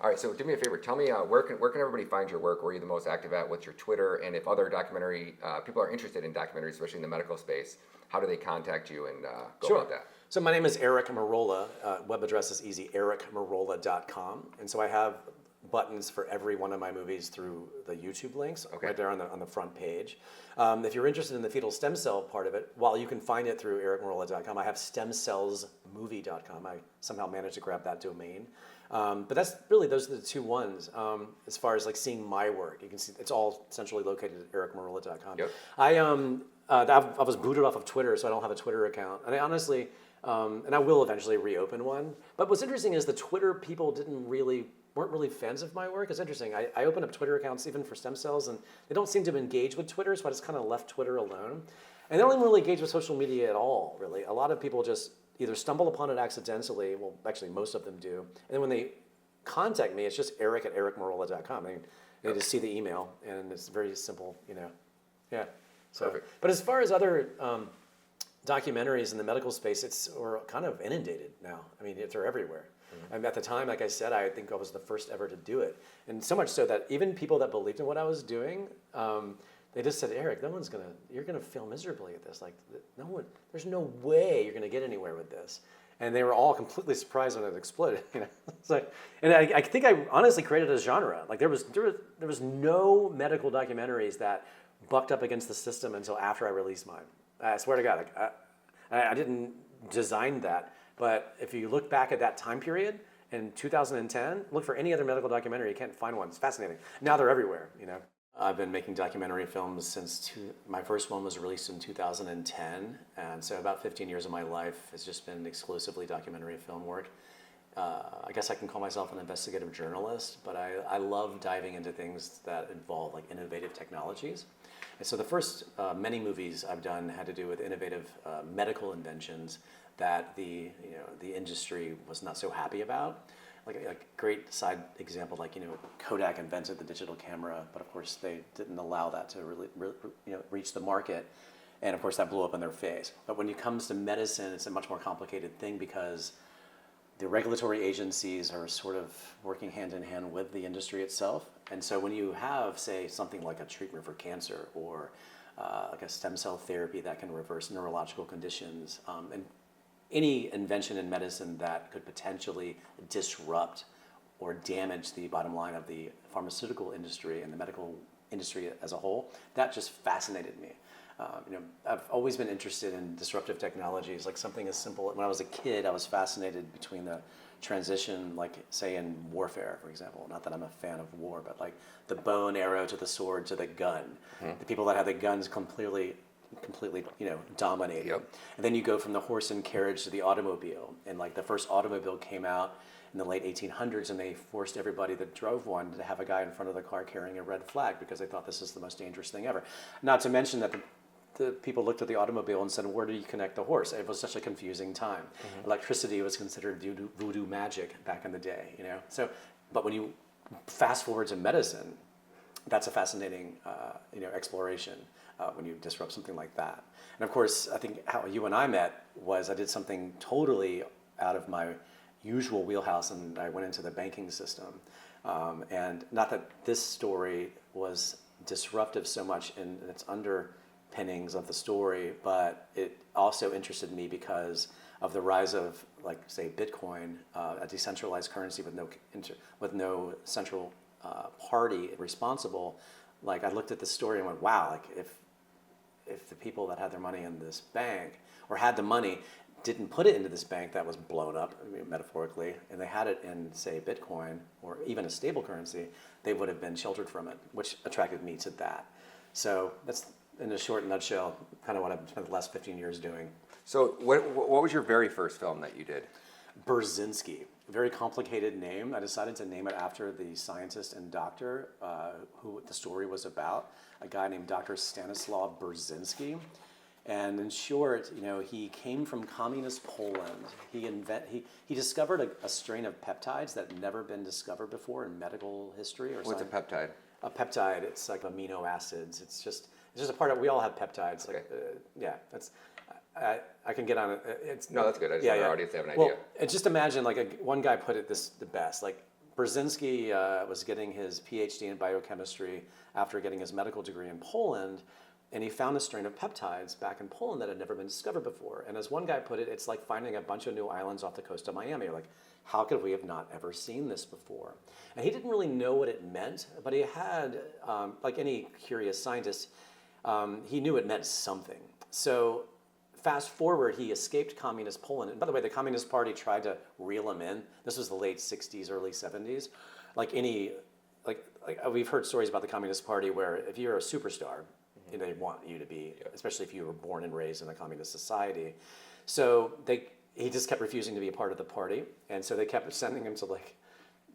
All right, so do me a favor. Tell me where can everybody find your work? Where are you the most active at? What's your Twitter? And if other documentary people are interested in documentaries, especially in the medical space, how do they contact you and go Sure. about that? So my name is Eric Merola. Web address is easy, ericmerola.com. And so I have buttons for every one of my movies through the YouTube links right there on the front page. If you're interested in the fetal stem cell part of it, while you can find it through ericmerola.com, I have stemcellsmovie.com. I somehow managed to grab that domain. But that's really, those are the two ones. As far as like seeing my work, you can see it's all centrally located at ericmerola.com. Yep. I was booted off of Twitter, so I don't have a Twitter account. And I honestly, and I will eventually reopen one. But what's interesting is the Twitter people weren't really fans of my work. It's interesting. I opened up Twitter accounts even for stem cells, and they don't seem to engage with Twitter, so I just kind of left Twitter alone. And they don't even really engage with social media at all, really. A lot of people just either stumble upon it accidentally, well, actually most of them do, and then when they contact me, it's just eric at ericmerola.com. They just see the email, and it's very simple, Yeah. So, Perfect. but as far as other documentaries in the medical space, we're kind of inundated now. I mean, they're everywhere. And at the time, like I said, I think I was the first ever to do it. And so much so that even people that believed in what I was doing, they just said, Eric, you're gonna fail miserably at this. Like, there's no way you're gonna get anywhere with this. And they were all completely surprised when it exploded. It's like, and I think I honestly created a genre. Like there was no medical documentaries that bucked up against the system until after I released mine. I swear to God, I didn't design that. But if you look back at that time period in 2010, look for any other medical documentary, you can't find one. It's fascinating. Now they're everywhere, I've been making documentary films since my first one was released in 2010. And so about 15 years of my life has just been exclusively documentary film work. I guess I can call myself an investigative journalist, but I love diving into things that involve like innovative technologies. And so the first many movies I've done had to do with innovative medical inventions that the industry was not so happy about. Like a great side example, Kodak invented the digital camera, but of course they didn't allow that to really reach the market, and of course that blew up in their face. But when it comes to medicine, it's a much more complicated thing because the regulatory agencies are sort of working hand in hand with the industry itself. And so when you have, say, something like a treatment for cancer or like a stem cell therapy that can reverse neurological conditions, and any invention in medicine that could potentially disrupt or damage the bottom line of the pharmaceutical industry and the medical industry as a whole, that just fascinated me. I've always been interested in disruptive technologies, like something as simple. When I was a kid, I was fascinated between the transition, like say in warfare, for example. Not that I'm a fan of war, but like the bow and arrow to the sword to the gun. The people that had the guns completely dominated. Yep. And then you go from the horse and carriage to the automobile. And like the first automobile came out in the late 1800s, and they forced everybody that drove one to have a guy in front of the car carrying a red flag because they thought this is the most dangerous thing ever. Not to mention that the people looked at the automobile and said, where do you connect the horse? It was such a confusing time. Electricity was considered voodoo magic back in the day, So, but when you fast forward to medicine, that's a fascinating, exploration when you disrupt something like that. And of course, I think how you and I met was I did something totally out of my usual wheelhouse, and I went into the banking system. And not that this story was disruptive so much in its underpinnings of the story, but it also interested me because of the rise of, like, say, Bitcoin, a decentralized currency with no central party responsible. Like, I looked at the story and went, wow, like if the people that had their money in this bank or had the money didn't put it into this bank that was blown up, metaphorically, and they had it in, say, Bitcoin or even a stable currency, they would have been sheltered from it, which attracted me to that. So that's, in a short nutshell, kind of what I've spent the last 15 years doing. So what was your very first film that you did? Burzynski, a very complicated name. I decided to name it after the scientist and doctor who the story was about, a guy named Dr. Stanislaw Burzynski. And in short, he came from communist Poland. He discovered a strain of peptides that had never been discovered before in medical history or What's a peptide? A peptide, it's like amino acids. It's just a part of, we all have peptides. Okay. I can get on it. No, that's good. I just want our audience to have an idea. Well, just imagine, like, one guy put it the best. Like, Burzynski was getting his PhD in biochemistry after getting his medical degree in Poland, and he found a strain of peptides back in Poland that had never been discovered before. And as one guy put it, it's like finding a bunch of new islands off the coast of Miami. You're like, how could we have not ever seen this before? And he didn't really know what it meant, but he had, like any curious scientist, he knew it meant something. So fast forward, he escaped communist Poland. And by the way, the Communist Party tried to reel him in. This was the late 60s, early 70s. Like we've heard stories about the Communist Party where if you're a superstar, they want you to be, especially if you were born and raised in a communist society. So he just kept refusing to be a part of the party. And so they kept sending him to like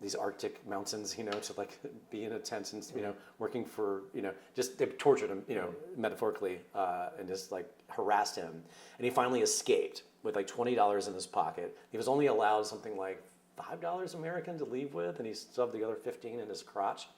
these Arctic mountains, to like be in a tent and, working for, just they tortured him, metaphorically, and just like harassed him. And he finally escaped with like $20 in his pocket. He was only allowed something like $5 American to leave with, and he shoved the other 15 in his crotch.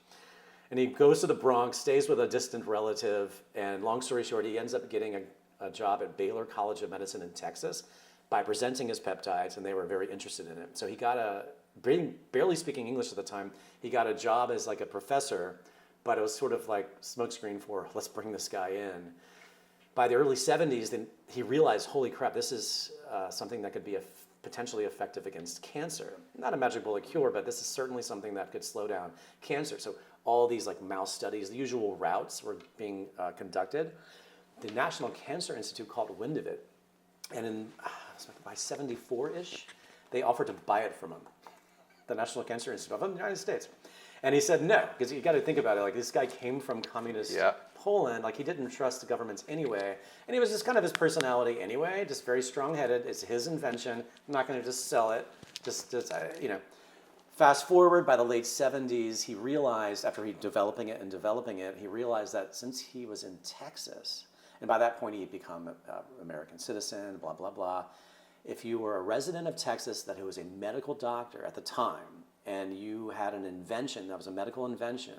And he goes to the Bronx, stays with a distant relative, and long story short, he ends up getting a job at Baylor College of Medicine in Texas by presenting his peptides, and they were very interested in it. So he got barely speaking English at the time, he got a job as like a professor, but it was sort of like smokescreen for, let's bring this guy in. By the early 70s, then he realized, holy crap, this is something that could be potentially effective against cancer. Not a magic bullet cure, but this is certainly something that could slow down cancer. So all these like mouse studies, the usual routes were being conducted. The National Cancer Institute caught wind of it. And by 74-ish, they offered to buy it from him, the National Cancer Institute of the United States. And he said no, because you got to think about it. Like this guy came from communist Poland. Like he didn't trust the governments anyway. And he was just kind of his personality anyway, just very strong-headed. It's his invention. I'm not going to just sell it. Just. Fast forward, by the late 70s, he realized, after developing it, he realized that since he was in Texas, and by that point he had become an American citizen, blah, blah, blah. If you were a resident of Texas that who was a medical doctor at the time, and you had an invention that was a medical invention,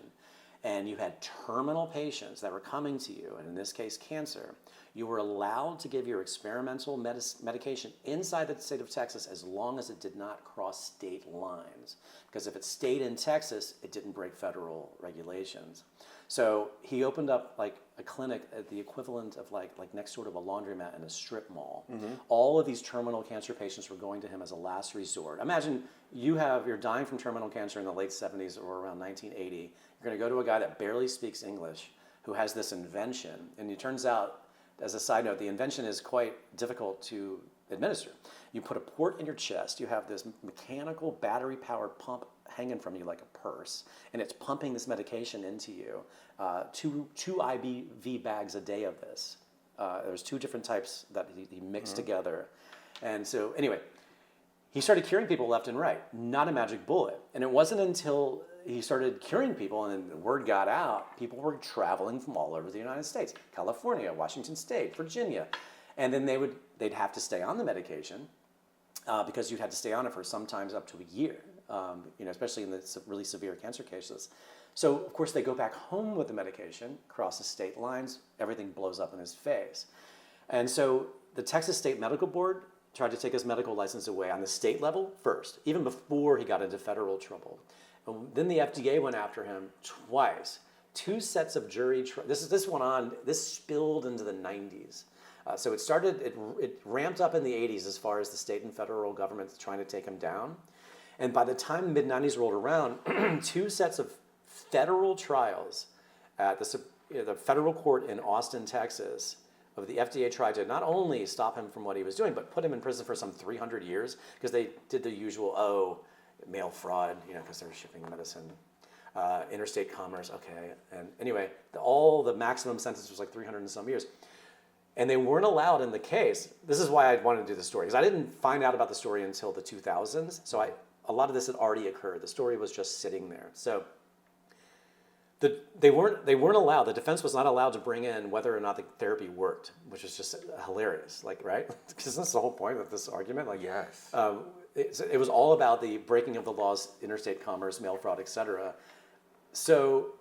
and you had terminal patients that were coming to you, and in this case cancer, you were allowed to give your experimental medication inside the state of Texas as long as it did not cross state lines. Because if it stayed in Texas, it didn't break federal regulations. So he opened up like a clinic at the equivalent of like next door to a laundromat in a strip mall. All of these terminal cancer patients were going to him as a last resort. Imagine you're dying from terminal cancer in the late 70s or around 1980. You're going to go to a guy that barely speaks English who has this invention. And it turns out, as a side note, the invention is quite difficult to administer. You put a port in your chest, you have this mechanical battery-powered pump hanging from you like a purse, and it's pumping this medication into you. Two IBV bags a day of this. There's two different types that he mixed together. And so anyway, he started curing people left and right, not a magic bullet. And it wasn't until he started curing people and the word got out, people were traveling from all over the United States, California, Washington State, Virginia. And then they'd have to stay on the medication because you'd have to stay on it for sometimes up to a year, especially in the really severe cancer cases. So, of course, they go back home with the medication, cross the state lines, everything blows up in his face. And so the Texas State Medical Board tried to take his medical license away on the state level first, even before he got into federal trouble. And then the FDA went after him twice. Two sets of jury this spilled into the 90s. So it ramped up in the 80s as far as the state and federal governments trying to take him down. And by the time the mid-90s rolled around, two sets of federal trials at the federal court in Austin, Texas, of the FDA tried to not only stop him from what he was doing, but put him in prison for some 300 years because they did the usual, mail fraud, because they were shipping medicine, interstate commerce, okay. And anyway, all the maximum sentence was like 300 and some years. And they weren't allowed in the case. This is why I wanted to do the story, because I didn't find out about the story until the 2000s. So a lot of this had already occurred. The story was just sitting there. So they weren't allowed. The defense was not allowed to bring in whether or not the therapy worked, which is just hilarious, right? Because that's the whole point of this argument. Yes. It was all about the breaking of the laws, interstate commerce, mail fraud, et cetera. So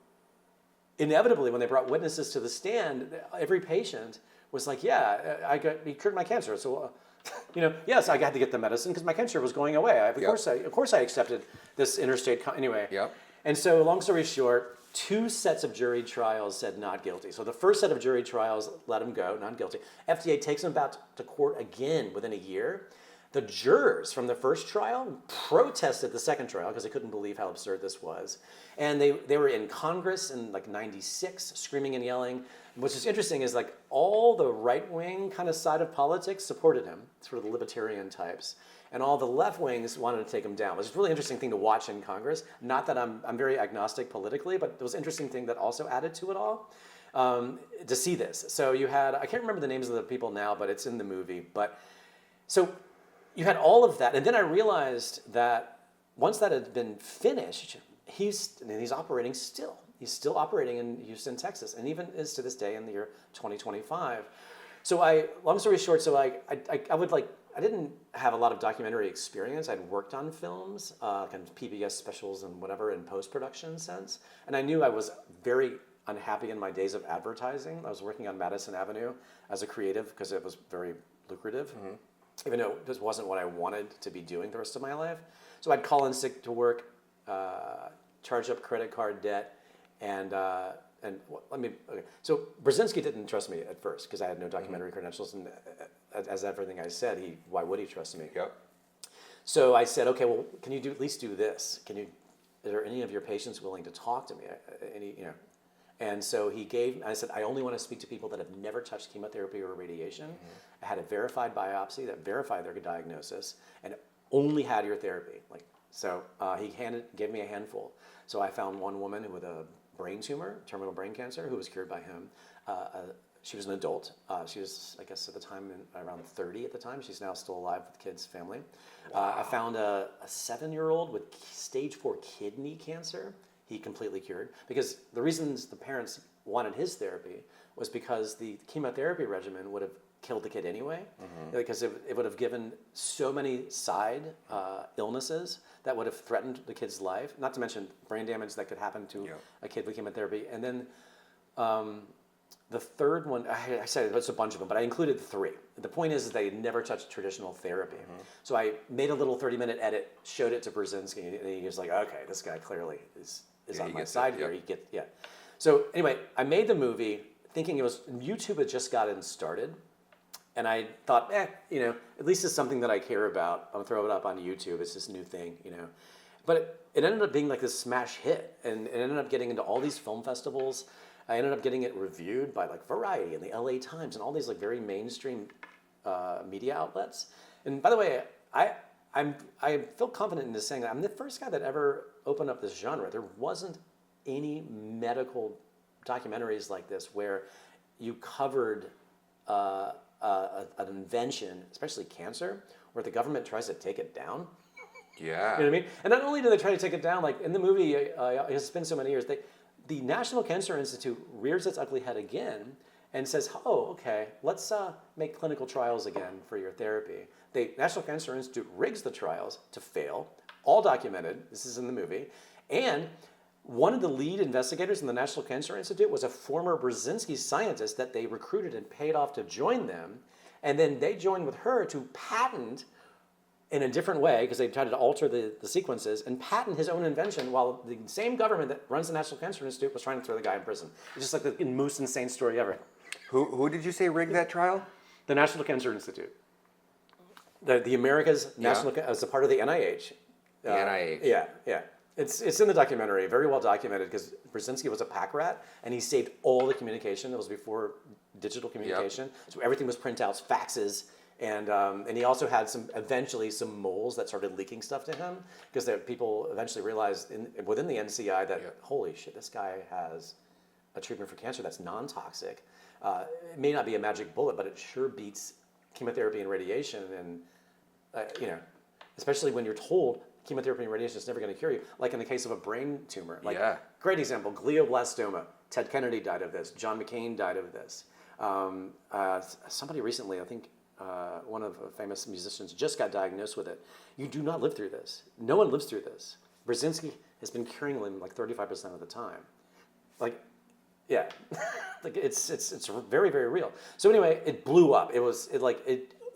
inevitably, when they brought witnesses to the stand, every patient was like, "Yeah, he cured my cancer." So Yes, I had to get the medicine because my cancer was going away. Of course I accepted this interstate, anyway. Yep. And so long story short, 2 sets of jury trials said not guilty. So the first set of jury trials let him go, not guilty. FDA takes him back to court again within a year. The jurors from the first trial protested the second trial because they couldn't believe how absurd this was. And they were in Congress in like 96, screaming and yelling. What's just interesting is like all the right-wing kind of side of politics supported him, sort of the libertarian types. And all the left wings wanted to take him down. It was a really interesting thing to watch in Congress. Not that I'm very agnostic politically, but it was an interesting thing that also added to it all, to see this. So you had, I can't remember the names of the people now, but it's in the movie. But so you had all of that. And then I realized that once that had been finished, he's operating still. He's still operating in Houston, Texas, and even is to this day in the year 2025. So long story short, so I didn't have a lot of documentary experience. I'd worked on films, kind of PBS specials and whatever in post-production sense. And I knew I was very unhappy in my days of advertising. I was working on Madison Avenue as a creative because it was very lucrative, even though this wasn't what I wanted to be doing the rest of my life. So I'd call in sick to work, charge up credit card debt, and so Burzynski didn't trust me at first because I had no documentary credentials, and as everything I said, why would he trust me? Yep. So I said, okay, well, can you at least do this? Are there any of your patients willing to talk to me? And so I said, I only want to speak to people that have never touched chemotherapy or radiation. I had a verified biopsy that verified their diagnosis and only had your therapy. So he gave me a handful. So I found one woman with a brain tumor, terminal brain cancer, who was cured by him. She was an adult. She was, I guess, at the time around 30 at the time. She's now still alive with kids, family. Wow. I found a 7-year-old with stage 4 kidney cancer. He completely cured because the reasons the parents wanted his therapy was because the chemotherapy regimen would have killed the kid anyway, because it would have given so many side illnesses that would have threatened the kid's life, not to mention brain damage that could happen to a kid with chemotherapy. And then the third one, I said it's a bunch of them, but I included 3. The point is they never touched traditional therapy. So I made a little 30-minute edit, showed it to Burzynski, and he was like, okay, this guy clearly is on my side here. So anyway, I made the movie thinking YouTube had just gotten started. And I thought, at least it's something that I care about. I'll throw it up on YouTube. It's this new thing, But it ended up being like this smash hit, and it ended up getting into all these film festivals. I ended up getting it reviewed by like Variety and the LA Times and all these like very mainstream media outlets. And by the way, I feel confident in just saying that I'm the first guy that ever opened up this genre. There wasn't any medical documentaries like this where you covered an invention, especially cancer, where the government tries to take it down. Yeah. You know what I mean? And not only do they try to take it down, like in the movie, it's been so many years, the National Cancer Institute rears its ugly head again and says, oh, okay, let's make clinical trials again for your therapy. The National Cancer Institute rigs the trials to fail, all documented. This is in the movie. And one of the lead investigators in the National Cancer Institute was a former Burzynski scientist that they recruited and paid off to join them. And then they joined with her to patent in a different way, because they tried to alter the sequences, and patent his own invention while the same government that runs the National Cancer Institute was trying to throw the guy in prison. It's just like the most insane story ever. Who did you say rigged that trial? The National Cancer Institute. The America's National, as a part of the NIH. The NIH. Yeah. It's in the documentary, very well documented, because Burzynski was a pack rat, and he saved all the communication. That was before digital communication. So everything was printouts, faxes, and he also had eventually some moles that started leaking stuff to him, because people eventually realized within the NCI that, holy shit, this guy has a treatment for cancer that's non-toxic. It may not be a magic bullet, but it sure beats chemotherapy and radiation, and especially when you're told chemotherapy and radiation is never going to cure you, like in the case of a brain tumor. Great example, glioblastoma. Ted Kennedy died of this. John McCain died of this. Somebody recently, I think one of the famous musicians, just got diagnosed with it. You do not live through this. No one lives through this. Burzynski has been curing them like 35% of the time. It's very, very real. So anyway, it blew up. It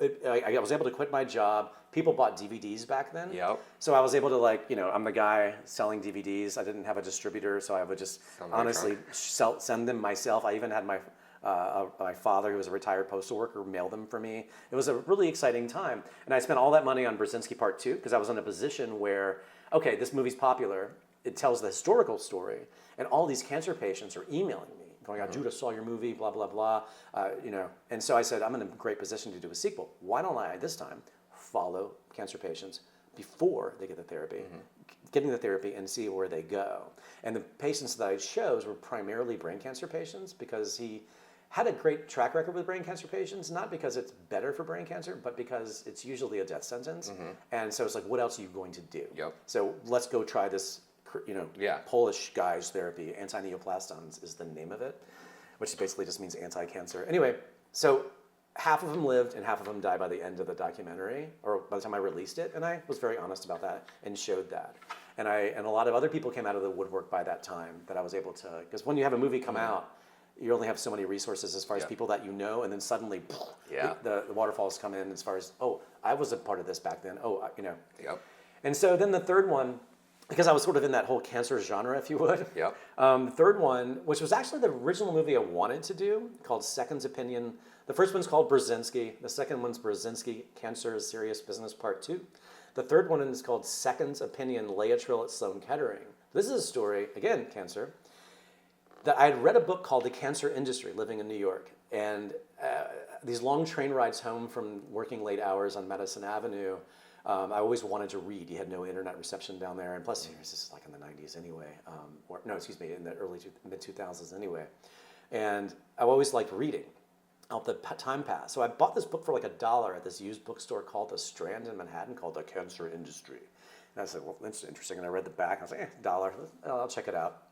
I was able to quit my job. People bought DVDs back then. Yep. So I was able to I'm the guy selling DVDs. I didn't have a distributor, so I would just honestly send them myself. I even had my father, who was a retired postal worker, mail them for me. It was a really exciting time. And I spent all that money on Burzynski Part 2 because I was in a position where, okay, this movie's popular. It tells the historical story. And all these cancer patients are emailing me, going, I Judah saw your movie, blah, blah, blah. And so I said, I'm in a great position to do a sequel. Why don't I, this time, follow cancer patients before they get the therapy, getting the therapy, and see where they go. And the patients that I chose were primarily brain cancer patients because he had a great track record with brain cancer patients, not because it's better for brain cancer, but because it's usually a death sentence. And so it's like, what else are you going to do? Yep. So let's go try this, Polish guy's therapy. Anti-neoplastons is the name of it, which basically just means anti-cancer. Anyway, so half of them lived and half of them died by the end of the documentary, or by the time I released it, and I was very honest about that and showed that. And a lot of other people came out of the woodwork by that time that I was able to, because when you have a movie come out, you only have so many resources as far as people that you know, and then suddenly the waterfalls come in as far as, oh, I was a part of this back then. Yep. And so then the third one, because I was sort of in that whole cancer genre, if you would. Yep. The third one, which was actually the original movie I wanted to do, called Second Opinion. The first one's called Burzynski. The second one's Burzynski, Cancer is Serious Business Part 2. The third one is called Second Opinion, Laetrile at Sloan-Kettering. This is a story, again, cancer, that I had read a book called The Cancer Industry, living in New York. And these long train rides home from working late hours on Madison Avenue, I always wanted to read. You had no internet reception down there. And plus, this is like in the 90s anyway. In the early mid-2000s anyway. And I always liked reading. Out the time passed. So I bought this book for like $1 at this used bookstore called The Strand in Manhattan, called The Cancer Industry. And I said, well, that's interesting. And I read the back. I was like, $1. I'll check it out.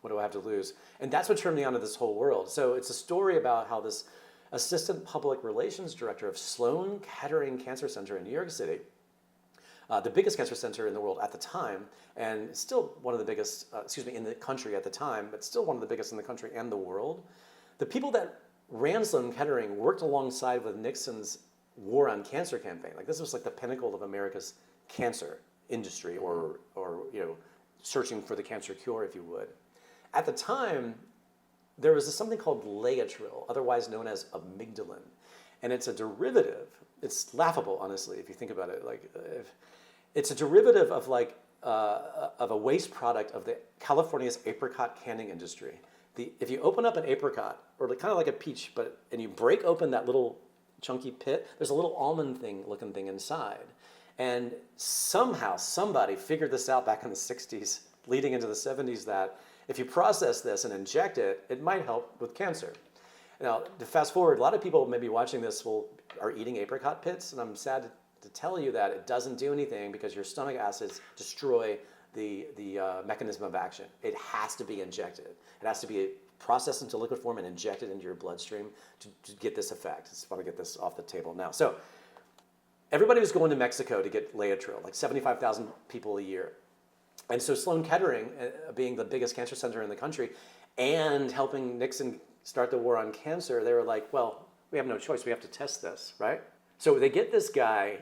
What do I have to lose? And that's what turned me onto this whole world. So it's a story about how this assistant public relations director of Sloan-Kettering Cancer Center in New York City, the biggest cancer center in the world at the time, and still one of the biggest, in the country at the time, but still one of the biggest in the country and the world. The people that ran Sloan-Kettering worked alongside with Nixon's war on cancer campaign. Like this was like the pinnacle of America's cancer industry, or searching for the cancer cure, if you would. At the time, there was something called Laetrile, otherwise known as amygdalin, and it's a derivative. It's laughable, honestly, if you think about it. It's a derivative of of a waste product of the California's apricot canning industry. If you open up an apricot, or kind of like a peach, and you break open that little chunky pit, there's a little almond looking thing inside. And somehow somebody figured this out back in the 60s, leading into the 70s, that if you process this and inject it, it might help with cancer. Now, to fast forward, a lot of people maybe watching this are eating apricot pits, and I'm sad to tell you that it doesn't do anything because your stomach acids destroy the mechanism of action. It has to be injected. It has to be processed into liquid form and injected into your bloodstream to get this effect. I just want to get this off the table now. So everybody was going to Mexico to get Laetrile, like 75,000 people a year. And so Sloan-Kettering, being the biggest cancer center in the country and helping Nixon start the war on cancer, they were like, well, we have no choice. We have to test this, right? So they get this guy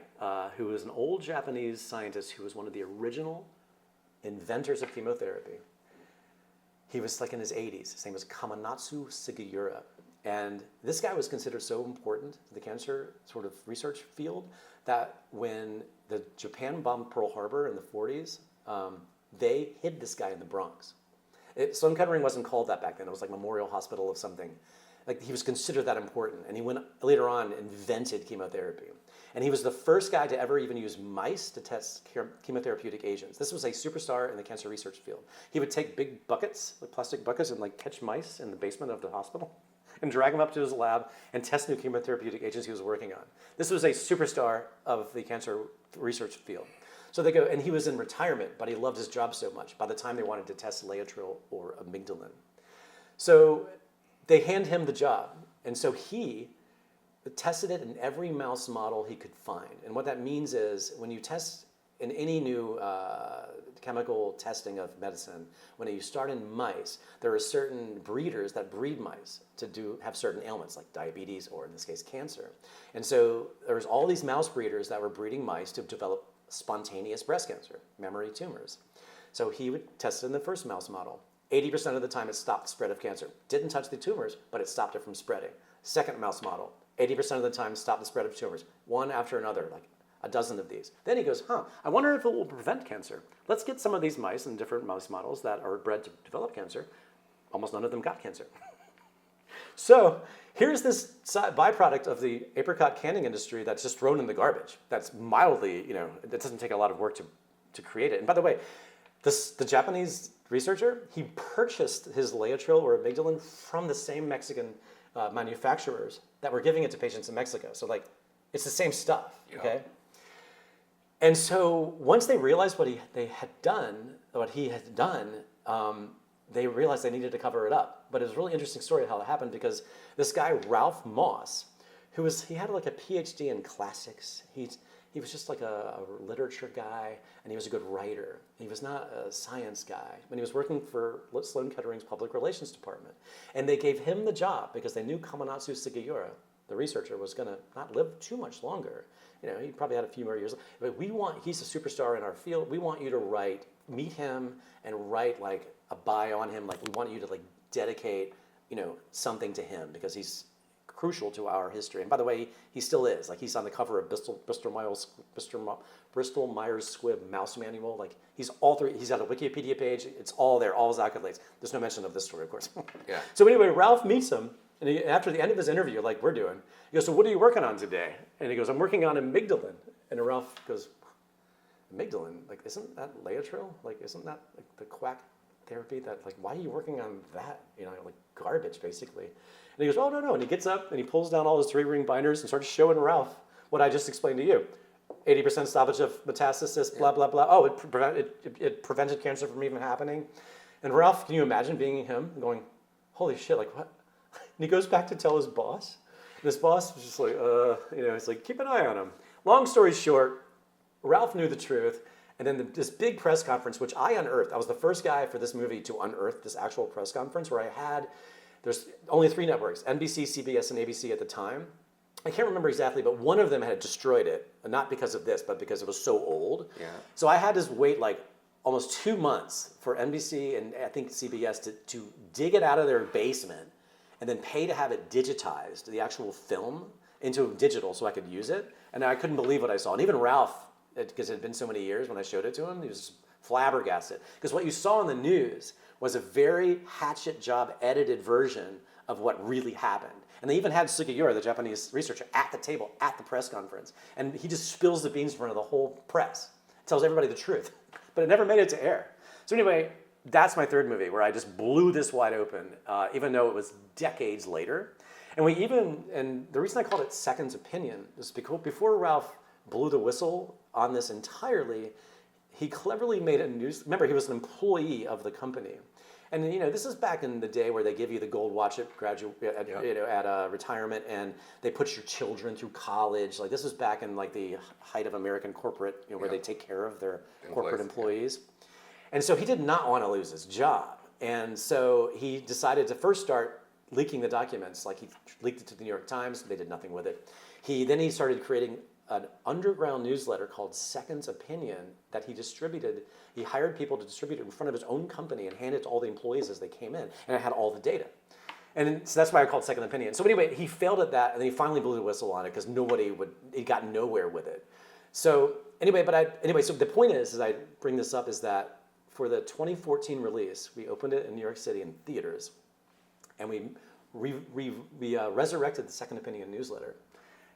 who was an old Japanese scientist who was one of the original inventors of chemotherapy. He was like in his 80s. His name was Kamanatsu Sugiura. And this guy was considered so important to the cancer sort of research field that when the Japan bombed Pearl Harbor in the 40s, they hid this guy in the Bronx. Sloan-Kettering wasn't called that back then. It was like Memorial Hospital of something. Like he was considered that important. And he went later on invented chemotherapy. And he was the first guy to ever even use mice to test chemotherapeutic agents. This was a superstar in the cancer research field. He would take big buckets, like plastic buckets, and like catch mice in the basement of the hospital and drag them up to his lab and test new chemotherapeutic agents he was working on. This was a superstar of the cancer research field. So they go, and he was in retirement, but he loved his job so much by the time they wanted to test Laetrile or amygdalin. So they hand him the job. And so he tested it in every mouse model he could find. And what that means is when you test in any new chemical testing of medicine, when you start in mice, there are certain breeders that breed mice to have certain ailments like diabetes or in this case cancer. And so there's all these mouse breeders that were breeding mice to develop spontaneous breast cancer, memory tumors. So he would test it in the first mouse model. 80% of the time it stopped the spread of cancer. Didn't touch the tumors, but it stopped it from spreading. Second mouse model, 80% of the time stopped the spread of tumors, one after another, like a dozen of these. Then he goes, I wonder if it will prevent cancer. Let's get some of these mice in different mouse models that are bred to develop cancer. Almost none of them got cancer. So here's this byproduct of the apricot canning industry that's just thrown in the garbage. That's mildly, it doesn't take a lot of work to create it. And by the way, the Japanese researcher, he purchased his Laetrile or amygdalin from the same Mexican manufacturers that were giving it to patients in Mexico. So like, it's the same stuff, okay? And so once they realized what he had done, they realized they needed to cover it up. But it was a really interesting story of how it happened because this guy, Ralph Moss, he had like a PhD in classics. He was just like a literature guy, and he was a good writer. He was not a science guy. When he was working for Sloan-Kettering's public relations department. And they gave him the job because they knew Kaminatsu Sugiura, the researcher, was gonna not live too much longer. He probably had a few more years. But he's a superstar in our field. We want you to meet him and write like a bio on him. Like we want you to like dedicate, something to him because he's crucial to our history. And by the way, he still is. Like he's on the cover of Bristol Myers Squibb Mouse Manual. Like he's all through. He's got a Wikipedia page. It's all there, all his accolades. There's no mention of this story, of course. Yeah. So anyway, Ralph meets him, and after the end of his interview, like we're doing, he goes, "So what are you working on today?" And he goes, "I'm working on amygdalin." And Ralph goes, "Amygdalin? Like isn't that Laetrile? Like isn't that like the quack therapy that like why are you working on that? Like garbage basically." And he goes, "Oh, no." And he gets up and he pulls down all his 3-ring binders and starts showing Ralph what I just explained to you. 80% stoppage of metastasis, blah, blah, blah. Oh, it prevented cancer from even happening. And Ralph, can you imagine being him going, holy shit, like what? And he goes back to tell his boss. And his boss was just like, it's like, keep an eye on him. Long story short, Ralph knew the truth. And then this big press conference, which I unearthed. I was the first guy for this movie to unearth this actual press conference where there's only 3 networks, NBC, CBS, and ABC at the time. I can't remember exactly, but one of them had destroyed it, not because of this, but because it was so old. Yeah. So I had to wait like almost 2 months for NBC and I think CBS to dig it out of their basement and then pay to have it digitized, the actual film, into digital so I could use it. And I couldn't believe what I saw. And even Ralph, because it had been so many years when I showed it to him, he was flabbergasted. Because what you saw in the news was a very hatchet job edited version of what really happened. And they even had Sugiura, the Japanese researcher, at the table at the press conference. And he just spills the beans in front of the whole press. Tells everybody the truth. But it never made it to air. So anyway, that's my third movie where I just blew this wide open, even though it was decades later. And the reason I called it Second Opinion is because before Ralph blew the whistle on this entirely, he cleverly made a remember, he was an employee of the company. And this is back in the day where they give you the gold watch at retirement, and they put your children through college. Like this was back in like the height of American corporate, where they take care of their corporate employees. And so he did not want to lose his job, and so he decided to first start leaking the documents. Like he leaked it to the New York Times. They did nothing with it. Then he started creating an underground newsletter called Second Opinion that he distributed. He hired people to distribute it in front of his own company and hand it to all the employees as they came in. And it had all the data. And so that's why I called Second Opinion. So anyway, he failed at that, and then he finally blew the whistle on it because he got nowhere with it. So anyway, so the point is, as I bring this up, is that for the 2014 release, we opened it in New York City in theaters, and we resurrected the Second Opinion newsletter.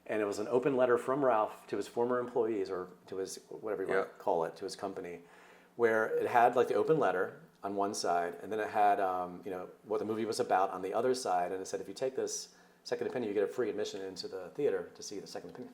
And it was an open letter from Ralph to his former employees, or to his, whatever you want to call it, to his company, where it had like the open letter on one side, and then it had what the movie was about on the other side, and it said, if you take this Second Opinion, you get a free admission into the theater to see the Second Opinion.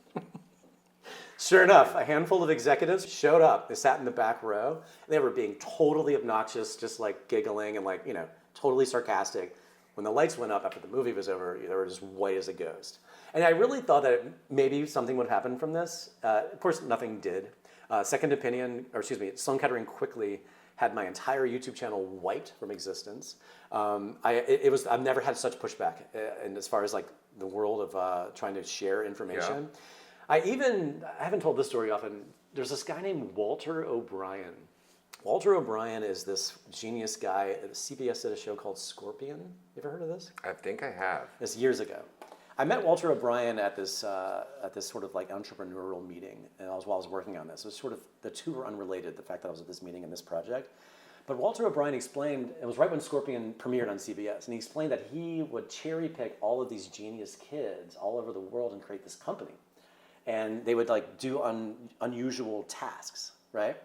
Sure enough, a handful of executives showed up. They sat in the back row. They were being totally obnoxious, just like giggling and like, totally sarcastic. When the lights went up after the movie was over, they were just white as a ghost. And I really thought that maybe something would happen from this. Of course, nothing did. Second Opinion, or excuse me, Sloan-Kettering quickly had my entire YouTube channel wiped from existence. I've never had such pushback, and as far as like the world of trying to share information. I haven't told this story often. There's this guy named Walter O'Brien. Walter O'Brien is this genius guy. CBS did a show called Scorpion. You ever heard of this? I think I have. It's years ago. I met Walter O'Brien at this sort of like entrepreneurial meeting, and while I was working on this. It was sort of, the two were unrelated, the fact that I was at this meeting and this project. But Walter O'Brien explained, it was right when Scorpion premiered on CBS, and he explained that he would cherry pick all of these genius kids all over the world and create this company. And they would like do unusual tasks, right?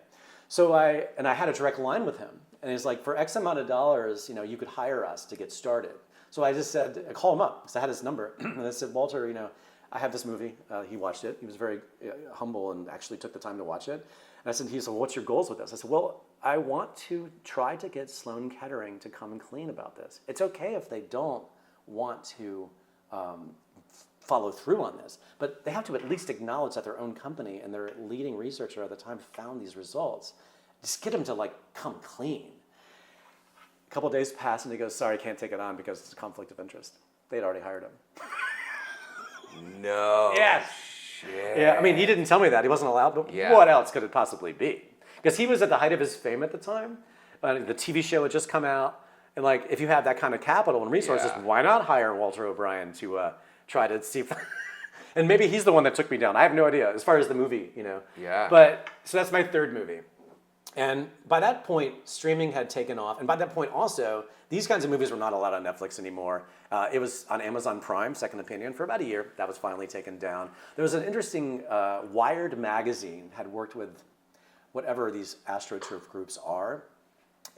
So I had a direct line with him, and he's like, for X amount of dollars, you could hire us to get started. So I just said, I called him up because I had his number, and I said, Walter, I have this movie. He watched it. He was very humble and actually took the time to watch it. And I said, he said, what's your goals with this? I said, well, I want to try to get Sloan-Kettering to come clean about this. It's okay if they don't want to follow through on this, but they have to at least acknowledge that their own company and their leading researcher at the time found these results. Just get them to like come clean. A couple of days passed and he goes, sorry, I can't take it on because it's a conflict of interest. They'd already hired him. No. Yes. Shit. Yeah, I mean, he didn't tell me that. He wasn't allowed, but what else could it possibly be? Because he was at the height of his fame at the time. The TV show had just come out. And like, if you have that kind of capital and resources, why not hire Walter O'Brien to try to see if... And maybe he's the one that took me down. I have no idea, as far as the movie, Yeah. But, so that's my third movie. And by that point, streaming had taken off. And by that point also, these kinds of movies were not allowed on Netflix anymore. It was on Amazon Prime, Second Opinion, for about a year. That was finally taken down. There was an interesting, Wired magazine had worked with whatever these AstroTurf groups are.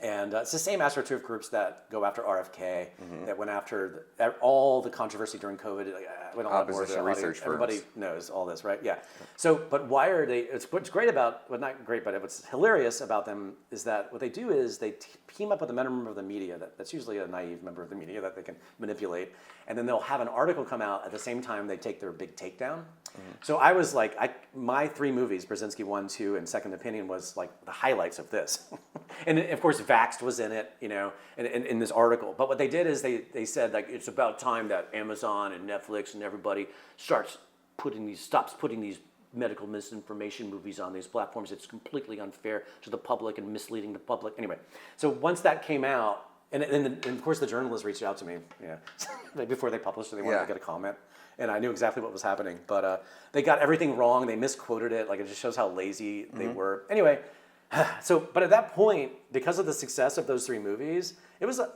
And it's the same AstroTurf groups that go after RFK, that went after all the controversy during COVID. We don't want Opposition more research Everybody firms. knows all this, right? Yeah. So, but Wired, what's great about, well, not great, but what's hilarious about them is that what they do is they team up with a member of the media, that's usually a naive member of the media that they can manipulate, and then they'll have an article come out at the same time they take their big takedown. So I was like, my three movies, Burzynski 1, 2, and Second Opinion, was like the highlights of this. And of course, Vaxxed was in it, in this article. But what they did is they said, like, it's about time that Amazon and Netflix and everybody stops putting these medical misinformation movies on these platforms. It's completely unfair to the public and misleading the public. Anyway, so once that came out, and of course the journalists reached out to me, before they published it, they wanted to get a comment. And I knew exactly what was happening, but they got everything wrong. They misquoted it. Like, it just shows how lazy they were. Anyway, but at that point, because of the success of those three movies,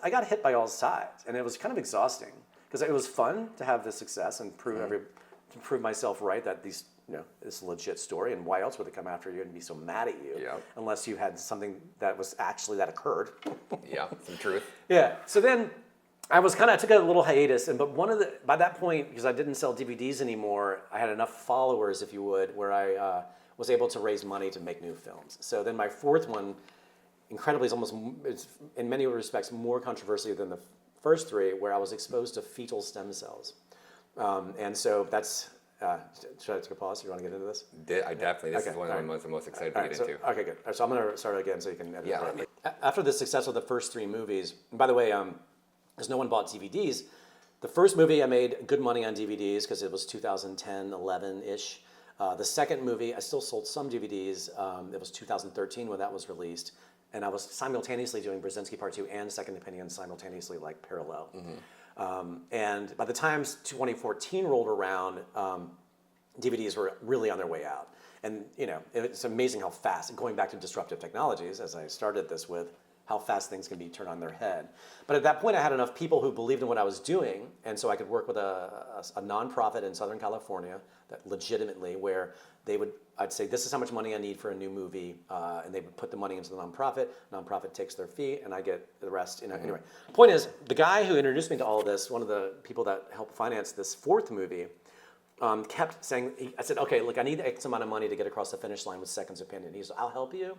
I got hit by all sides, and it was kind of exhausting because it was fun to have this success and prove myself right that it's a legit story. And why else would they come after you and be so mad at you unless you had something that was actually that occurred? Yeah, some truth. Yeah. So then I took a little hiatus, but by that point, because I didn't sell DVDs anymore, I had enough followers, if you would, where I was able to raise money to make new films. So then my fourth one, incredibly, is in many respects more controversial than the first three, where I was exposed to fetal stem cells. And so that's, should I take a pause? You want to get into this? I definitely, this is one of the most excited to get into. Okay, good. So I'm going to start again so you can edit it. Yeah. After the success of the first three movies, and by the way, because no one bought DVDs, the first movie I made good money on DVDs because it was 2010, 11-ish. The second movie, I still sold some DVDs. It was 2013 when that was released. And I was simultaneously doing Burzynski Part 2 and Second Opinion simultaneously, like parallel. And by the time 2014 rolled around, DVDs were really on their way out. And it's amazing how fast, going back to disruptive technologies, as I started this with, how fast things can be turned on their head. But at that point, I had enough people who believed in what I was doing, and so I could work with a nonprofit in Southern California that legitimately, where I'd say, this is how much money I need for a new movie, and they would put the money into the nonprofit takes their fee, and I get the rest. Anyway, the point is, the guy who introduced me to all of this, one of the people that helped finance this fourth movie, kept saying, I said, okay, look, I need X amount of money to get across the finish line with Second Opinion. He said, I'll help you,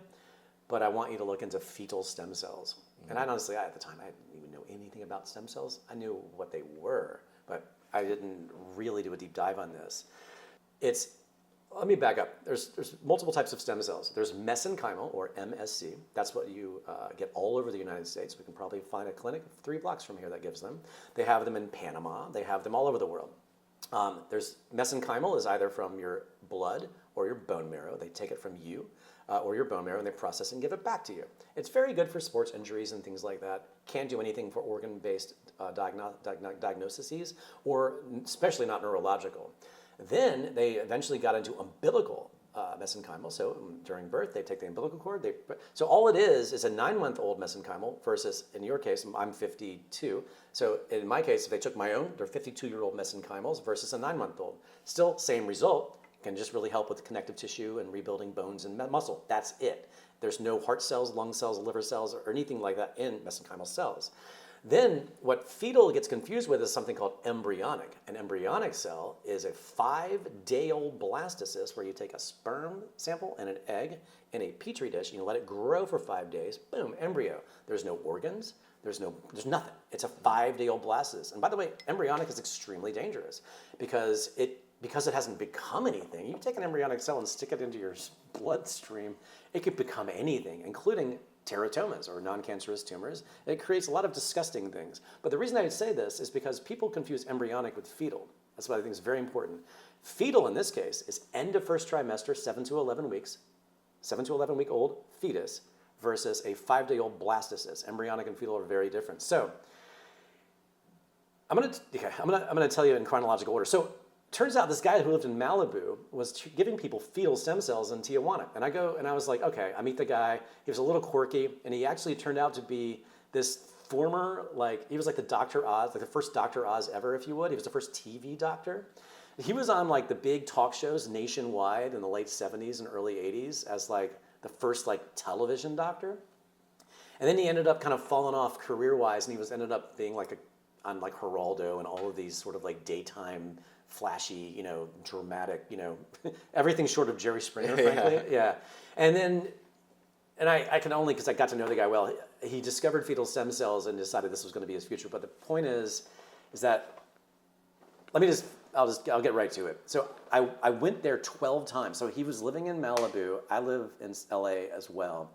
but I want you to look into fetal stem cells. And at the time, I didn't even know anything about stem cells. I knew what they were, but I didn't really do a deep dive on this. It's let me back up. There's multiple types of stem cells. There's mesenchymal, or MSC. That's what you get all over the United States. We can probably find a clinic 3 blocks from here that gives them. They have them in Panama. They have them all over the world. There's mesenchymal is either from your blood or your bone marrow. They take it from you or your bone marrow and they process and give it back to you. It's very good for sports injuries and things like that. Can't do anything for organ-based diagnoses, or especially not neurological. Then they eventually got into umbilical mesenchymal. So during birth, they take the umbilical cord. So all it is a 9-month-old mesenchymal versus, in your case, I'm 52. So in my case, if they took my own, they're 52-year-old mesenchymals versus a 9-month-old. Still same result. Can just really help with connective tissue and rebuilding bones and muscle. That's it. There's no heart cells, lung cells, liver cells, or anything like that in mesenchymal cells. Then what fetal gets confused with is something called embryonic. An embryonic cell is a 5-day-old blastocyst where you take a sperm sample and an egg in a petri dish, you let it grow for 5 days, boom, embryo. There's no organs, there's nothing. It's a 5-day-old blastocyst. And by the way, embryonic is extremely dangerous because it hasn't become anything. You take an embryonic cell and stick it into your bloodstream, it could become anything, including teratomas or non-cancerous tumors. It creates a lot of disgusting things. But the reason I would say this is because people confuse embryonic with fetal. That's what I think is very important. Fetal in this case is end of first trimester, 7 to 11 weeks, 7 to 11 week old fetus versus a 5-day-old blastocyst. Embryonic and fetal are very different. So I'm gonna tell you in chronological order. So turns out this guy who lived in Malibu was giving people fetal stem cells in Tijuana. And I was like, okay, I meet the guy. He was a little quirky, and he actually turned out to be this former, he was like the Dr. Oz, like the first Dr. Oz ever, if you would. He was the first TV doctor. He was on the big talk shows nationwide in the late 70s and early 80s as the first television doctor. And then he ended up kind of falling off career-wise, and he ended up being on Geraldo and all of these sort of daytime flashy, dramatic, everything short of Jerry Springer, frankly. Yeah. And then, I can only, because I got to know the guy well, he discovered fetal stem cells and decided this was going to be his future. But the point is that, I'll get right to it. So I went there 12 times. So he was living in Malibu. I live in LA as well.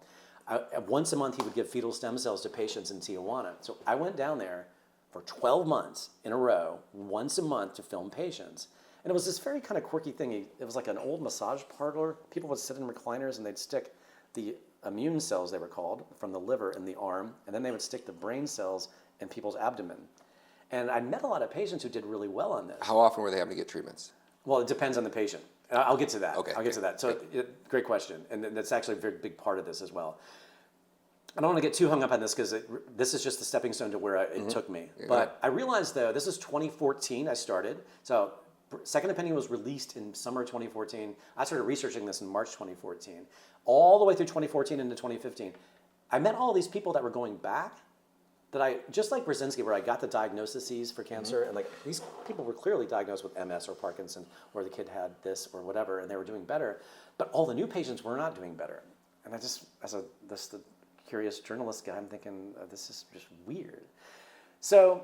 Once a month, he would give fetal stem cells to patients in Tijuana. So I went down there for 12 months in a row, once a month to film patients. And it was this very kind of quirky thing. It was like an old massage parlor. People would sit in recliners and they'd stick the immune cells, they were called, from the liver in the arm, and then they would stick the brain cells in people's abdomen. And I met a lot of patients who did really well on this. How often were they having to get treatments? Well, it depends on the patient. I'll get to that. Okay. I'll get to that. So, great question. And that's actually a very big part of this as well. I don't want to get too hung up on this because this is just the stepping stone to where it took me. Yeah. But I realized, though, this is 2014 I started. So Second Opinion was released in summer 2014. I started researching this in March 2014. All the way through 2014 into 2015. I met all these people that were going back that just like Burzynski, where I got the diagnoses for cancer, and these people were clearly diagnosed with MS or Parkinson's, or the kid had this or whatever, and they were doing better. But all the new patients were not doing better. And I just, the curious journalist guy, I'm thinking, this is just weird. So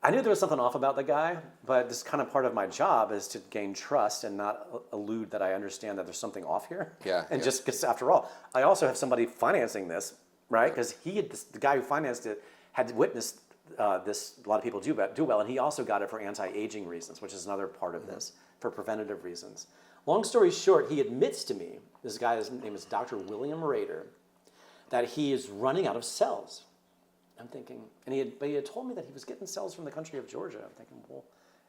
I knew there was something off about the guy, but this kind of part of my job is to gain trust and not elude that I understand that there's something off here. Yeah. And just because, after all, I also have somebody financing this, right? Because the guy who financed it had witnessed this, a lot of people do well, and he also got it for anti-aging reasons, which is another part of this, for preventative reasons. Long story short, he admits to me, this guy, his name is Dr. William Rader, that he is running out of cells. I'm thinking, but he had told me that he was getting cells from the country of Georgia. I'm thinking, well,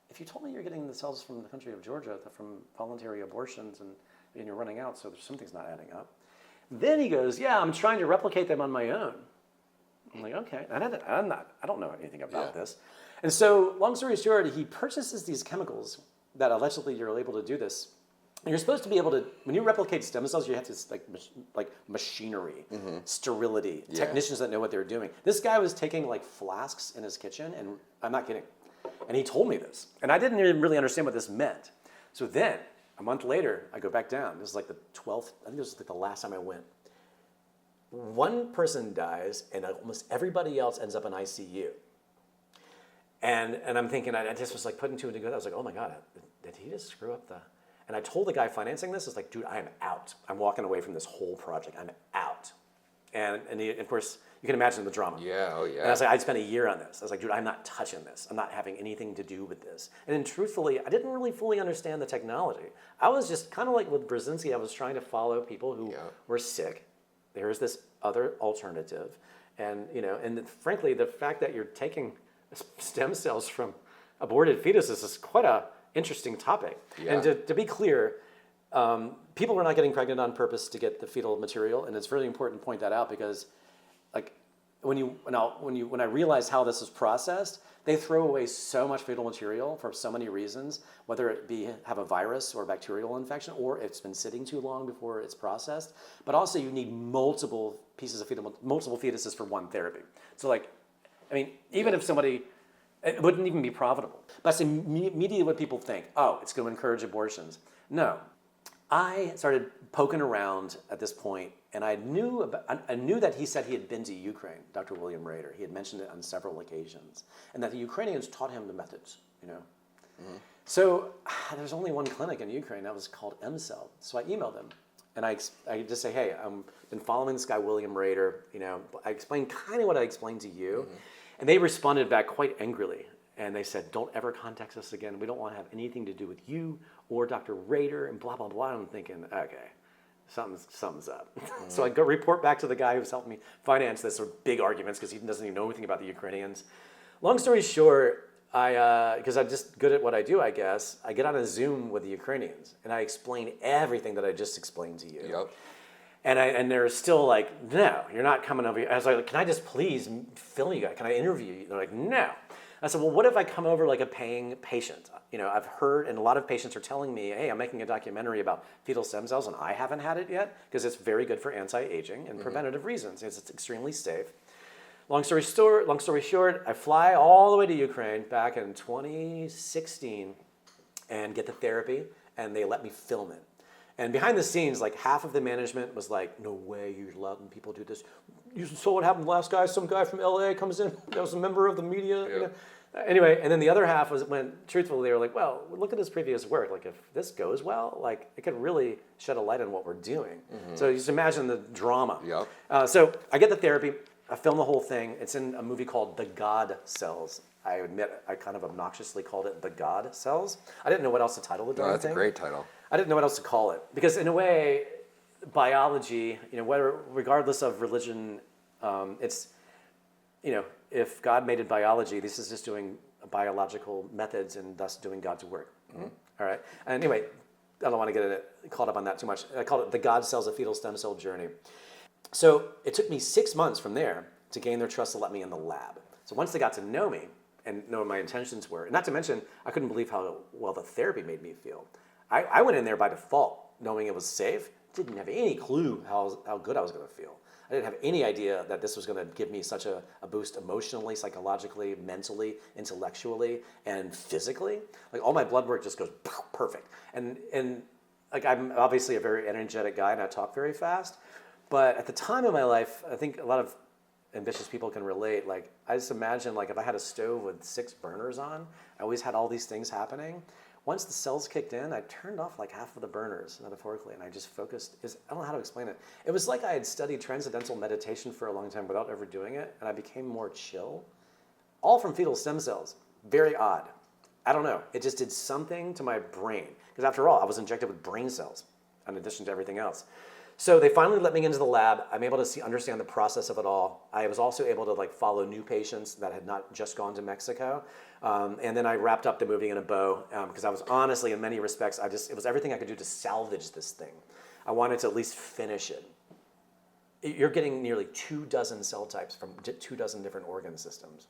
if you told me you're getting the cells from the country of Georgia, from voluntary abortions, and you're running out, so something's not adding up. Then he goes, yeah, I'm trying to replicate them on my own. I'm like, okay, I don't know anything about this. And so, long story short, he purchases these chemicals that allegedly you're able to do this. And you're supposed to be able to, when you replicate stem cells, you have to, like machinery, sterility, technicians that know what they're doing. This guy was taking flasks in his kitchen, and I'm not kidding. And he told me this. And I didn't even really understand what this meant. So then, a month later, I go back down. This is the 12th, I think this was the last time I went. One person dies, and almost everybody else ends up in ICU. And I'm thinking, I just was putting two and together. I was like, oh my God, did he just screw up the... And I told the guy financing this, it's like, dude, I am out. I'm walking away from this whole project. I'm out. And of course, you can imagine the drama. Yeah, oh yeah. And I was like, I'd spent a year on this. I was like, dude, I'm not touching this. I'm not having anything to do with this. And then truthfully, I didn't really fully understand the technology. I was just kind of like with Burzynski, I was trying to follow people who were sick. There's this other alternative. And, and frankly, the fact that you're taking stem cells from aborted fetuses is quite a interesting topic. Yeah. And to be clear, people are not getting pregnant on purpose to get the fetal material, and it's really important to point that out because, like, when I realized how this is processed, they throw away so much fetal material for so many reasons, whether it be have a virus or bacterial infection, or it's been sitting too long before it's processed. But also, you need multiple fetuses for one therapy. So, like, I mean, even if somebody. It wouldn't even be profitable. That's immediately what people think. Oh, it's going to encourage abortions. No. I started poking around at this point, and I knew that he said he had been to Ukraine, Dr. William Rader. He had mentioned it on several occasions, and that the Ukrainians taught him the methods, Mm-hmm. So there's only one clinic in Ukraine that was called MCell. So I emailed him, and I just say, hey, I've been following this guy, William Rader. I explained kind of what I explained to you. Mm-hmm. And they responded back quite angrily. And they said, don't ever contact us again. We don't want to have anything to do with you or Dr. Rader and blah, blah, blah. And I'm thinking, okay, something's up. Mm-hmm. So I go report back to the guy who's helped me finance this, or big arguments because he doesn't even know anything about the Ukrainians. Long story short, because I'm just good at what I do, I guess, I get on a Zoom with the Ukrainians. And I explain everything that I just explained to you. Yep. And they're still like, no, you're not coming over here. I was like, can I just please film you guys? Can I interview you? They're like, no. I said, well, what if I come over like a paying patient? I've heard, and a lot of patients are telling me, hey, I'm making a documentary about fetal stem cells, and I haven't had it yet because it's very good for anti-aging and preventative reasons. It's extremely safe. Long story short, I fly all the way to Ukraine back in 2016 and get the therapy, and they let me film it. And behind the scenes, like half of the management was like, no way, you're letting people do this. You saw what happened last guy, some guy from LA comes in, that was a member of the media. Yeah. Anyway, and then the other half was when, truthfully, they were like, well, look at his previous work. Like, if this goes well, like, it could really shed a light on what we're doing. Mm-hmm. So you just imagine the drama. Yep. So I get the therapy, I film the whole thing. It's in a movie called The God Cells. I admit, I kind of obnoxiously called it The God Cells. I didn't know what else to title the darn thing. That's a great title. I didn't know what else to call it. Because in a way, biology, regardless of religion, it's, if God made it biology, this is just doing biological methods and thus doing God's work. Mm-hmm. All right? And anyway, I don't want to get caught up on that too much. I called it The God Cells, a Fetal Stem Cell Journey. So it took me 6 months from there to gain their trust to let me in the lab. So once they got to know me and know what my intentions were, and not to mention, I couldn't believe how well the therapy made me feel. I went in there by default, knowing it was safe, didn't have any clue how good I was going to feel. I didn't have any idea that this was going to give me such a boost emotionally, psychologically, mentally, intellectually, and physically. Like, all my blood work just goes perfect. And like, I'm obviously a very energetic guy and I talk very fast. But at the time of my life, I think a lot of ambitious people can relate. Like, I just imagine, like, if I had a stove with 6 burners on, I always had all these things happening. Once the cells kicked in, I turned off like half of the burners, metaphorically, and I just focused. I don't know how to explain it. It was like I had studied transcendental meditation for a long time without ever doing it, and I became more chill. All from fetal stem cells. Very odd. I don't know. It just did something to my brain. Because after all, I was injected with brain cells, in addition to everything else. So they finally let me into the lab. I'm able to understand the process of it all. I was also able to follow new patients that had not just gone to Mexico. And then I wrapped up the movie in a bow because I was honestly, in many respects, it was everything I could do to salvage this thing. I wanted to at least finish it. You're getting nearly 24 cell types from 24 different organ systems.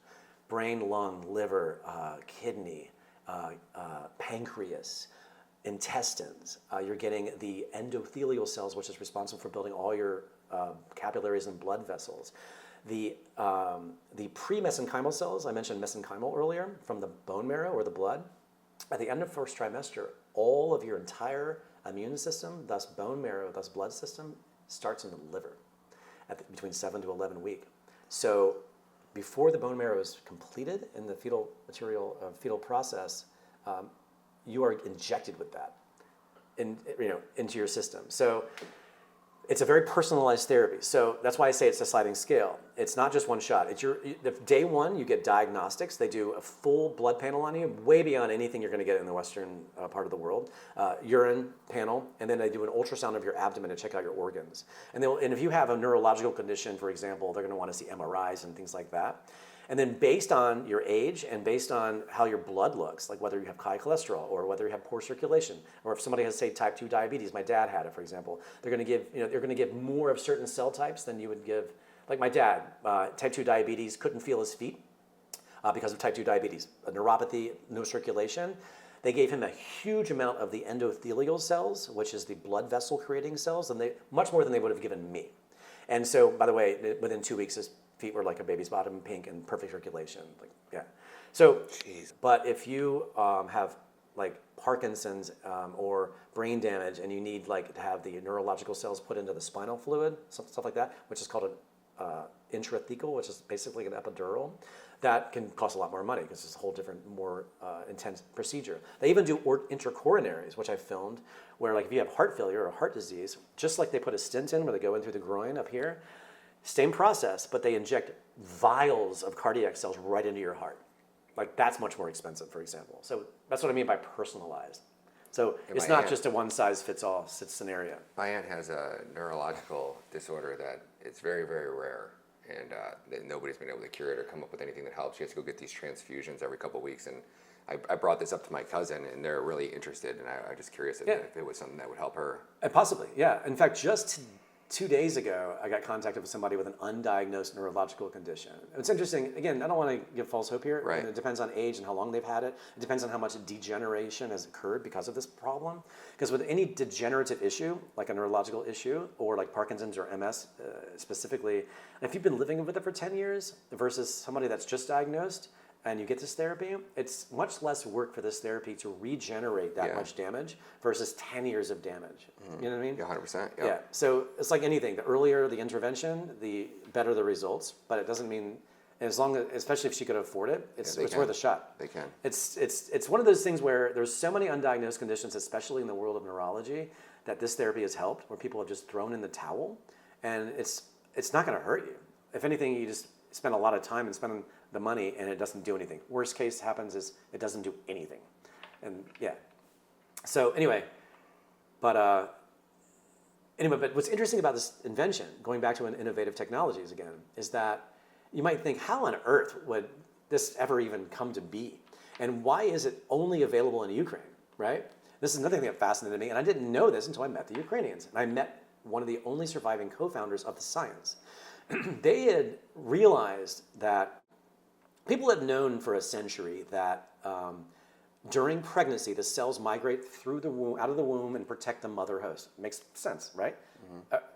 Brain, lung, liver, kidney, pancreas, intestines. You're getting the endothelial cells, which is responsible for building all your capillaries and blood vessels. The pre-mesenchymal cells, I mentioned mesenchymal earlier, from the bone marrow or the blood. At the end of first trimester, all of your entire immune system, thus bone marrow, thus blood system, starts in the liver between 7 to 11 weeks. So before the bone marrow is completed in the fetal process, you are injected with that. into your system. So it's a very personalized therapy. So that's why I say it's a sliding scale. It's not just one shot. Day one, you get diagnostics. They do a full blood panel on you, way beyond anything you're going to get in the Western part of the world. Urine panel, and then they do an ultrasound of your abdomen to check out your organs. And if you have a neurological condition, for example, they're going to want to see MRIs and things like that. And then based on your age and based on how your blood looks, like whether you have high cholesterol or whether you have poor circulation, or if somebody has, say, type 2 diabetes, my dad had it, for example, they're going to give more of certain cell types than you would give. Like my dad, type 2 diabetes, couldn't feel his feet because of type 2 diabetes, a neuropathy, no circulation. They gave him a huge amount of the endothelial cells, which is the blood vessel creating cells, and much more than they would have given me. And so, by the way, within 2 weeks, his feet were like a baby's bottom, pink and perfect circulation. So, but if you have like Parkinson's or brain damage, and you need like to have the neurological cells put into the spinal fluid, stuff like that, which is called an intrathecal, which is basically an epidural, that can cost a lot more money because it's a whole different, more intense procedure. They even do intracoronaries, which I filmed, where like if you have heart failure or heart disease, just like they put a stent in where they go in through the groin up here, same process, but they inject vials of cardiac cells right into your heart. Like that's much more expensive, for example. So that's what I mean by personalized. So it's not just a one-size-fits-all scenario. My aunt has a neurological disorder that it's very, very rare, and that nobody's been able to cure it or come up with anything that helps. She has to go get these transfusions every couple of weeks, and I brought this up to my cousin, and they're really interested, and I'm just curious if it was something that would help her. Possibly, yeah. In fact, just 2 days ago, I got contacted with somebody with an undiagnosed neurological condition. It's interesting. Again, I don't want to give false hope here. Right. It depends on age and how long they've had it. It depends on how much degeneration has occurred because of this problem. Because with any degenerative issue, like a neurological issue, or like Parkinson's or MS specifically, if you've been living with it for 10 years versus somebody that's just diagnosed, and you get this therapy, it's much less work for this therapy to regenerate that much damage versus 10 years of damage. You know what I mean? Yeah, 100%. Yeah. So it's like anything. The earlier the intervention, the better the results. But it doesn't mean, as long as, especially if she could afford it, it's worth a shot. They can. It's one of those things where there's so many undiagnosed conditions, especially in the world of neurology, that this therapy has helped, where people have just thrown in the towel, and it's not going to hurt you. If anything, you just spend a lot of time and spend the money, and it doesn't do anything. Worst case happens is it doesn't do anything, and yeah. So anyway, but what's interesting about this invention, going back to innovative technologies again, is that you might think, how on earth would this ever even come to be, and why is it only available in Ukraine, right? This is another thing that fascinated me, and I didn't know this until I met the Ukrainians, and I met one of the only surviving co-founders of the science. They had realized that people had known for a century that during pregnancy, the cells migrate through the womb, out of the womb, and protect the mother host. Makes sense, right?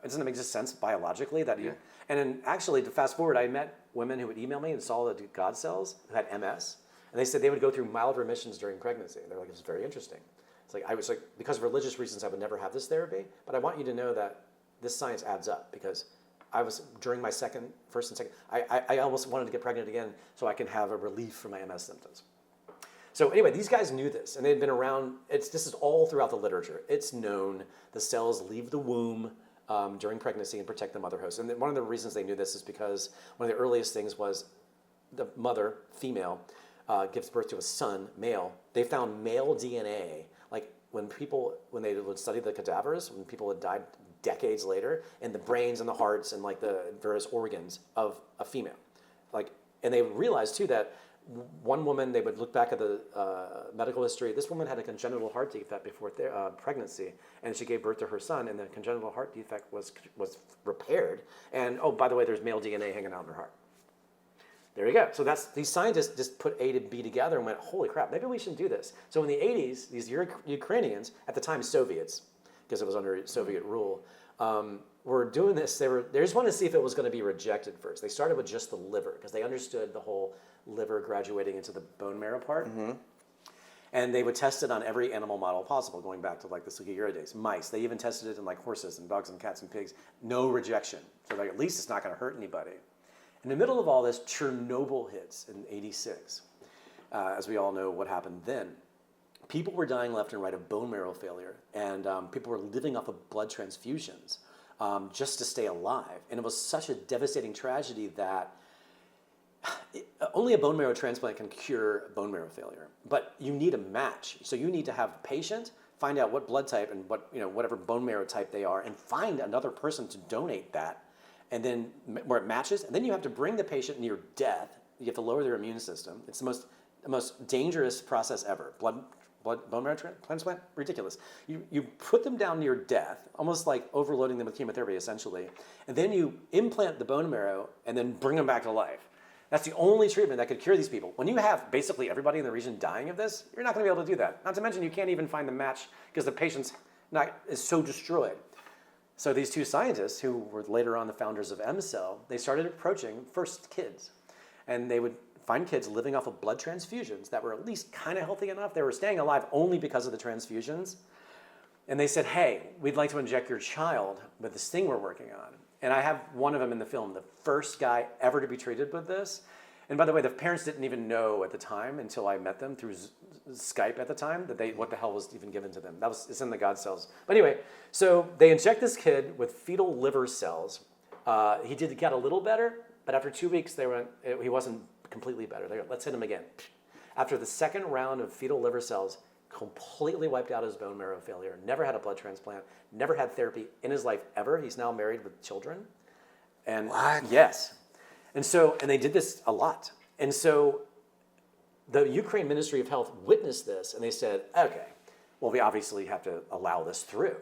Doesn't it make sense biologically that you? And then actually, to fast forward, I met women who would email me and saw the God cells who had MS, and they said they would go through mild remissions during pregnancy. They're like, it's very interesting. It's like I was like, because of religious reasons, I would never have this therapy, but I want you to know that this science adds up because I was, during my first and second, I almost wanted to get pregnant again so I can have a relief from my MS symptoms. So anyway, these guys knew this, and they'd been around. This is all throughout the literature. It's known the cells leave the womb during pregnancy and protect the mother host. And one of the reasons they knew this is because one of the earliest things was the mother, female, gives birth to a son, male. They found male DNA, like when they would study the cadavers, when people had died decades later, and the brains and the hearts and like the various organs of a female, and they realized too that one woman, they would look back at the medical history. This woman had a congenital heart defect before pregnancy, and she gave birth to her son, and the congenital heart defect was repaired. And oh, by the way, there's male DNA hanging out in her heart. There you go. So these scientists just put A to B together and went, holy crap, maybe we should do this. So in the 80s, these Ukrainians, at the time Soviets, because it was under Soviet rule, were doing this. They just wanted to see if it was going to be rejected first. They started with just the liver because they understood the whole liver graduating into the bone marrow part. And they would test it on every animal model possible, going back to like the Sugiura days. Mice. They even tested it in like horses and dogs and cats and pigs. No rejection. So like, at least it's not going to hurt anybody. In the middle of all this, Chernobyl hits in '86. As we all know what happened then. people were dying left and right of bone marrow failure, and people were living off of blood transfusions just to stay alive. And it was such a devastating tragedy that only a bone marrow transplant can cure bone marrow failure, but you need a match. So you need to have the patient find out what blood type and what, whatever bone marrow type they are, and find another person to donate that, and then where it matches. And then you have to bring the patient near death. You have to lower their immune system. It's the most dangerous process ever. Bone marrow transplant, ridiculous. You put them down near death, almost like overloading them with chemotherapy, essentially, and then you implant the bone marrow and then bring them back to life. That's the only treatment that could cure these people. When you have basically everybody in the region dying of this, you're not going to be able to do that. Not to mention you can't even find the match because the patient's is so destroyed. So these two scientists, who were later on the founders of M-Cell, they started approaching first kids. And they would find kids living off of blood transfusions that were at least kind of healthy enough. They were staying alive only because of the transfusions. And they said, hey, we'd like to inject your child with this thing we're working on. And I have one of them in the film, the first guy ever to be treated with this. And by the way, the parents didn't even know at the time, until I met them through Skype at the time, that what the hell was even given to them. It's in the God cells. But anyway, so they inject this kid with fetal liver cells. He got a little better, but after 2 weeks, he wasn't completely better. They go, let's hit him again. After the second round of fetal liver cells, completely wiped out his bone marrow failure, never had a blood transplant, never had therapy in his life ever. He's now married with children. And what? Yes. And they did this a lot. And so the Ukraine Ministry of Health witnessed this, and they said, okay, well, we obviously have to allow this through.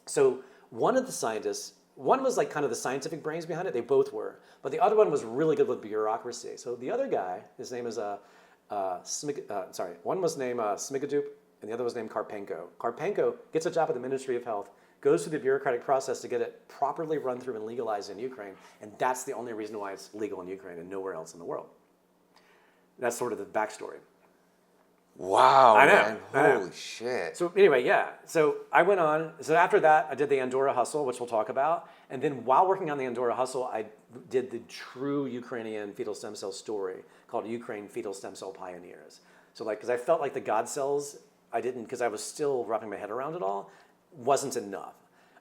So one of the scientists, one was like kind of the scientific brains behind it, they both were, but the other one was really good with bureaucracy. So the other guy, his name is one was named Smigadoop, and the other was named Karpenko. Karpenko gets a job at the Ministry of Health, goes through the bureaucratic process to get it properly run through and legalized in Ukraine, and that's the only reason why it's legal in Ukraine and nowhere else in the world. That's sort of the backstory. Wow, I know, man. I know. Holy shit. So anyway, yeah. So I went on. So after that, I did the Andorra Hustle, which we'll talk about. And then while working on the Andorra Hustle, I did the true Ukrainian fetal stem cell story called Ukraine Fetal Stem Cell Pioneers. So because I felt like the God cells, because I was still wrapping my head around it all, wasn't enough.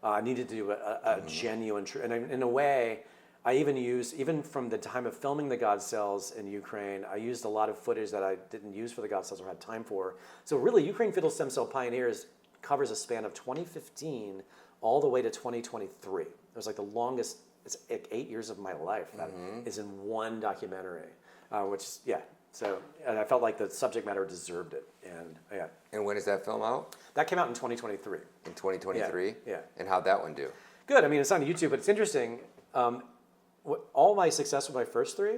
I needed to do a genuine, and in a way, I even from the time of filming the God cells in Ukraine, I used a lot of footage that I didn't use for the God cells or had time for. So really, Ukraine Fetal Stem Cell Pioneers covers a span of 2015 all the way to 2023. It was like the longest, it's like 8 years of my life that is in one documentary, So, and I felt like the subject matter deserved it, and yeah. And when is that film out? That came out in 2023. In 2023? Yeah. And how'd that one do? Good. I mean, it's on YouTube, but it's interesting. All my success with my first three,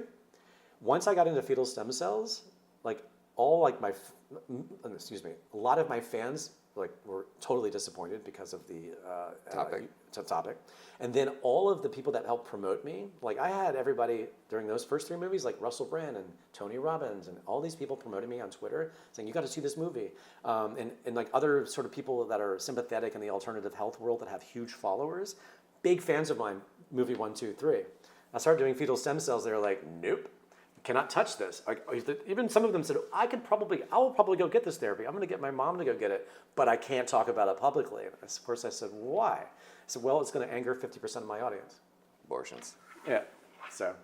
once I got into fetal stem cells, a lot of my fans were totally disappointed because of the topic. And then all of the people that helped promote me, I had everybody during those first three movies, like Russell Brand and Tony Robbins and all these people promoting me on Twitter, saying, you got to see this movie. And other sort of people that are sympathetic in the alternative health world that have huge followers, big fans of mine, movie 1, 2, 3. I started doing fetal stem cells. They were like, nope, cannot touch this. Even some of them said, I will probably go get this therapy. I'm going to get my mom to go get it, but I can't talk about it publicly. And of course I said, why? I said, well, it's going to anger 50% of my audience. Abortions. Yeah, so.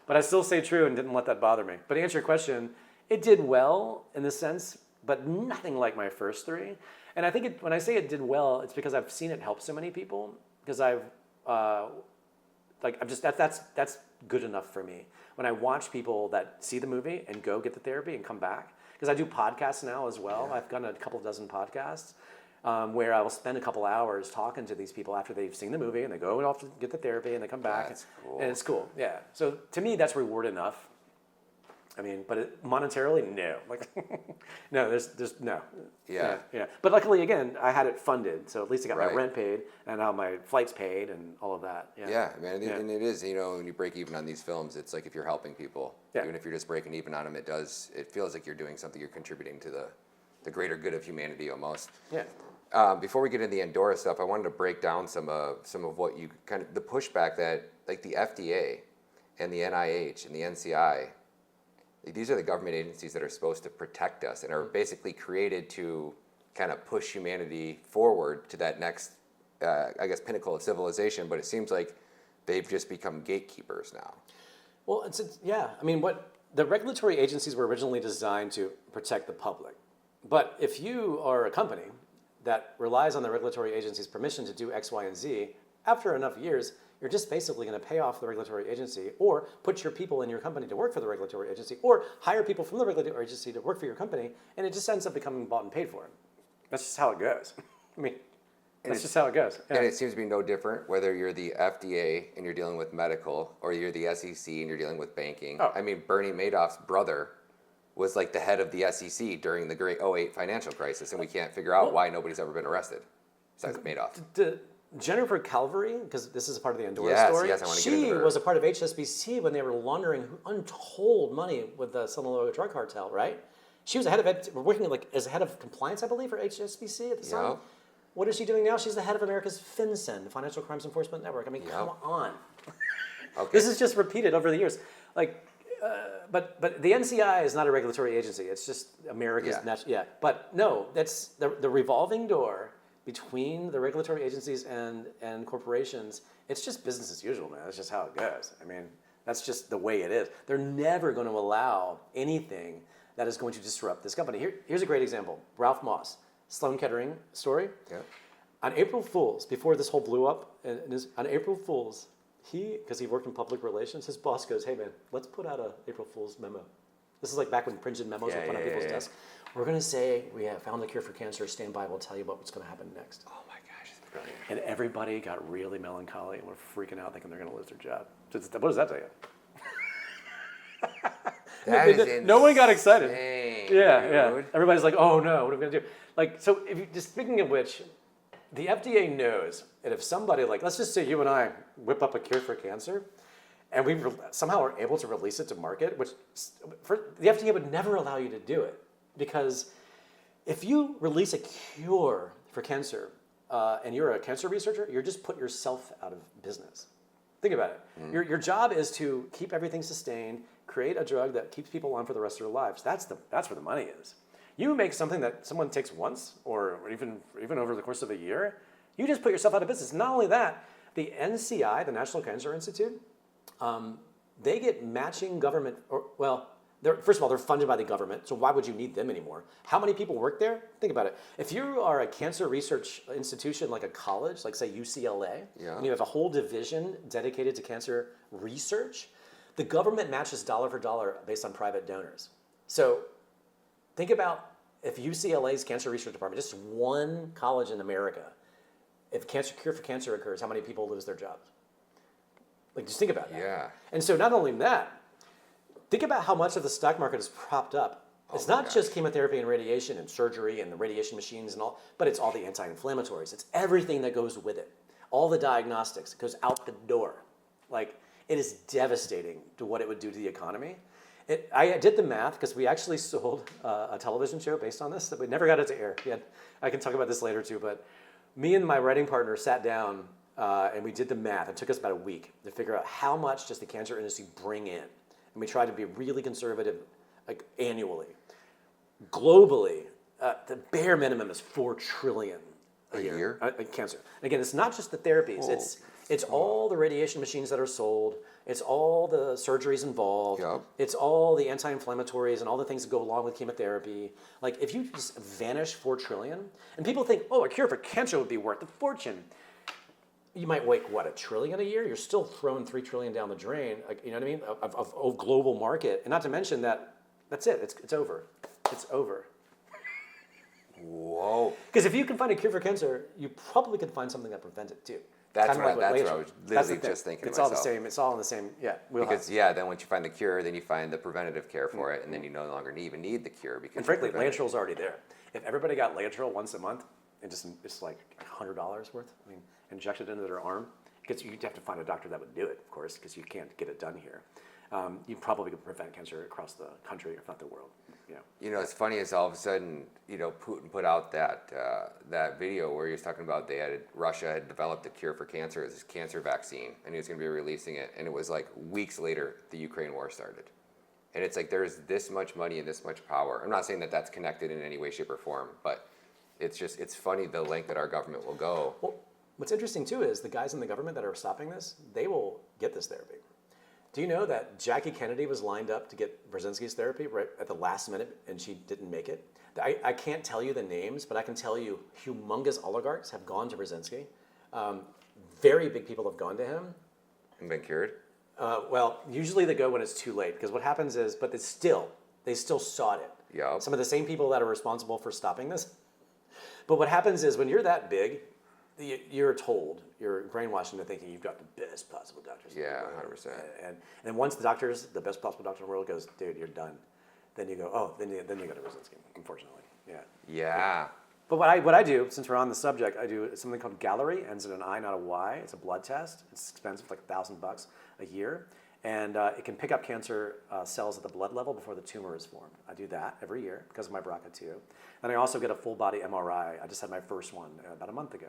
But I still stayed true and didn't let that bother me. But to answer your question, it did well in the sense, but nothing like my first three. And I think when I say it did well, it's because I've seen it help so many people, because that's good enough for me. When I watch people that see the movie and go get the therapy and come back, because I do podcasts now as well. Yeah. I've done a couple dozen podcasts where I will spend a couple hours talking to these people after they've seen the movie, and they go off to get the therapy and they come back. That's cool. And it's cool, yeah. So to me, that's reward enough. I mean, but monetarily, no. No, there's no. Yeah. But luckily, again, I had it funded, so at least I got Right. my rent paid and now my flights paid and all of that. Yeah, man, and it is, when you break even on these films, it's like if you're helping people, even if you're just breaking even on them, it feels like you're doing something, you're contributing to the greater good of humanity almost. Yeah. Before we get into the Andorra stuff, I wanted to break down some of what you the pushback that the FDA and the NIH and the NCI these are the government agencies that are supposed to protect us and are basically created to kind of push humanity forward to that next, I guess, pinnacle of civilization. But it seems like they've just become gatekeepers now. Well, yeah. I mean, what the regulatory agencies were originally designed to protect the public. But if you are a company that relies on the regulatory agency's permission to do X, Y, and Z, after enough years, you're just basically going to pay off the regulatory agency or put your people in your company to work for the regulatory agency or hire people from the regulatory agency to work for your company, and it just ends up becoming bought and paid for. That's just how it goes. I mean, that's just how it goes. Yeah. And it seems to be no different whether you're the FDA and you're dealing with medical or you're the SEC and you're dealing with banking. Oh. I mean, Bernie Madoff's brother was like the head of the SEC during the great '08 financial crisis, and we can't figure out why nobody's ever been arrested besides Madoff. Jennifer Calvary, because this is a part of the Andorra story, Yes, I want to get into she her. was a part of HSBC when they were laundering untold money with the Sinaloa drug cartel, right? She was working like as a head of compliance, I believe, for HSBC at the time. Yep. What is she doing now? She's the head of America's FinCEN, the Financial Crimes Enforcement Network. I mean, come on. Okay. This is just repeated over the years. Like, but the NCI is not a regulatory agency. It's just America's But no, that's the revolving door between the regulatory agencies and corporations. It's just business as usual, man. That's just how it goes. I mean, that's just the way it is. They're never going to allow anything that is going to disrupt this company. Here's a great example. Ralph Moss, Sloan-Kettering story. Yeah. On April Fools, before this whole blew up, on April Fools, because he worked in public relations, his boss goes, "Hey man, let's put out a April Fool's memo." This is like back when printed memos were put on people's desks. We're going to say, we have found the cure for cancer, stand by, we'll tell you what's going to happen next. Oh my gosh, it's brilliant. And everybody got really melancholy and were freaking out thinking they're going to lose their job. What does that tell you? No one got excited. Yeah. Everybody's like, "Oh no, what are we gonna do?" Like, so if you just speaking of which, the FDA knows that if somebody like, let's just say you and I whip up a cure for cancer, and we somehow are able to release it to market, which the FDA would never allow you to do it, because if you release a cure for cancer and you're a cancer researcher, you're just put yourself out of business. Think about it. Your job is to keep everything sustained, create a drug that keeps people on for the rest of their lives. That's where the money is. You make something that someone takes once, or even over the course of a year, you just put yourself out of business. Not only that, the NCI, the National Cancer Institute, they get matching government, first of all, they're funded by the government, so why would you need them anymore? How many people work there? Think about it. If you are a cancer research institution like a college, like say UCLA, and you have a whole division dedicated to cancer research, the government matches dollar for dollar based on private donors. So think about if UCLA's cancer research department, just one college in America, if cure for cancer occurs, how many people lose their jobs? Like, just think about that. Yeah. And so not only that, think about how much of the stock market is propped up. It's not just chemotherapy and radiation and surgery and the radiation machines and all, but it's all the anti-inflammatories. It's everything that goes with it. All the diagnostics, it goes out the door. Like, it is devastating to what it would do to the economy. I did the math because we actually sold a television show based on this that we never got it to air. I can talk about this later too, but me and my writing partner sat down and we did the math. It took us about a week to figure out how much does the cancer industry bring in. And we tried to be really conservative, like annually. Globally, the bare minimum is $4 trillion a year. Cancer. Again, it's not just the therapies. Whoa. It's all the radiation machines that are sold. It's all the surgeries involved. Yep. It's all the anti-inflammatories and all the things that go along with chemotherapy. Like, if you just vanish $4 trillion, and people think, oh, a cure for cancer would be worth a fortune. You might wait, what, $1 trillion a year? You're still throwing $3 trillion down the drain. Like, you know what I mean? Of global market, and not to mention that's it. It's over. It's over. Whoa. Because if you can find a cure for cancer, you probably could find something that prevents it too. That's what I was literally just thinking to myself. All the same. It's all in the same, Because then once you find the cure, then you find the preventative care for it, and then you no longer even need the cure because. And frankly, Laetril's already there. If everybody got Laetrile once a month, it's like $100 worth. I mean, injected into their arm, because you'd have to find a doctor that would do it, of course, because you can't get it done here. You probably could prevent cancer across the country, if not the world. You know, it's funny is all of a sudden, Putin put out that video where he was talking about Russia had developed a cure for cancer, this cancer vaccine, and he was going to be releasing it, and it was like weeks later the Ukraine war started. And it's like there's this much money and this much power. I'm not saying that that's connected in any way, shape, or form, but it's funny the length that our government will go. Well, what's interesting too is the guys in the government that are stopping this, they will get this therapy. Do you know that Jackie Kennedy was lined up to get Burzynski's therapy right at the last minute and she didn't make it? I can't tell you the names, but I can tell you humongous oligarchs have gone to Burzynski. Very big people have gone to him. And been cured? Well, usually they go when it's too late because what happens is, but they still sought it. Yeah. Some of the same people that are responsible for stopping this. But what happens is when you're that big, you're told, you're brainwashed into thinking you've got the best possible doctors. Yeah, 100%. And once the best possible doctor in the world goes, dude, you're done. Then you go, oh, then you go to Burzynski, unfortunately. Yeah. Yeah. But what I do, since we're on the subject, I do something called Gallery, ends in an I, not a Y. It's a blood test. It's expensive, like $1,000 a year. And it can pick up cancer cells at the blood level before the tumor is formed. I do that every year because of my BRCA2. And I also get a full body MRI. I just had my first one about a month ago.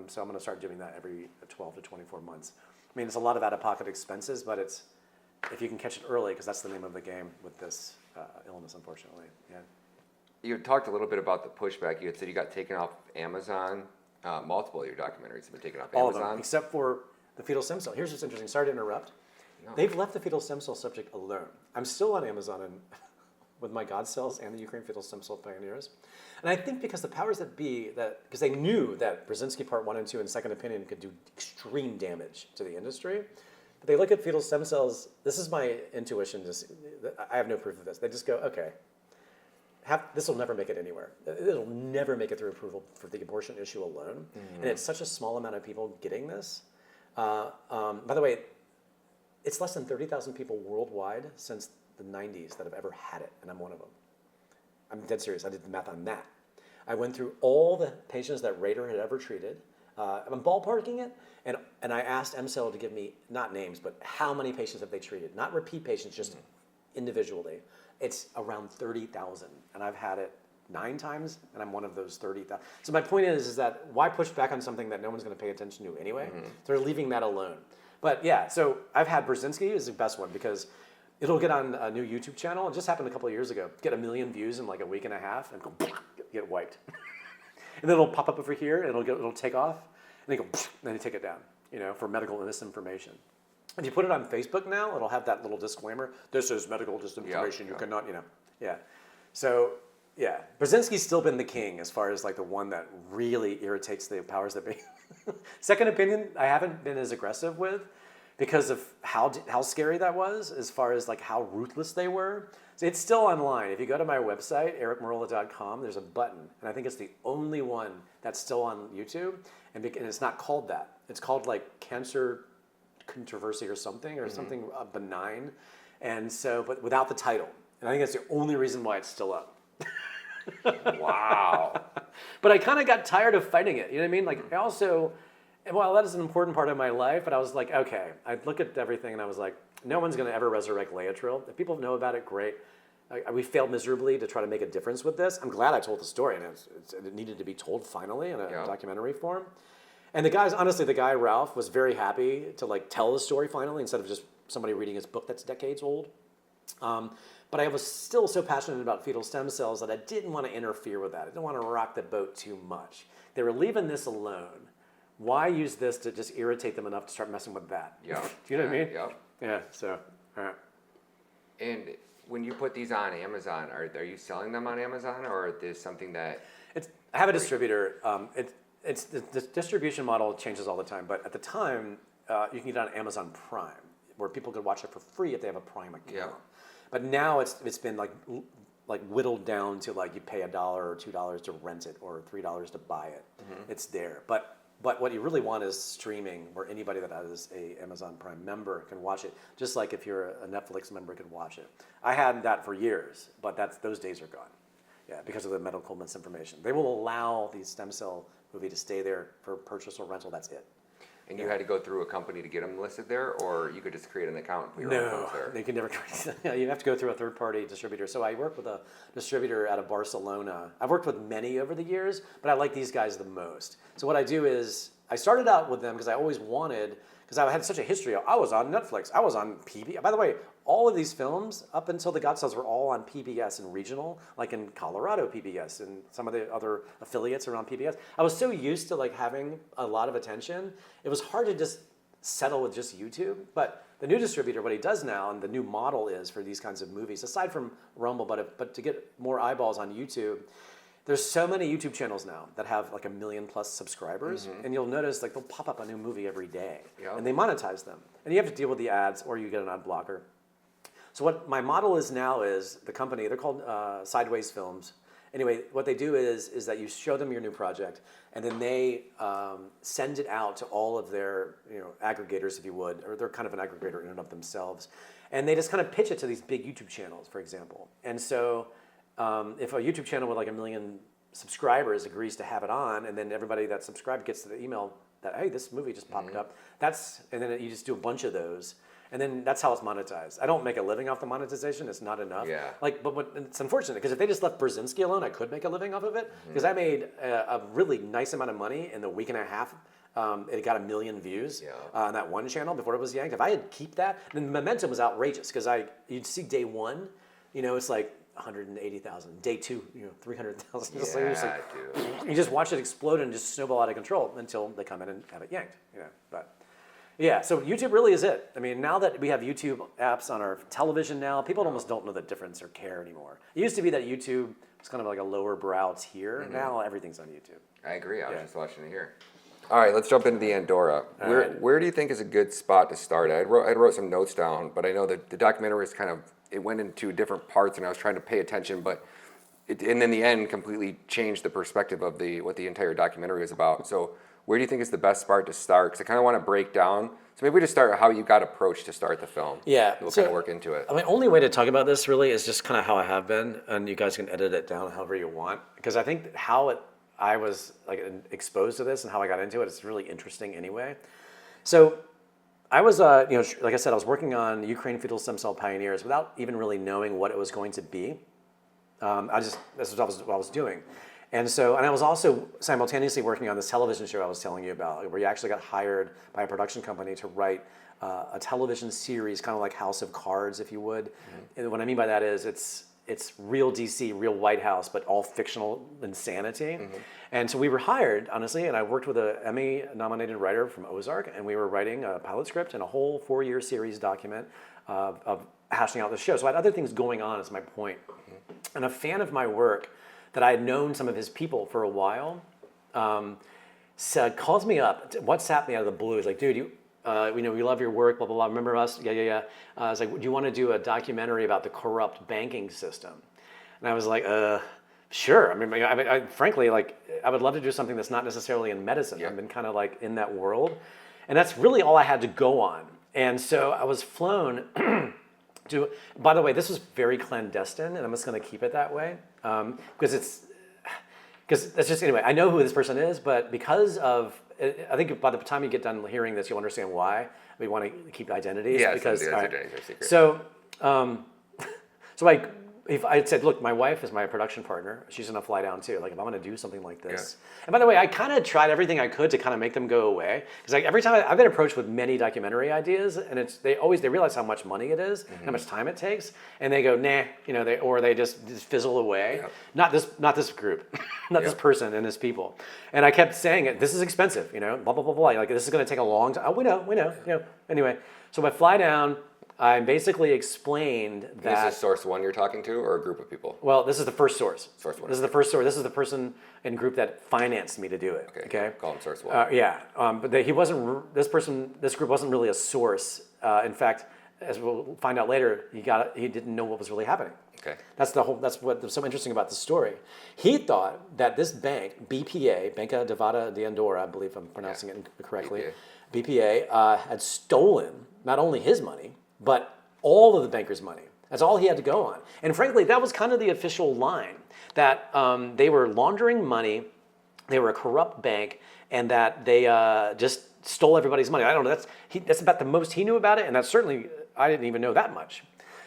So I'm going to start doing that every 12 to 24 months. I mean, it's a lot of out-of-pocket expenses, but it's if you can catch it early, because that's the name of the game with this illness, unfortunately. Yeah. You talked a little bit about the pushback. You had said you got taken off Amazon. Multiple of your documentaries have been taken off All Amazon. of them, except for the fetal stem cell. Here's what's interesting. Sorry to interrupt. No. They've left the fetal stem cell subject alone. I'm still on Amazon and with my God cells and the Ukraine Fetal Stem Cell Pioneers. And I think because the powers that be, because they knew that Burzynski Part 1 and 2 and Second Opinion could do extreme damage to the industry, but they look at fetal stem cells, this is my intuition, I have no proof of this. They just go, okay, this will never make it anywhere. It'll never make it through approval for the abortion issue alone. Mm-hmm. And it's such a small amount of people getting this. By the way, it's less than 30,000 people worldwide since the 90s that have ever had it, and I'm one of them. I'm dead serious. I did the math on that. I went through all the patients that Rader had ever treated. I'm ballparking it, and I asked MCell to give me, not names, but how many patients have they treated? Not repeat patients, just individually. It's around 30,000, and I've had it 9 times, and I'm one of those 30,000. So my point is that why push back on something that no one's going to pay attention to anyway? Mm-hmm. They're leaving that alone. But yeah, so I've had Burzynski is the best one because it'll get on a new YouTube channel. It just happened a couple of years ago. Get 1 million views in like a week and a half and go get wiped. And then it'll pop up over here and it'll take off and then then they take it down, for medical misinformation. If you put it on Facebook now, it'll have that little disclaimer. This is medical disinformation. You cannot, yeah. So yeah, Burzynski's still been the king as far as like the one that really irritates the powers that be. Second Opinion, I haven't been as aggressive with because of how scary that was as far as like how ruthless they were. So it's still online. If you go to my website, ericmerola.com, there's a button. And I think it's the only one that's still on YouTube. And it's not called that. It's called like Cancer Controversy or something benign. And so, but without the title. And I think that's the only reason why it's still up. Wow. But I kind of got tired of fighting it. You know what I mean? Like I also, well, that is an important part of my life, but I was like, okay, I'd look at everything and I was like, no one's going to ever resurrect Laetrile. If people know about it, great. We failed miserably to try to make a difference with this. I'm glad I told the story and it needed to be told finally in a documentary form. And the guy, Ralph, was very happy to like tell the story finally instead of just somebody reading his book that's decades old. But I was still so passionate about fetal stem cells that I didn't want to interfere with that. I didn't want to rock the boat too much. They were leaving this alone. Why use this to just irritate them enough to start messing with that? Yeah. Do you know what I mean? Yeah. Yeah, so, all right. And when you put these on Amazon, are you selling them on Amazon or is this something that... I have a distributor. The distribution model changes all the time, but at the time, you can get it on Amazon Prime, where people could watch it for free if they have a Prime account. Yeah. But now it's been like whittled down to like you pay $1 or $2 to rent it or $3 to buy it. Mm-hmm. It's there. But what you really want is streaming, where anybody that is a Amazon Prime member can watch it, just like if you're a Netflix member could watch it. I had that for years, but those days are gone. Yeah, because of the medical misinformation. They will allow the stem cell movie to stay there for purchase or rental. That's it. And you had to go through a company to get them listed there, or you could just create an account and put your own posts there? No, they can never create. You have to go through a third-party distributor. So I work with a distributor out of Barcelona. I've worked with many over the years, but I like these guys the most. So what I do is I started out with them because I always wanted, because I had such a history. I was on Netflix. I was on PBS. By the way, all of these films up until The Godfellas were all on PBS and regional, like in Colorado PBS and some of the other affiliates around PBS. I was so used to like having a lot of attention. It was hard to just settle with just YouTube. But the new distributor, what he does now, and the new model is for these kinds of movies, aside from Rumble, but to get more eyeballs on YouTube, there's so many YouTube channels now that have like 1 million+ subscribers, and you'll notice like they'll pop up a new movie every day, and they monetize them. And you have to deal with the ads, or you get an ad blocker. So what my model is now is the company, they're called Sideways Films. Anyway, what they do is that you show them your new project, and then they send it out to all of their aggregators, if you would, or they're kind of an aggregator in and of themselves, and they just kind of pitch it to these big YouTube channels, for example. And so if a YouTube channel with like 1 million subscribers agrees to have it on, and then everybody that's subscribed gets the email that, hey, this movie just popped up, and then you just do a bunch of those. And then that's how it's monetized. I don't make a living off the monetization. It's not enough. Yeah. But it's unfortunate because if they just left Burzynski alone, I could make a living off of it because I made a really nice amount of money in the week and a half. It got 1 million views on that one channel before it was yanked. If I had keep that, then the momentum was outrageous because you'd see day one, it's like 180,000. Day two, 300,000. Yeah, you just watch it explode and just snowball out of control until they come in and have it yanked. But. Yeah, so YouTube really is it. I mean, now that we have YouTube apps on our television now, people almost don't know the difference or care anymore. It used to be that YouTube was kind of like a lower brow tier. Now everything's on YouTube. I agree. I was just watching it here. All right, let's jump into the Andorra. Where do you think is a good spot to start? I wrote some notes down, but I know that the documentary is it went into different parts, and I was trying to pay attention, but and in the end completely changed the perspective of what the entire documentary is about. So where do you think is the best spot to start? Because I kind of want to break down. So maybe we just start how you got approached to start the film. Yeah. We'll kind of work into it. I mean, only way to talk about this really is just kind of how I have been, and you guys can edit it down however you want. Because I think I was like exposed to this and how I got into it is really interesting anyway. So I was, like I said, I was working on Ukraine Fetal Stem Cell Pioneers without even really knowing what it was going to be. This is what I was doing. And I was also simultaneously working on this television show I was telling you about, where you actually got hired by a production company to write a television series, kind of like House of Cards, if you would. And what I mean by that is it's real DC, real White House, but all fictional insanity. And so we were hired, honestly, and I worked with an Emmy-nominated writer from Ozark, and we were writing a pilot script and a whole 4-year series document of hashing out the show. So I had other things going on, is my point. And a fan of my work that I had known some of his people for a while, calls me up, WhatsApp me out of the blue. He's like, dude, we love your work, blah, blah, blah. Remember us? Yeah. I was like, do you want to do a documentary about the corrupt banking system? And I was like, sure. I mean, frankly, like, I would love to do something that's not necessarily in medicine. I've been kind of like in that world. And that's really all I had to go on. And so I was flown by the way, this was very clandestine, and I'm just going to keep it that way. Because that's just, anyway, I know who this person is, but because of, I think by the time you get done hearing this, you'll understand why we want to keep identities. Yeah, because identities are secret. So if I had said, look, my wife is my production partner. She's going to fly down too. Like, if I'm going to do something like this. Yeah. And by the way, I kind of tried everything I could to kind of make them go away. Because every time I've been approached with many documentary ideas, and they realize how much money it is, how much time it takes, and they go, nah, they just fizzle away. Yep. Not this group, this person and his people. And I kept saying it. This is expensive, blah blah blah blah. Like, this is going to take a long time. Oh, we know. Anyway, so I fly down. I basically explained that. Is this source one you're talking to, or a group of people? Well, this is the first source. Source one. This is the first source. This is the person in group that financed me to do it. Okay. Call him source one. But he wasn't. This group wasn't really a source. In fact, as we'll find out later, he didn't know what was really happening. Okay. That's what was so interesting about the story. He thought that this bank, BPA, Banca Devata de Andorra, I believe I'm pronouncing it correctly, BPA had stolen not only his money, but all of the banker's money. That's all he had to go on. And frankly, that was kind of the official line, that they were laundering money, they were a corrupt bank, and that they just stole everybody's money. I don't know, that's about the most he knew about it, and that's certainly, I didn't even know that much.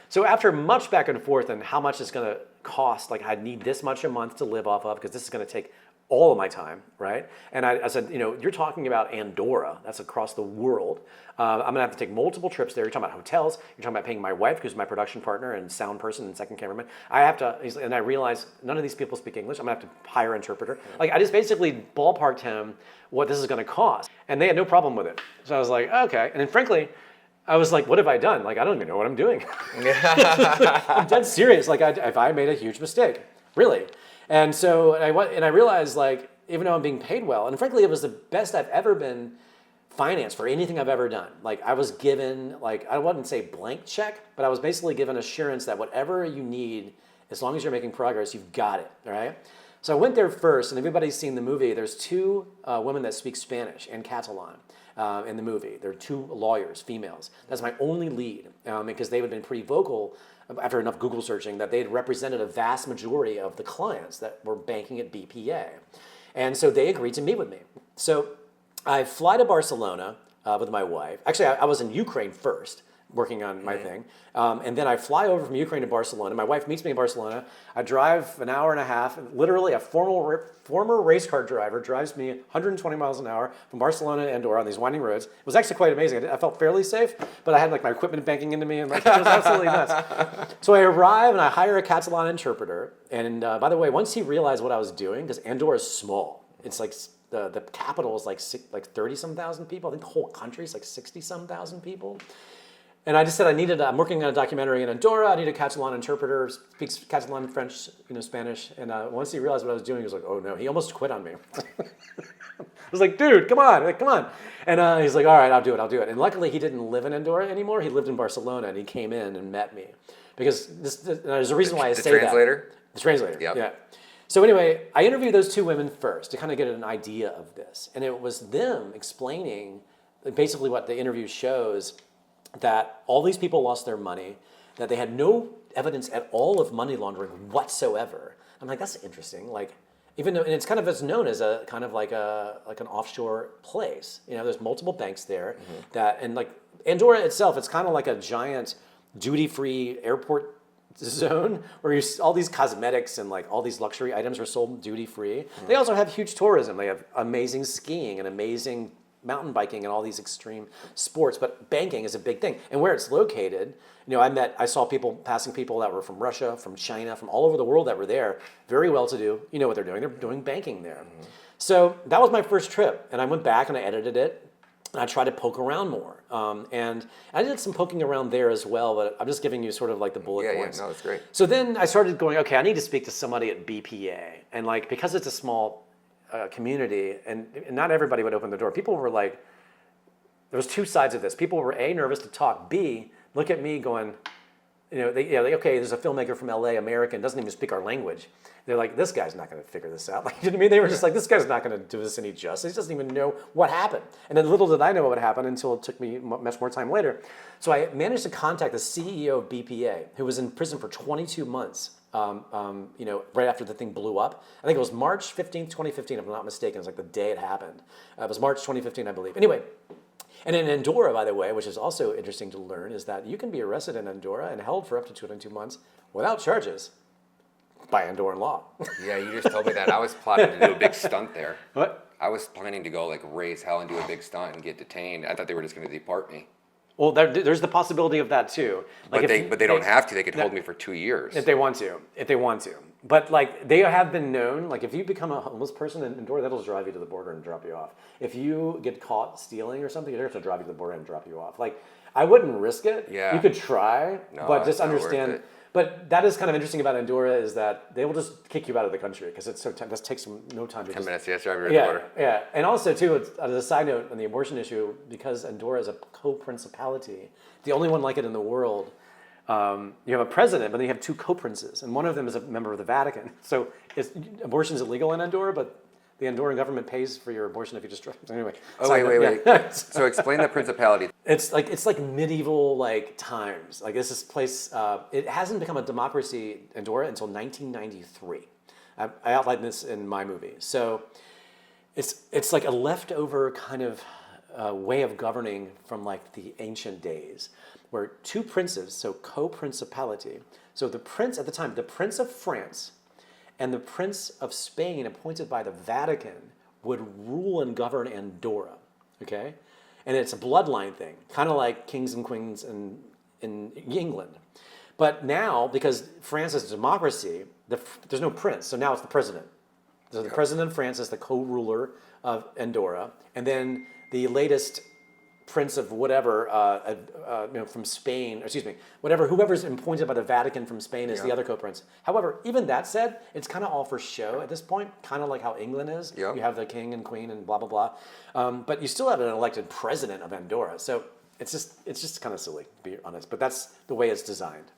So after much back and forth and how much it's gonna cost, like I need this much a month to live off of, because this is gonna take all of my time, right? And I said, you're talking about Andorra, that's across the world. I'm gonna have to take multiple trips there. You're talking about hotels, you're talking about paying my wife, who's my production partner and sound person and second cameraman. I have to, and I realized none of these people speak English, I'm gonna have to hire an interpreter. Like, I just basically ballparked him what this is gonna cost. And they had no problem with it. So I was like, okay. And then frankly, I was like, what have I done? Like, I don't even know what I'm doing. I'm dead serious. Like, if I made a huge mistake, really. And so I realized, like, even though I'm being paid well, and frankly, it was the best I've ever been financed for anything I've ever done. Like, I was given, like, I wouldn't say blank check, but I was basically given assurance that whatever you need, as long as you're making progress, you've got it, right? So I went there first, and everybody's seen the movie. There's two women that speak Spanish and Catalan in the movie. They're two lawyers, females. That's my only lead, because they had been pretty vocal after enough Google searching that they had represented a vast majority of the clients that were banking at BPA. And so they agreed to meet with me. So I fly to Barcelona with my wife. Actually, I was in Ukraine first, working on my thing. And then I fly over from Ukraine to Barcelona. My wife meets me in Barcelona. I drive an hour and a half. Literally, a former race car driver drives me 120 miles an hour from Barcelona to Andorra on these winding roads. It was actually quite amazing. I felt fairly safe, but I had like my equipment banking into me, and like, it was absolutely nuts. So I arrive and I hire a Catalan interpreter. And by the way, once he realized what I was doing, because Andorra is small, it's like the capital is like 30-some thousand people. I think the whole country is like 60-some thousand people. And I just said I'm working on a documentary in Andorra. I need a Catalan interpreter, speaks Catalan, French, Spanish. And once he realized what I was doing, he was like, oh no, he almost quit on me. I was like, dude, come on. And he's like, all right, I'll do it. And luckily he didn't live in Andorra anymore. He lived in Barcelona, and he came in and met me. Because there's a reason why I say that. The translator? The translator, Yep. yeah. So anyway, I interviewed those two women first to kind of get an idea of this. And it was them explaining basically what the interview shows, that all these people lost their money, that they had no evidence at all of money laundering whatsoever. I'm like, that's interesting. Like, even though, and it's kind of, it's known as a kind of like an offshore place. There's multiple banks there that, and like Andorra itself, it's kind of like a giant duty-free airport zone where all these cosmetics and like all these luxury items are sold duty-free. They also have huge tourism. They have amazing skiing and amazing mountain biking and all these extreme sports, but banking is a big thing. And where it's located, I saw passing people that were from Russia, from China, from all over the world that were there, very well to do. You know what they're doing? They're doing banking there. So that was my first trip, and I went back and I edited it, and I tried to poke around more. And I did some poking around there as well, but I'm just giving you sort of like the bullet points. Yeah, no, that's great. So then I started going, okay, I need to speak to somebody at BPA, and like, because it's a small community, and not everybody would open the door. People were like, there was two sides of this. People were A, nervous to talk. B, look at me going, okay, there's a filmmaker from LA, American, doesn't even speak our language. They're like, this guy's not going to figure this out. Like, you know what I mean? They were just like, this guy's not going to do this any justice. He doesn't even know what happened. And then little did I know what happened until it took me much more time later. So I managed to contact the CEO of BPA, who was in prison for 22 months. Right after the thing blew up. I think it was March 15th, 2015, if I'm not mistaken. It was like the day it happened. It was March 2015, I believe. Anyway, and in Andorra, by the way, which is also interesting to learn, is that you can be arrested in Andorra and held for up to 22 months without charges by Andorran law. Yeah, you just told me that. I was plotting to do a big stunt there. What? I was planning to go like raise hell and do a big stunt and get detained. I thought they were just going to deport me. Well, there's the possibility of that too. Like, but they don't have to. They could hold me for 2 years. If they want to. But like, they have been known, like if you become a homeless person in Andorra, that'll drive you to the border and drop you off. If you get caught stealing or something, they're going to drive you to the border and drop you off. Like, I wouldn't risk it. Yeah. You could try, but just not worth understand. it. But that is kind of interesting about Andorra, is that they will just kick you out of the country because it's so this takes them no time to 10 minutes, yes, drive you to the yeah, border. yeah. And also too, as a side note on the abortion issue, because Andorra is a co-principality, the only one like it in the world. You have a president, but then you have two co-princes, and one of them is a member of the Vatican. So abortion is illegal in Andorra, but the Andorran government pays for your abortion if you just anyway. Oh, wait. So explain the principality. It's like medieval like times. Like this place. It hasn't become a democracy, Andorra, until 1993. I outlined this in my movie. So it's like a leftover kind of way of governing from like the ancient days, where two princes, so co-principality. So the prince at the time, the Prince of France, and the Prince of Spain appointed by the Vatican would rule and govern Andorra, okay? And it's a bloodline thing, kind of like kings and queens in England. But now, because France is a democracy, there's no prince, so now it's the president. So the president of France is the co-ruler of Andorra, and then the latest prince of whatever, from Spain, excuse me, whoever's appointed by the Vatican from Spain is the other co-prince. However, even that said, it's kind of all for show at this point, kind of like how England is. Yep. You have the king and queen and blah, blah, blah. But you still have an elected president of Andorra. So it's just kind of silly, to be honest. But that's the way it's designed.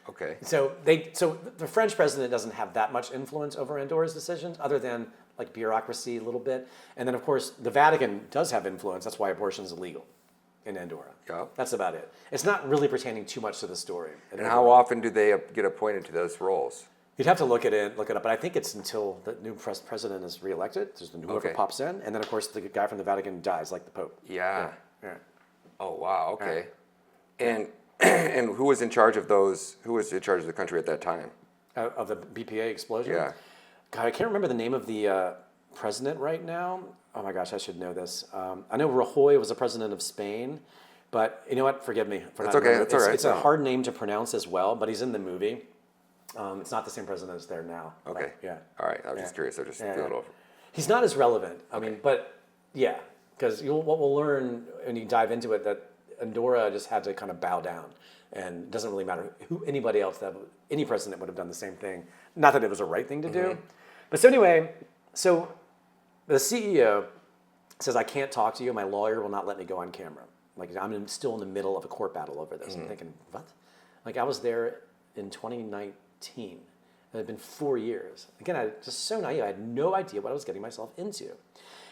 Okay. So the French president doesn't have that much influence over Andorra's decisions, other than like bureaucracy a little bit. And then, of course, the Vatican does have influence. That's why abortion is illegal in Andorra. Yep. That's about it. It's not really pertaining too much to the story. And how often do they get appointed to those roles? You'd have to look it up. But I think it's until the new president is reelected. There's the whoever pops in. And then, of course, the guy from the Vatican dies, like the Pope. Yeah. Yeah. Oh, wow. Okay. And who was in charge of those? Who was in charge of the country at that time? Of the BPA explosion? Yeah. God, I can't remember the name of the president right now. Oh my gosh, I should know this. I know Rajoy was the president of Spain, but you know what? Forgive me. That's okay. That's all right. It's a hard name to pronounce as well, but he's in the movie. It's not the same president that's there now. Okay. But, yeah. All right. I was just curious. I just feel it over. He's not as relevant. I mean, but yeah, because what we'll learn when you dive into it, that Andorra just had to kind of bow down. And it doesn't really matter who anybody else, any president would have done the same thing. Not that it was a right thing to do. But so anyway, so the CEO says, I can't talk to you. My lawyer will not let me go on camera. Like, I'm still in the middle of a court battle over this. I'm thinking, what? Like, I was there in 2019. It had been 4 years. Again, I was just so naive. I had no idea what I was getting myself into.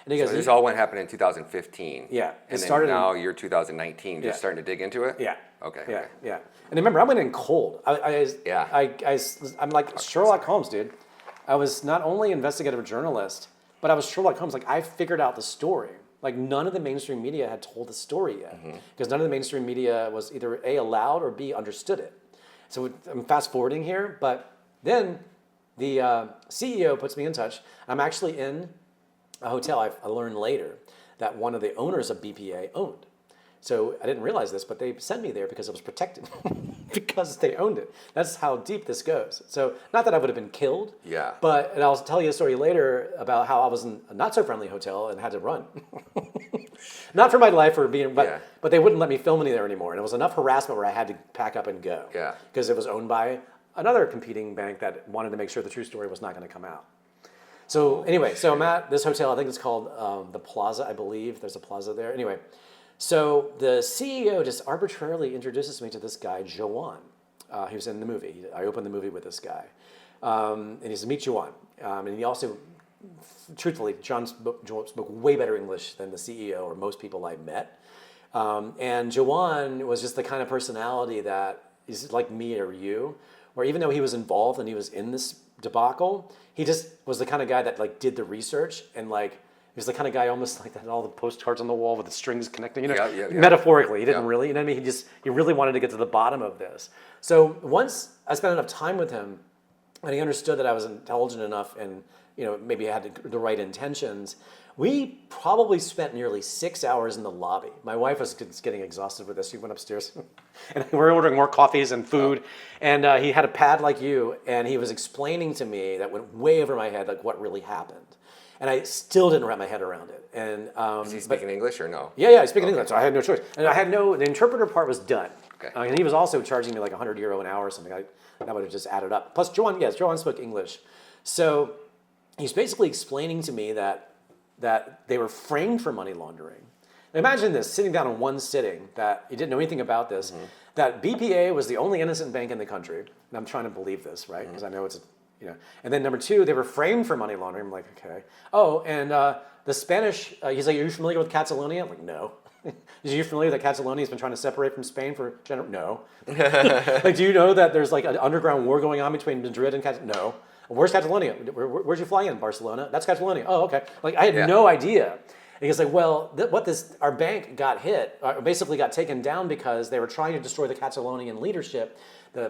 And he goes, So this all happened in 2015. Yeah. And then now you're 2019, just starting to dig into it? Yeah. Okay. Yeah, yeah. And remember, I went in cold. I'm like Sherlock Holmes, dude. I was not only an investigative journalist, but I was Sherlock Holmes. Like, I figured out the story. Like, none of the mainstream media had told the story yet. Because none of the mainstream media was either A, allowed, or B, understood it. So I'm fast forwarding here, but then the CEO puts me in touch. I'm actually in a hotel I learned later that one of the owners of BPA owned. So I didn't realize this, but they sent me there because it was protected, because they owned it. That's how deep this goes. So not that I would have been killed, and I'll tell you a story later about how I was in a not so friendly hotel and had to run. Not for my life or being, but they wouldn't let me film any there anymore. And it was enough harassment where I had to pack up and go. Yeah. Because it was owned by another competing bank that wanted to make sure the true story was not going to come out. So anyway, so I'm at this hotel. I think it's called the Plaza, I believe. There's a plaza there. Anyway, so the CEO just arbitrarily introduces me to this guy, Joan. He was in the movie. I opened the movie with this guy. And he said, meet Joan. And he also, truthfully, John spoke way better English than the CEO or most people I met. And Joan was just the kind of personality that is like me or you, where even though he was involved and he was in this debacle, he just was the kind of guy that like did the research and like he was the kind of guy almost like that had all the postcards on the wall with the strings connecting, metaphorically. He didn't really, you know what I mean? He really wanted to get to the bottom of this. So once I spent enough time with him and he understood that I was intelligent enough and maybe I had the right intentions, we probably spent nearly 6 hours in the lobby. My wife was getting exhausted with this. She went upstairs and we were ordering more coffees and food. And he had a pad like you and he was explaining to me that went way over my head, like what really happened. And I still didn't wrap my head around it. And is he speaking English or no? Yeah, I speak in English, so I had no choice. And the interpreter part was done. Okay. And he was also charging me like €100 an hour or something. That would have just added up. Plus, Joan spoke English. So he's basically explaining to me that they were framed for money laundering. Now imagine this, sitting down in one sitting, that you didn't know anything about this, that BPA was the only innocent bank in the country. And I'm trying to believe this, right? Because I know it's and then number two, they were framed for money laundering. I'm like, okay. Oh, and the Spanish, he's like, are you familiar with Catalonia? I'm like, no. Are you familiar that Catalonia has been trying to separate from Spain for No. Like, do you know that there's like an underground war going on between Madrid and Catalonia? No. Where's Catalonia? Where'd you fly in? Barcelona? That's Catalonia. Oh, okay. Like, I had no idea. And he's like, well, our bank got hit, basically got taken down because they were trying to destroy the Catalonian leadership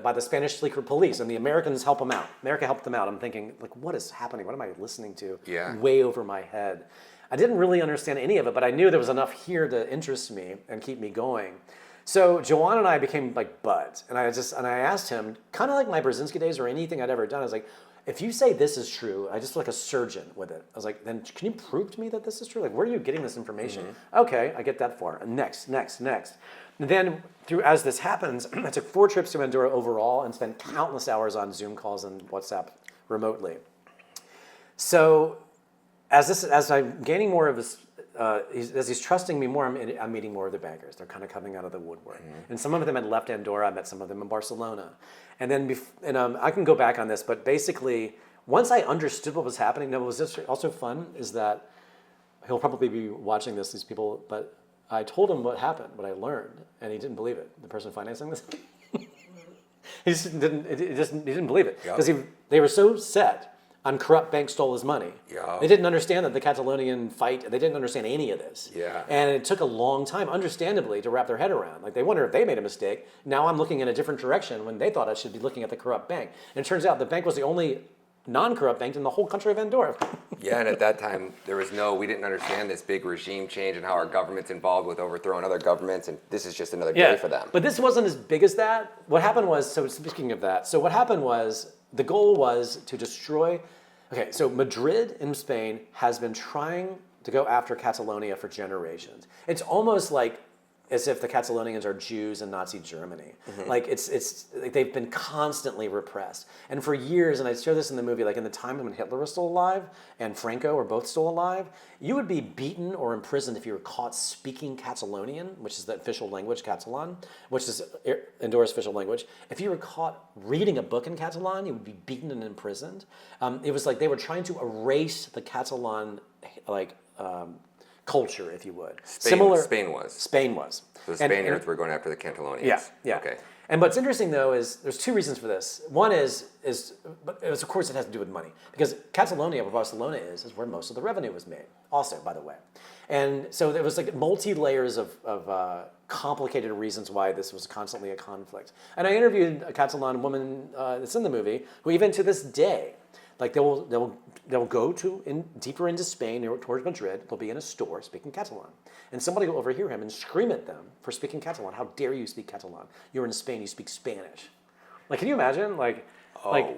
by the Spanish secret police, and the Americans help them out. America helped them out. I'm thinking, like, what is happening? What am I listening to? Yeah. Way over my head. I didn't really understand any of it, but I knew there was enough here to interest me and keep me going. So Joanne and I became like buds, and I asked him, kind of like my Burzynski days or anything I'd ever done. I was like, if you say this is true, I just feel like a surgeon with it. I was like, then can you prove to me that this is true? Like, where are you getting this information? Okay, I get that far. Next. And then as this happens, I took 4 trips to Andorra overall and spent countless hours on Zoom calls and WhatsApp remotely. So as I'm gaining more of his, as he's trusting me more, I'm meeting more of the bankers. They're kind of coming out of the woodwork. And some of them had left Andorra. I met some of them in Barcelona. And then, I can go back on this, but basically, once I understood what was happening, what was also fun is that he'll probably be watching these people, but I told him what happened, what I learned, and he didn't believe it. The person financing this, he didn't believe it because they were so set on corrupt bank stole his money. Yeah. They didn't understand that the Catalonian fight, they didn't understand any of this. Yeah. And it took a long time, understandably, to wrap their head around. Like, they wonder if they made a mistake. Now I'm looking in a different direction when they thought I should be looking at the corrupt bank. And it turns out the bank was the only non-corrupt bank in the whole country of Andorra. Yeah, and at that time, we didn't understand this big regime change and how our government's involved with overthrowing other governments, and this is just another day for them. But this wasn't as big as that. What happened was, so speaking of that, so what happened was, the goal was to destroy. Okay, so Madrid in Spain has been trying to go after Catalonia for generations. It's almost like as if the Catalonians are Jews in Nazi Germany. Like, it's like they've been constantly repressed. And for years, and I show this in the movie, like in the time when Hitler was still alive and Franco were both still alive, you would be beaten or imprisoned if you were caught speaking Catalonian, which is the official language, Catalan, which is Andorra's official language. If you were caught reading a book in Catalan, you would be beaten and imprisoned. It was like they were trying to erase the Catalan, culture, if you would. Spain was. So the Spaniards were going after the Catalonians. Yeah. Okay. And what's interesting, though, is there's 2 reasons for this. One is of course, it has to do with money. Because Catalonia, where Barcelona is where most of the revenue was made, also, by the way. And so there was like multi-layers of complicated reasons why this was constantly a conflict. And I interviewed a Catalan woman that's in the movie, who even to this day, like they'll go deeper into Spain, towards Madrid. They'll be in a store speaking Catalan, and somebody will overhear him and scream at them for speaking Catalan. How dare you speak Catalan? You're in Spain. You speak Spanish. Like, can you imagine?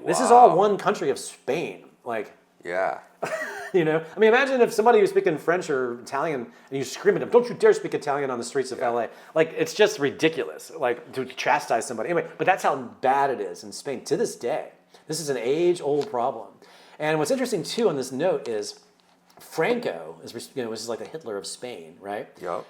This is all one country of Spain. Like, yeah. I mean, imagine if somebody was speaking French or Italian and you scream at them, "Don't you dare speak Italian on the streets of LA." Like, it's just ridiculous. Like, to chastise somebody. Anyway, but that's how bad it is in Spain to this day. This is an age-old problem. And what's interesting, too, on this note is Franco was like the Hitler of Spain, right? Yep.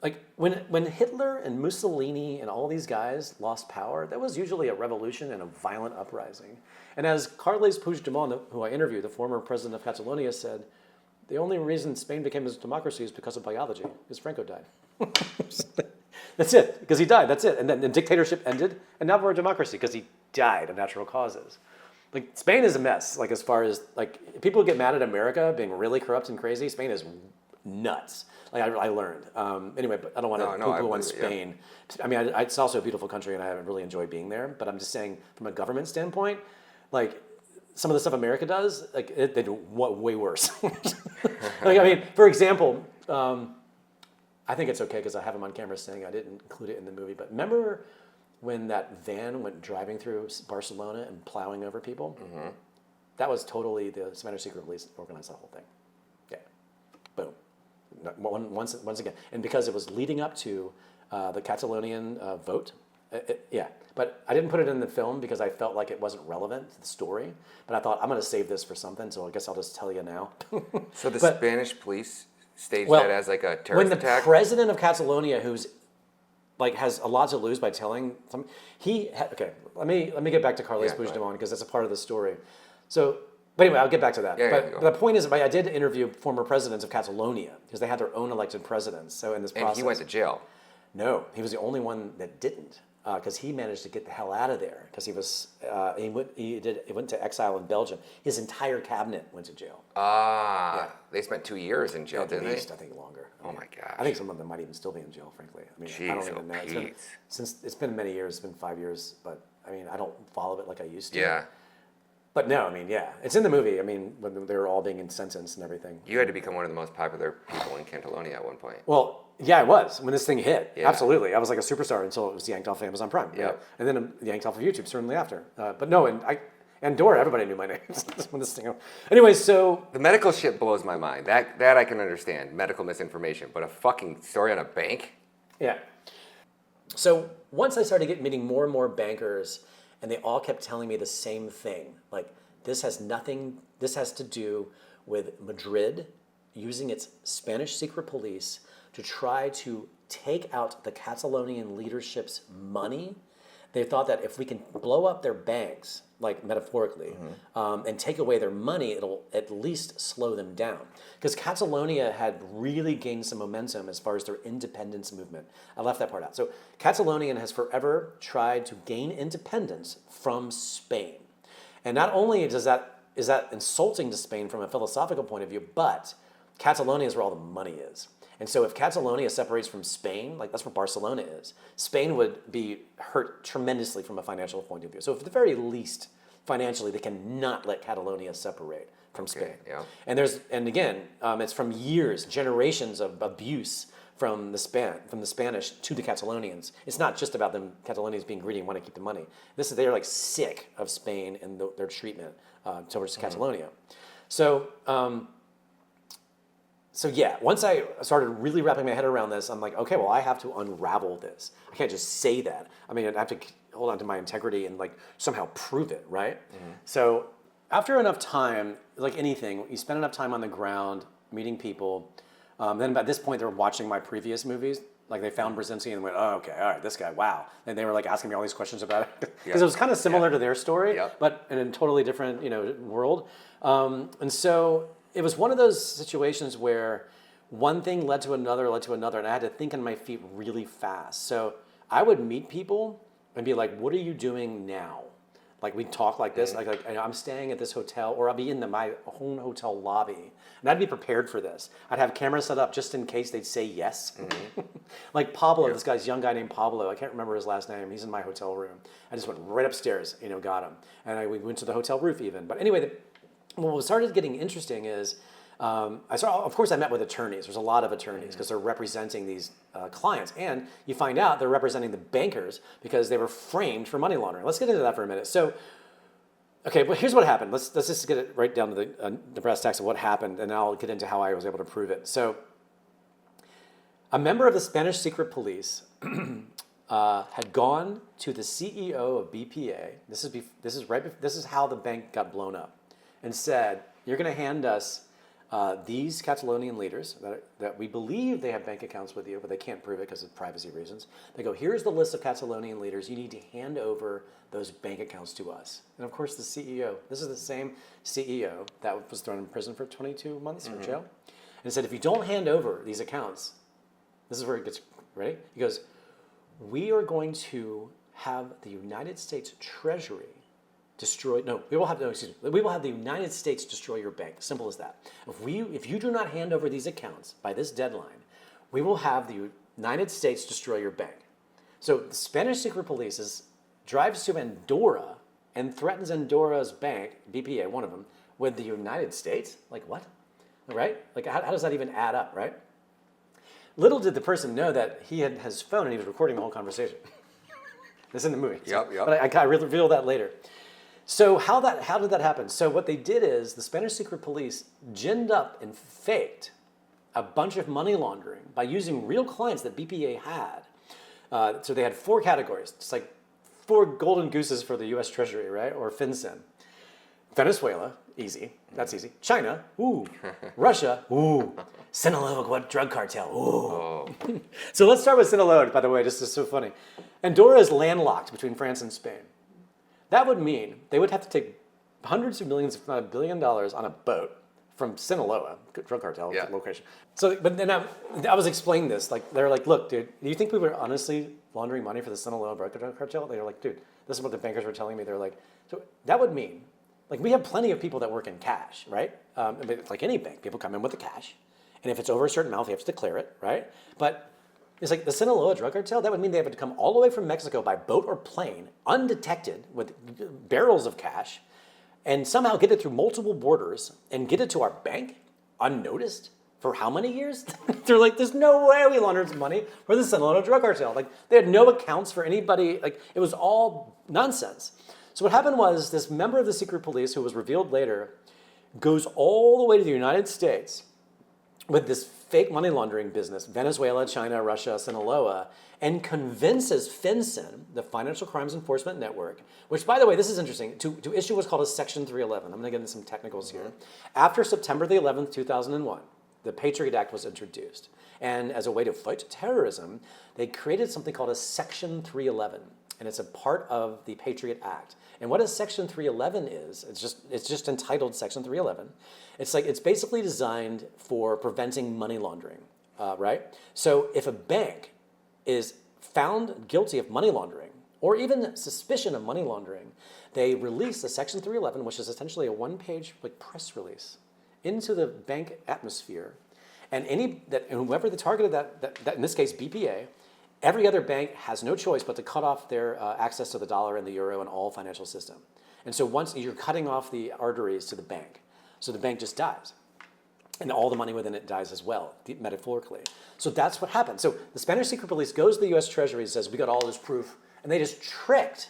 Like, when Hitler and Mussolini and all these guys lost power, that was usually a revolution and a violent uprising. And as Carles Puigdemont, who I interviewed, the former president of Catalonia, said, the only reason Spain became a democracy is because of biology, because Franco died. That's it, because he died, that's it. And then the dictatorship ended, and now we're a democracy because he died of natural causes. Like, Spain is a mess, like, as far as, like, people get mad at America being really corrupt and crazy. Spain is nuts. Like, I learned. Anyway, but I don't want to poo-poo on Spain. Yeah. I mean, it's also a beautiful country, and I really enjoy being there. But I'm just saying, from a government standpoint, like, some of the stuff America does, like, they do way worse. Like, I mean, for example, I think it's okay because I have him on camera saying I didn't include it in the movie. But remember when that van went driving through Barcelona and plowing over people? Mm-hmm. That was totally the Spanish Secret Police organized the whole thing. Yeah. Boom. Once again. And because it was leading up to the Catalonian vote. Yeah. But I didn't put it in the film because I felt like it wasn't relevant to the story. But I thought, I'm going to save this for something, so I guess I'll just tell you now. So the Spanish police staged that as like a terrorist attack? When the president of Catalonia, who's like has a lot to lose by telling something, let me get back to Carles Puigdemont because that's a part of the story. So, but anyway, I'll get back to that. But the point is, I did interview former presidents of Catalonia because they had their own elected presidents. So in this process, and he went to jail. No, he was the only one that didn't. because he managed to get the hell out of there because he went to exile in Belgium. His entire cabinet went to jail. They spent 2 years in jail, didn't At least, they? I think longer. Oh my gosh. I think some of them might even still be in jail, frankly. I mean, I don't even know. It's been many years. It's been 5 years, but I mean, I don't follow it like I used to. Yeah. But no, I mean, yeah, it's in the movie. I mean, when they were all being sentenced and everything. You had to become one of the most popular people in Catalonia at one point. Well, yeah, I was when this thing hit. Yeah. Absolutely, I was like a superstar until it was yanked off of Amazon Prime. Yeah. And then yanked off of YouTube certainly after. But no, and Andorra, everybody knew my name when this thing. Anyway, so The medical shit blows my mind. That I can understand, medical misinformation, but a fucking story on a bank? yeah. So once I started meeting more and more bankers, and they all kept telling me the same thing, like this has to do with Madrid using its Spanish secret police to try to take out the Catalonian leadership's money. They thought that if we can blow up their banks, like metaphorically, and take away their money, it'll at least slow them down. Because Catalonia had really gained some momentum as far as their independence movement. I left that part out. So Catalonian has forever tried to gain independence from Spain. And not only is that insulting to Spain from a philosophical point of view, but Catalonia is where all the money is. And so if Catalonia separates from Spain, like that's where Barcelona is, Spain would be hurt tremendously from a financial point of view. So at the very least, financially, they cannot let Catalonia separate from Spain. Yeah. And again, it's from years, generations of abuse from the Spanish to the Catalonians. It's not just about them Catalonians being greedy and want to keep the money. They're like sick of Spain and their treatment towards Catalonia. So yeah, once I started really wrapping my head around this, I'm like, okay, well, I have to unravel this. I can't just say that. I mean, I have to hold on to my integrity and like somehow prove it, right? So after enough time, like anything, you spend enough time on the ground, meeting people. Then at this point, they were watching my previous movies. Like they found Burzynski and went, oh, okay, all right, this guy, wow. And they were like asking me all these questions about it. Because it was kind of similar to their story, but in a totally different, world. And so it was one of those situations where one thing led to another, and I had to think on my feet really fast. So I would meet people and be like, what are you doing now? Like we'd talk like this, like I'm staying at this hotel, or I'll be in my own hotel lobby. And I'd be prepared for this. I'd have cameras set up just in case they'd say yes. Like Pablo, this guy's young guy named Pablo, I can't remember his last name. He's in my hotel room. I just went right upstairs, got him. And we went to the hotel roof even. But anyway, what started getting interesting is, of course I met with attorneys. There's a lot of attorneys because they're representing these clients. And you find out they're representing the bankers because they were framed for money laundering. Let's get into that for a minute. So, okay, but here's what happened. Let's just get it right down to the brass tacks of what happened, and I'll get into how I was able to prove it. So, a member of the Spanish secret police had gone to the CEO of BPA. This is how the bank got blown up, and said, "You're going to hand us these Catalonian leaders that we believe they have bank accounts with you, but they can't prove it because of privacy reasons. They go, here's the list of Catalonian leaders. You need to hand over those bank accounts to us." And of course, the CEO, this is the same CEO that was thrown in prison for 22 months for jail, and said, if you don't hand over these accounts, this is where it gets, ready? He goes, we are going to have the United States Treasury we will have the United States destroy your bank. Simple as that. If you do not hand over these accounts by this deadline, we will have the United States destroy your bank. So the Spanish secret police drives to Andorra and threatens Andorra's bank, BPA, one of them, with the United States. Like what? Right? Like how does that even add up, right? Little did the person know that he had his phone and he was recording the whole conversation. It's in the movie. Yep. But I reveal that later. So how did that happen? So what they did is the Spanish secret police ginned up and faked a bunch of money laundering by using real clients that BPA had. So they had 4 categories. It's like 4 golden gooses for the U.S. Treasury, right? Or FinCEN. Venezuela, easy. That's easy. China, ooh. Russia, ooh. Sinaloa, what drug cartel, ooh. So let's start with Sinaloa, by the way, just is so funny. Andorra is landlocked between France and Spain. That would mean they would have to take hundreds of millions, if not $1 billion, on a boat from Sinaloa, drug cartel location. So, but then I was explaining this. Like they're like, look, dude, do you think we were honestly laundering money for the Sinaloa drug cartel? They were like, dude, this is what the bankers were telling me. They're like, so that would mean, like, we have plenty of people that work in cash, right? But like any bank, people come in with the cash. And if it's over a certain amount, they have to declare it, right? But it's like the Sinaloa drug cartel, that would mean they have to come all the way from Mexico by boat or plane, undetected, with barrels of cash, and somehow get it through multiple borders and get it to our bank unnoticed for how many years? They're like, there's no way we laundered some money for the Sinaloa drug cartel. Like, they had no accounts for anybody. Like, it was all nonsense. So what happened was this member of the secret police, who was revealed later, goes all the way to the United States with this fake money laundering business, Venezuela, China, Russia, Sinaloa, and convinces FinCEN, the Financial Crimes Enforcement Network, which, by the way, this is interesting, to issue what's called a Section 311. I'm going to get into some technicals here. After September the 11th, 2001, the Patriot Act was introduced. And as a way to fight terrorism, they created something called a Section 311. And it's a part of the Patriot Act. And what a Section 311 is, it's just entitled Section 311. It's basically designed for preventing money laundering, right? So if a bank is found guilty of money laundering, or even suspicion of money laundering, they release a Section 311, which is essentially a one-page like press release, into the bank atmosphere. And whoever the target of that in this case BPA, every other bank has no choice but to cut off their access to the dollar and the euro and all financial system. And so once you're cutting off the arteries to the bank, so the bank just dies. And all the money within it dies as well, metaphorically. So that's what happened. So the Spanish secret police goes to the US Treasury and says, we got all this proof. And they just tricked.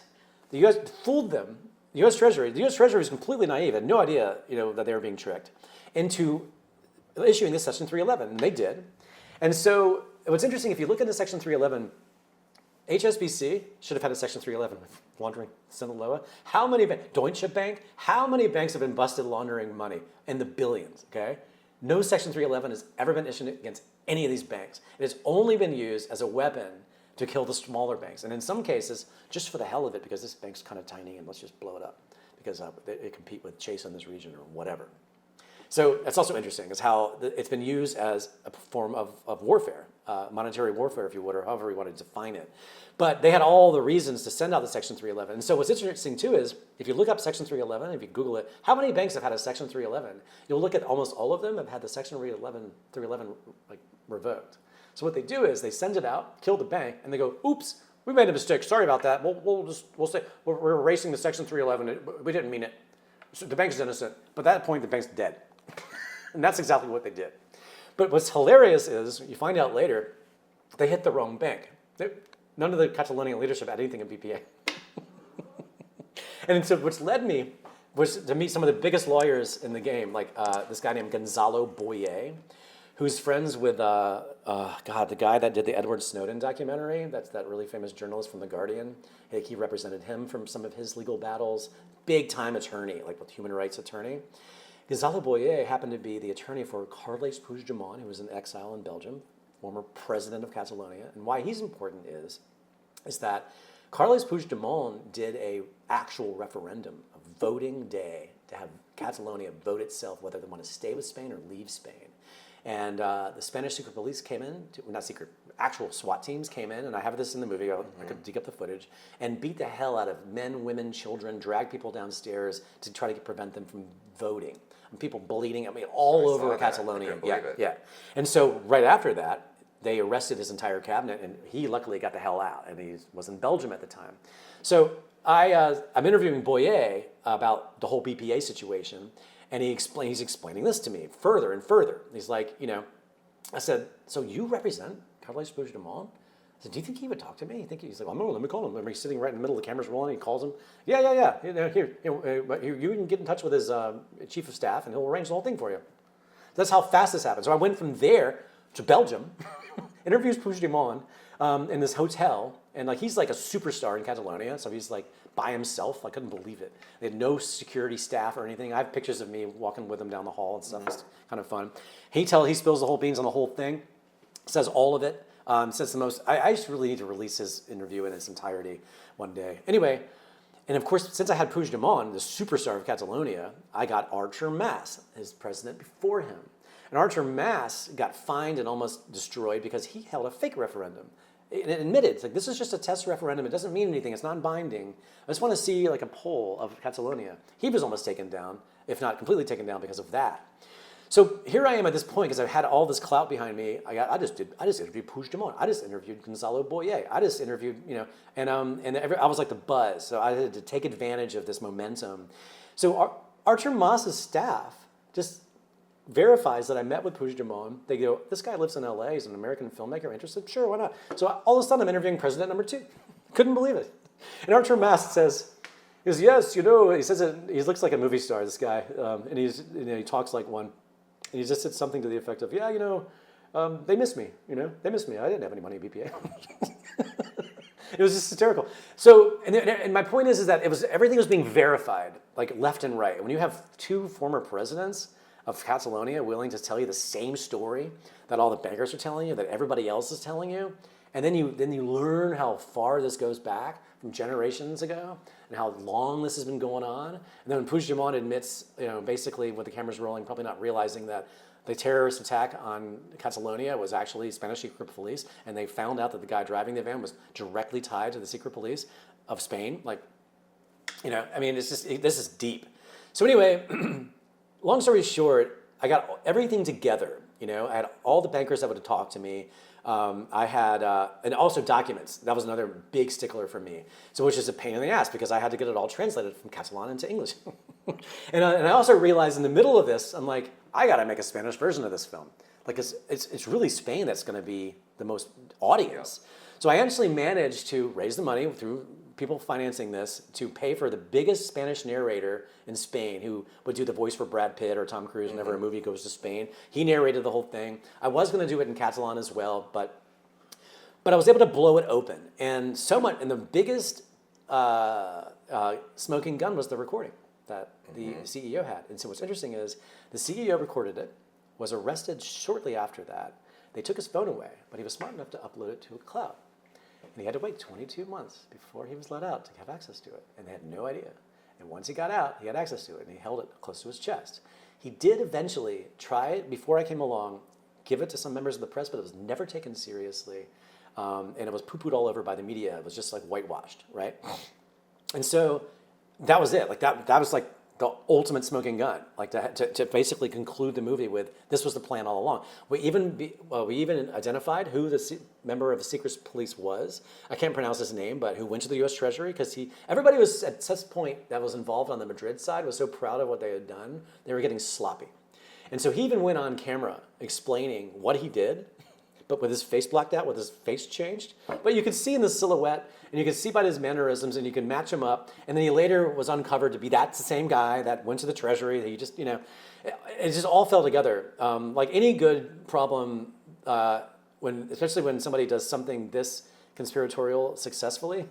The US fooled them. The US Treasury was completely naive, had no idea that they were being tricked, into issuing this Section 311. And they did. And so what's interesting, if you look into Section 311, HSBC should have had a Section 311 with laundering Sinaloa. How many Deutsche Bank, how many banks have been busted laundering money? In the billions, okay? No Section 311 has ever been issued against any of these banks. It has only been used as a weapon to kill the smaller banks. And in some cases, just for the hell of it, because this bank's kind of tiny and let's just blow it up because they compete with Chase in this region or whatever. So that's also interesting, is how it's been used as a form of warfare, monetary warfare, if you would, or however you want to define it. But they had all the reasons to send out the Section 311. And so what's interesting, too, is if you look up Section 311, if you Google it, how many banks have had a Section 311? You'll look at almost all of them have had the Section 311 like, revoked. So what they do is they send it out, kill the bank, and they go, oops, we made a mistake. Sorry about that. We'll say we're erasing the Section 311. We didn't mean it. So the bank's innocent. But at that point, the bank's dead. And that's exactly what they did. But what's hilarious is, you find out later, they hit the wrong bank. None of the Catalonian leadership had anything in BPA. And so which led me was to meet some of the biggest lawyers in the game, like this guy named Gonzalo Boye, who's friends with, the guy that did the Edward Snowden documentary. That's that really famous journalist from The Guardian. He represented him from some of his legal battles. Big time attorney, like with human rights attorney. Gonzalo Boye happened to be the attorney for Carles Puigdemont, who was in exile in Belgium, former president of Catalonia. And why he's important is that Carles Puigdemont did a actual referendum, a voting day, to have Catalonia vote itself whether they want to stay with Spain or leave Spain. And the Spanish secret police came in, not secret, actual SWAT teams came in, and I have this in the movie, I could dig up the footage, and beat the hell out of men, women, children, drag people downstairs to try to prevent them from voting. And people bleeding, all over Catalonia. Yeah. And so right after that, they arrested his entire cabinet, and he luckily got the hell out, and he was in Belgium at the time. So I'm interviewing Boye about the whole BPA situation, and he's explaining this to me further and further. He's like, I said, so you represent Carles Puigdemont? I said, do you think he would talk to me? He's like, let me call him. He's sitting right in the middle of the camera's rolling. He calls him. Yeah. You can get in touch with his chief of staff, and he'll arrange the whole thing for you. That's how fast this happened. So I went from there to Belgium, interviews Puigdemont in this hotel, and he's like a superstar in Catalonia. So he's like by himself. I couldn't believe it. They had no security staff or anything. I have pictures of me walking with him down the hall and stuff. It's kind of fun. He spills the whole beans on the whole thing. Says all of it. Says the most. I just really need to release his interview in its entirety one day. Anyway, and of course, since I had Puigdemont, the superstar of Catalonia, I got Artur Mas, his president before him. And Artur Mas got fined and almost destroyed because he held a fake referendum. and it admitted, it's like, this is just a test referendum. It doesn't mean anything. It's non-binding. I just want to see like a poll of Catalonia. He was almost taken down, if not completely taken down because of that. So here I am at this point because I've had all this clout behind me. I just interviewed Puigdemont. I just interviewed Gonzalo Boye. I just interviewed, I was like the buzz. So I had to take advantage of this momentum. So Artur Mas's staff just verifies that I met with Puigdemont. They go, this guy lives in LA. He's an American filmmaker. Interested? Sure, why not? So all of a sudden I'm interviewing president number 2. Couldn't believe it. And Artur Mas says, he goes, yes, he says it, he looks like a movie star, this guy, and he talks like one. And he just said something to the effect of, they miss me, they miss me. I didn't have any money at BPA. It was just hysterical. So, and my point is that everything was being verified, like left and right. When you have 2 former presidents of Catalonia willing to tell you the same story that all the bankers are telling you, that everybody else is telling you, and then you learn how far this goes back from generations ago and how long this has been going on. And then when Puigdemont admits, basically with the cameras rolling, probably not realizing that the terrorist attack on Catalonia was actually Spanish secret police, and they found out that the guy driving the van was directly tied to the secret police of Spain. It's just, this is deep. So anyway, long story short, I got everything together. I had all the bankers that would talk to me. I had, and also documents. That was another big stickler for me. So, which is a pain in the ass because I had to get it all translated from Catalan into English. and I also realized in the middle of this, I'm like, I got to make a Spanish version of this film. Like it's really Spain that's going to be the most audience. Yeah. So I actually managed to raise the money through people financing this to pay for the biggest Spanish narrator in Spain who would do the voice for Brad Pitt or Tom Cruise whenever a movie goes to Spain. He narrated the whole thing. I was going to do it in Catalan as well, but I was able to blow it open. And so much, and the biggest smoking gun was the recording that the CEO had. And so what's interesting is the CEO recorded it, was arrested shortly after that. They took his phone away, but he was smart enough to upload it to a cloud. And he had to wait 22 months before he was let out to have access to it. And they had no idea. And once he got out, he had access to it, and he held it close to his chest. He did eventually try it before I came along, give it to some members of the press, but it was never taken seriously. And it was poo-pooed all over by the media. It was just like whitewashed, right? And so that was it. Like that was like the ultimate smoking gun, like to basically conclude the movie with this was the plan all along. We even identified who the member of the secret police was. I can't pronounce his name, but who went to the U.S. Treasury because everybody was at such point that was involved on the Madrid side was so proud of what they had done, they were getting sloppy. And so he even went on camera explaining what he did, but with his face blacked out, with his face changed. But you could see in the silhouette, and you could see by his mannerisms, and you can match him up. And then he later was uncovered to be that's the same guy that went to the Treasury. That he just, it just all fell together. Like any good problem, especially when somebody does something this conspiratorial successfully,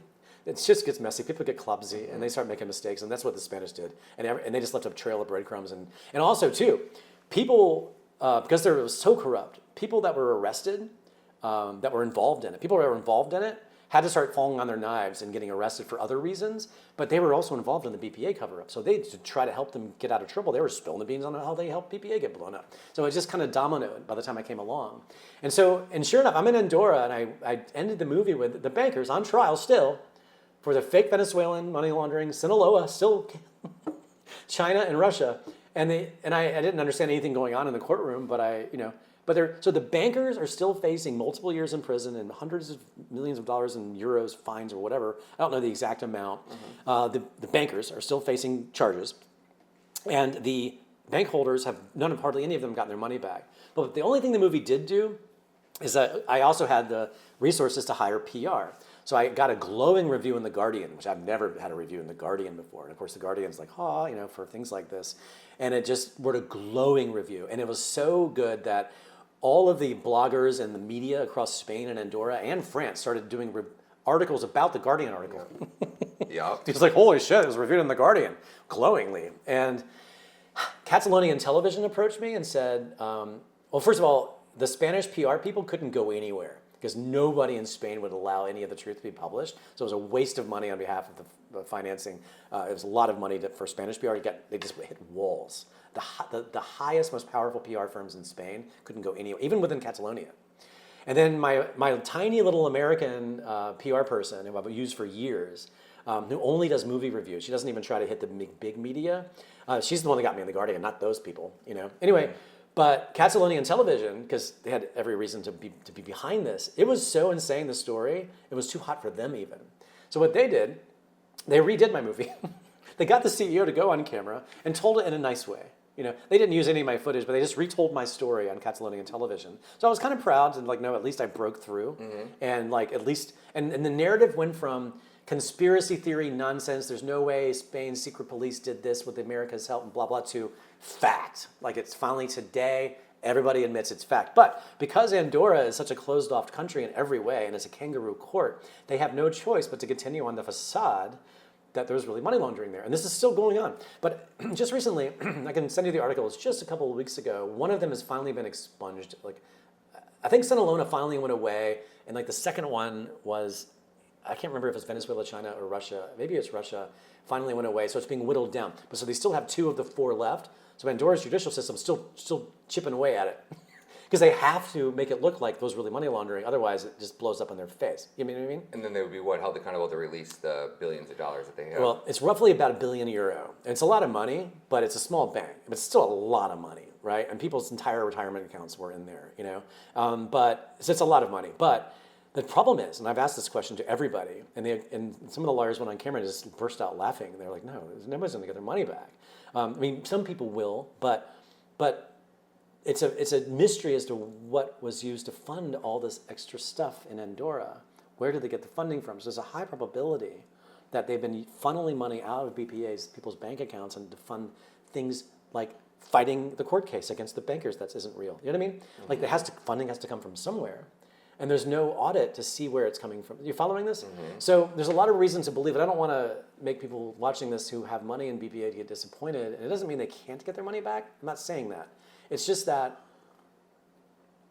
it just gets messy. People get clumsy, and they start making mistakes, and that's what the Spanish did. And they just left a trail of breadcrumbs. And also, too, people, because they were so corrupt, people that were arrested, that were involved in it, had to start falling on their knives and getting arrested for other reasons, but they were also involved in the BPA cover-up. So they, to try to help them get out of trouble, they were spilling the beans on how they helped BPA get blown up. So it just kind of dominoed by the time I came along. And sure enough, I'm in Andorra, and I ended the movie with the bankers on trial still for the fake Venezuelan money laundering, Sinaloa, still China and Russia. And I didn't understand anything going on in the courtroom, but so the bankers are still facing multiple years in prison and hundreds of millions of dollars in euros, fines or whatever. I don't know the exact amount. The bankers are still facing charges. And the bank holders hardly any of them gotten their money back. But the only thing the movie did do is that I also had the resources to hire PR. So I got a glowing review in The Guardian, which I've never had a review in The Guardian before. And of course, The Guardian's like, for things like this. And it just wrote a glowing review. And it was so good that all of the bloggers and the media across Spain and Andorra and France started doing articles about the Guardian article. Yeah. It's like, holy shit, it was reviewed in the Guardian, glowingly. And Catalonian television approached me and said, well, first of all, the Spanish PR people couldn't go anywhere because nobody in Spain would allow any of the truth to be published. So it was a waste of money on behalf of the financing. It was a lot of money for Spanish PR. They just hit walls. The highest, most powerful PR firms in Spain couldn't go anywhere, even within Catalonia. And then my tiny little American PR person who I've used for years, who only does movie reviews. She doesn't even try to hit the big media. She's the one that got me in The Guardian, not those people, Anyway, but Catalonian television, because they had every reason to be behind this, it was so insane, the story, it was too hot for them even. So what they did, they redid my movie. They got the CEO to go on camera and told it in a nice way. They didn't use any of my footage, but they just retold my story on Catalonian television. So I was kind of proud and no, at least I broke through. And at least, and the narrative went from conspiracy theory nonsense, there's no way Spain's secret police did this with America's help and blah, blah, to fact. It's finally today, everybody admits it's fact. But because Andorra is such a closed off country in every way, and it's a kangaroo court, they have no choice but to continue on the facade that there was really money laundering there. And this is still going on. But just recently, I can send you the article, it's just a couple of weeks ago, one of them has finally been expunged. I think Sinaloa finally went away, and the second one was, I can't remember if it's Venezuela, China, or Russia. Maybe it's Russia. Finally went away, so it's being whittled down. But so they still have 2 of the 4 left. So Andorra's judicial system still chipping away at it, because they have to make it look like those really money laundering. Otherwise, it just blows up in their face. You know what I mean? And then they would be held accountable to release the billions of dollars that they have. Well, it's roughly about €1 billion. And it's a lot of money, but it's a small bank. But it's still a lot of money, right? And people's entire retirement accounts were in there, But so it's a lot of money, but. The problem is, and I've asked this question to everybody, and some of the lawyers went on camera and just burst out laughing. They're like, no, nobody's going to get their money back. Some people will, but it's a mystery as to what was used to fund all this extra stuff in Andorra. Where did they get the funding from? So there's a high probability that they've been funneling money out of BPA's, people's bank accounts, and to fund things like fighting the court case against the bankers that isn't real. You know what I mean? Funding has to come from somewhere. And there's no audit to see where it's coming from. You following this? So there's a lot of reason to believe it. I don't want to make people watching this who have money in BPA to get disappointed. And it doesn't mean they can't get their money back. I'm not saying that. It's just that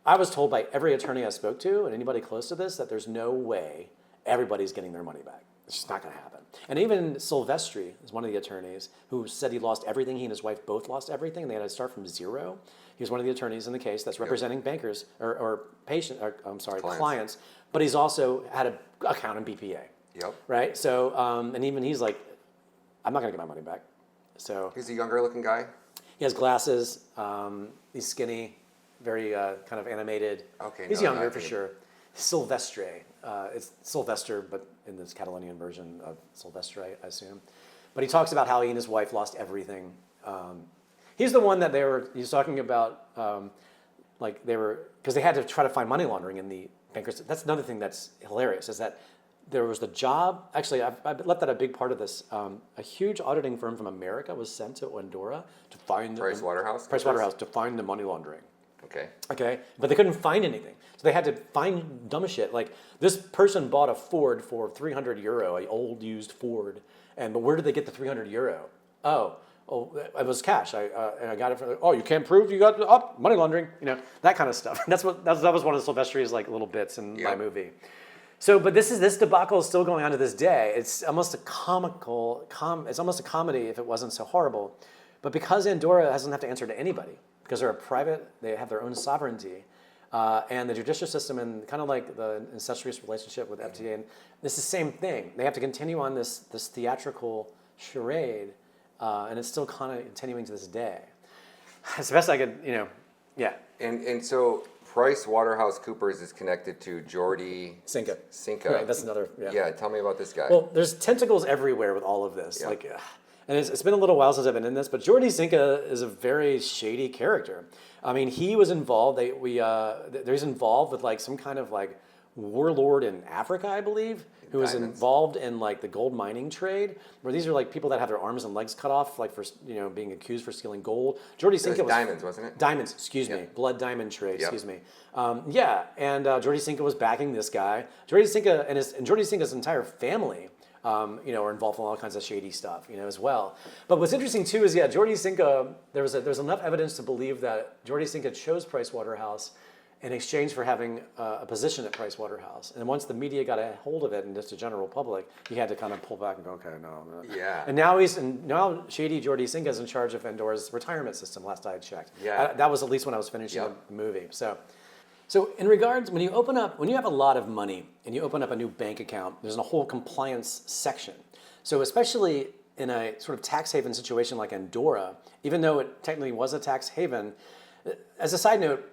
I was told by every attorney I spoke to and anybody close to this that there's no way everybody's getting their money back. It's just not going to happen. And even Silvestri is one of the attorneys who said he lost everything. He and his wife both lost everything. They had to start from zero. He was one of the attorneys in the case that's representing bankers or clients. But he's also had an account in BPA. Yep. Right. So and even he's like, I'm not going to get my money back. So he's a younger looking guy. He has glasses. He's skinny, very kind of animated. Okay. He's younger for sure. Silvestre. It's Sylvester, but in this Catalonian version of Silvestre, I assume. But he talks about how he and his wife lost everything. He's the one that he's talking about, because they had to try to find money laundering in the bankers. That's another thing that's hilarious, is that there was the job, actually, I've left that a big part of this. A huge auditing firm from America was sent to Andorra to find Pricewaterhouse to find the money laundering. Okay, but they couldn't find anything. So they had to find dumb shit. Like, this person bought a Ford for €300, an old used Ford. But where did they get the €300? Oh, it was cash. I got it from. You can't prove you got money laundering. That kind of stuff. That was one of Silvestri's little bits in my movie. So, but this debacle is still going on to this day. It's almost a it's almost a comedy if it wasn't so horrible. But because Andorra doesn't have to answer to anybody, because they're a private, they have their own sovereignty, and the judicial system, and kind of like the incestuous relationship with FTA, and it's the same thing. They have to continue on this theatrical charade. And it's still kind of continuing to this day. It's the best I could, yeah. And so PricewaterhouseCoopers is connected to Jordi Cinca. Right, that's another, Yeah, tell me about this guy. Well, there's tentacles everywhere with all of this. Yeah. And it's been a little while since I've been in this, but Jordi Cinca is a very shady character. I mean, he was involved, he's involved with some kind of warlord in Africa, I believe, who was involved in the gold mining trade, where these are people that have their arms and legs cut off, for being accused for stealing gold. Jordi Cinca was diamonds, wasn't it? Diamonds, excuse me, blood diamond trade, excuse me. And Jordi Cinca was backing this guy. Jordi Cinca and Jordi Cinca's entire family, are involved in all kinds of shady stuff, as well. But what's interesting too is, Jordi Cinca, there's enough evidence to believe that Jordi Cinca chose Pricewaterhouse in exchange for having a position at Pricewaterhouse. And once the media got a hold of it and just the general public, he had to kind of pull back and go, okay, no. Yeah. And now shady Jordi Cinca is in charge of Andorra's retirement system, last I had checked. Yeah. That was at least when I was finishing the movie. So So in regards, when you have a lot of money and you open up a new bank account, there's a whole compliance section. So especially in a sort of tax haven situation like Andorra, even though it technically was a tax haven, as a side note,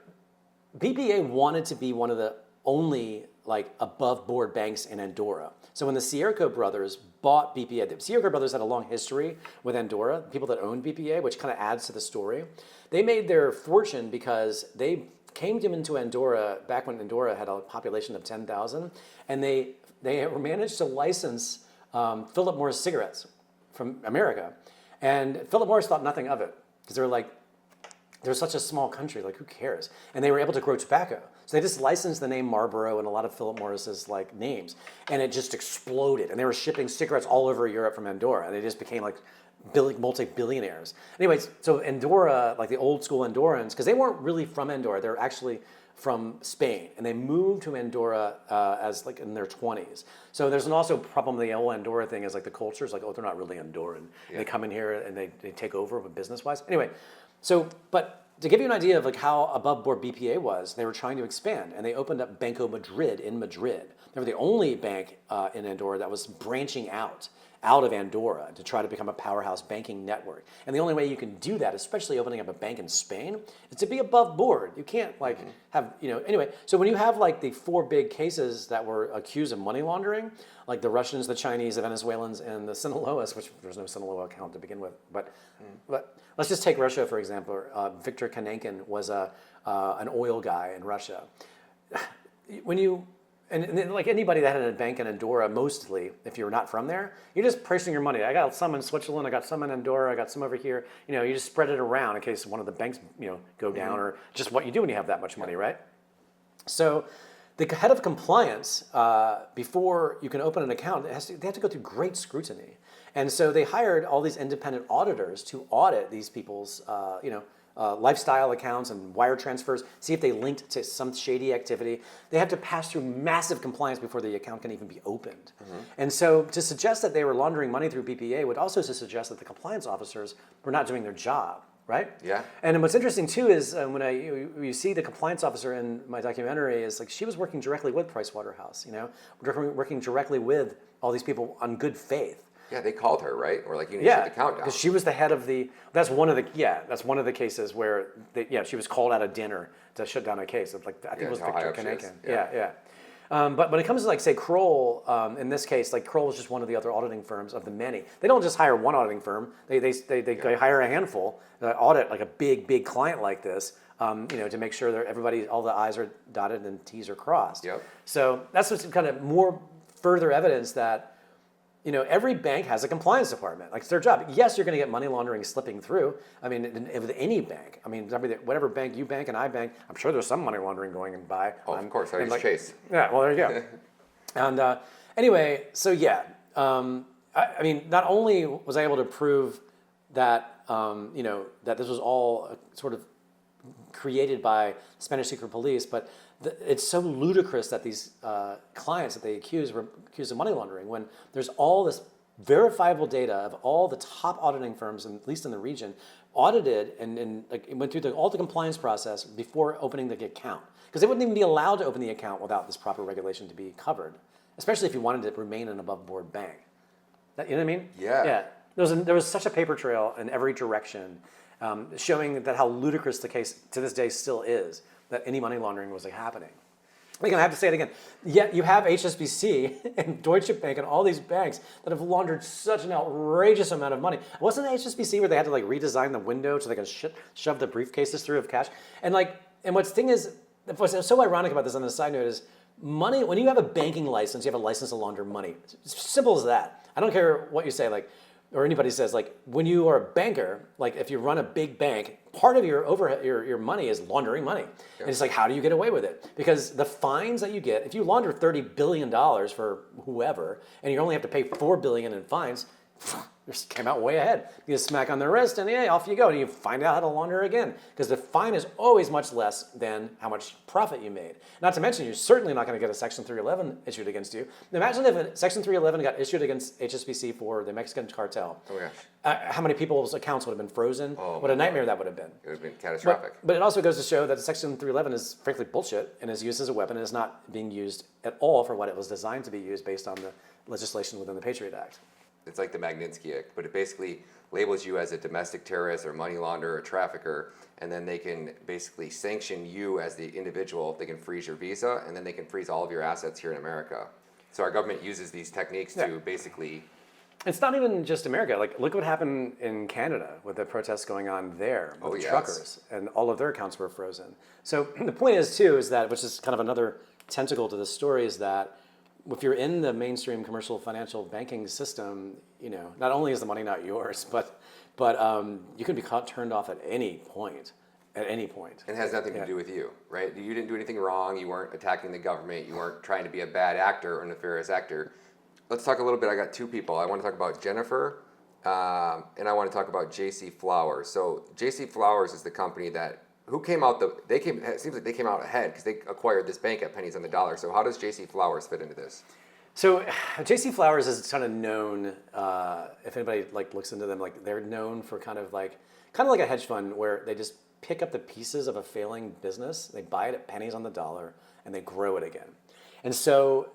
BPA wanted to be one of the only like above board banks in Andorra. So when the Sierco brothers bought BPA, the Sierco brothers had a long history with Andorra, people that owned BPA, which kind of adds to the story. They made their fortune because they came into Andorra back when Andorra had a population of 10,000, and they managed to license Philip Morris cigarettes from America. And Philip Morris thought nothing of it because they were like, they're such a small country, like who cares? And they were able to grow tobacco. So they just licensed the name Marlboro and a lot of Philip Morris's like names, and it just exploded. And they were shipping cigarettes all over Europe from Andorra, and they just became like multi-billionaires. Anyways, so Andorra, like the old school Andorrans, because they weren't really from Andorra, they're actually from Spain, and they moved to Andorra as like in their 20s. So there's also a problem with the whole Andorra thing is like the culture is like, oh, they're not really Andorran. Yeah. They come in here and they take over business-wise. Anyway, so, but to give you an idea of like how above board BPA was, they were trying to expand, and they opened up Banco Madrid in Madrid. They were the only bank in Andorra that was branching out of Andorra to try to become a powerhouse banking network. And the only way you can do that, especially opening up a bank in Spain, is to be above board. You can't like have, anyway. So when you have like the 4 big cases that were accused of money laundering, like the Russians, the Chinese, the Venezuelans, and the Sinaloas, which there's no Sinaloa account to begin with, but let's just take Russia, for example. Viktor Kanenkin was an oil guy in Russia. When you, and like anybody that had a bank in Andorra, mostly, if you're not from there, you're just placing your money. I got some in Switzerland, I got some in Andorra, I got some over here. You just spread it around in case one of the banks, go down, or just what you do when you have that much money, right? So the head of compliance, before you can open an account, they have to go through great scrutiny. And so they hired all these independent auditors to audit these people's, lifestyle accounts and wire transfers, see if they linked to some shady activity. They have to pass through massive compliance before the account can even be opened. And so to suggest that they were laundering money through BPA would also suggest that the compliance officers were not doing their job, right? Yeah. And what's interesting too is when you see the compliance officer in my documentary is like she was working directly with Pricewaterhouse, working directly with all these people on good faith. Yeah, they called her, right? Or like, you need to shut the count down. Because she was the head of the. That's one of the cases where she was called out of dinner to shut down a case. Of like I think it was Viktor Kanenkin. Yeah. But when it comes to like say Kroll, in this case, like Kroll is just one of the other auditing firms of the many. They don't just hire one auditing firm. They hire a handful that audit like a big client like this. To make sure that all the I's are dotted and T's are crossed. Yep. So that's what's kind of more further evidence that. Every bank has a compliance department. Like it's their job. Yes, you're going to get money laundering slipping through. I mean, with any bank. I mean, whatever bank you bank and I bank, I'm sure there's some money laundering going by. Oh, of course. I use Chase. Yeah, well, there you go. And anyway, so yeah. I mean, not only was I able to prove that, that this was all sort of created by Spanish secret police, but it's so ludicrous that these clients that they were accused of money laundering when there's all this verifiable data of all the top auditing firms, at least in the region, audited and like it went through all the compliance process before opening the account. Because they wouldn't even be allowed to open the account without this proper regulation to be covered, especially if you wanted to remain an above board bank. You know what I mean? Yeah. Yeah. There was such a paper trail in every direction showing that how ludicrous the case to this day still is, that any money laundering was like happening. Again, I have to say it again. Yet you have HSBC and Deutsche Bank and all these banks that have laundered such an outrageous amount of money. Wasn't it HSBC where they had to like redesign the window so they could shove the briefcases through of cash? And what's so ironic about this on the side note is money, when you have a banking license, you have a license to launder money. It's simple as that. I don't care what you say, or anybody says, when you are a banker, if you run a big bank, part of your overhead, your money is laundering money. Yeah. And it's how do you get away with it? Because the fines that you get, if you launder $30 billion for whoever, and you only have to pay $4 billion in fines, just came out way ahead. You just smack on the wrist and yeah, off you go. And you find out how to launder again. Because the fine is always much less than how much profit you made. Not to mention, you're certainly not going to get a Section 311 issued against you. Imagine if a Section 311 got issued against HSBC for the Mexican cartel. Oh, gosh. How many people's accounts would have been frozen? What a nightmare that would have been. It would have been catastrophic. But it also goes to show that Section 311 is frankly bullshit and is used as a weapon and is not being used at all for what it was designed to be used based on the legislation within the Patriot Act. It's like the Magnitsky Act, but it basically labels you as a domestic terrorist or money launderer or trafficker, and then they can basically sanction you as the individual. They can freeze your visa, and then they can freeze all of your assets here in America. So our government uses these techniques to basically... It's not even just America. Like, look what happened in Canada with the protests going on there with the truckers, and all of their accounts were frozen. So the point is, too, is that, which is kind of another tentacle to the story, is that if you're in the mainstream commercial financial banking system, you know, not only is the money not yours, but you can be turned off at any point. At any point. And it has nothing to do with you, right? You didn't do anything wrong. You weren't attacking the government. You weren't trying to be a bad actor or nefarious actor. Let's talk a little bit. I got two people. I want to talk about Jennifer, and I want to talk about J.C. Flowers. So J.C. Flowers is the company that it seems like they came out ahead because they acquired this bank at pennies on the dollar. So how does J.C. Flowers fit into this? So J.C. Flowers is kind of known, if anybody like looks into them, like they're known for kind of like a hedge fund where they just pick up the pieces of a failing business, they buy it at pennies on the dollar, and they grow it again. And so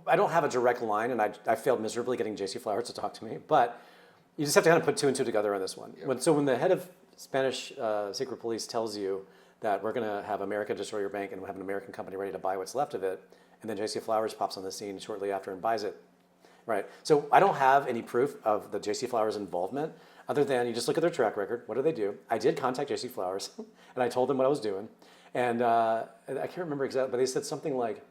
I don't have a direct line, and I failed miserably getting J.C. Flowers to talk to me, but you just have to kind of put two and two together on this one. Yep. When the head of Spanish secret police tells you that we're going to have America destroy your bank and we'll have an American company ready to buy what's left of it, and then J.C. Flowers pops on the scene shortly after and buys it, right? So I don't have any proof of the J.C. Flowers involvement other than you just look at their track record. What do? I did contact J.C. Flowers, and I told them what I was doing. And I can't remember exactly, but they said something like,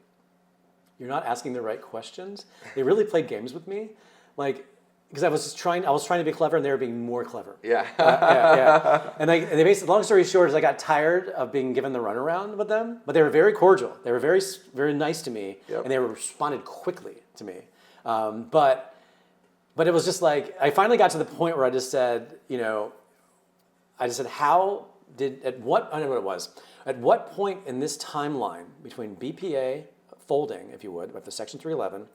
"You're not asking the right questions." They really played games with me, like, because I was trying to be clever, and they were being more clever. Yeah. Yeah. And they basically, long story short, is I got tired of being given the runaround with them, but they were very cordial. They were very, very nice to me, and they responded quickly to me. But it was just like, I finally got to the point where I just said, I don't know at what point in this timeline between BPA folding, if you would, with the Section 311,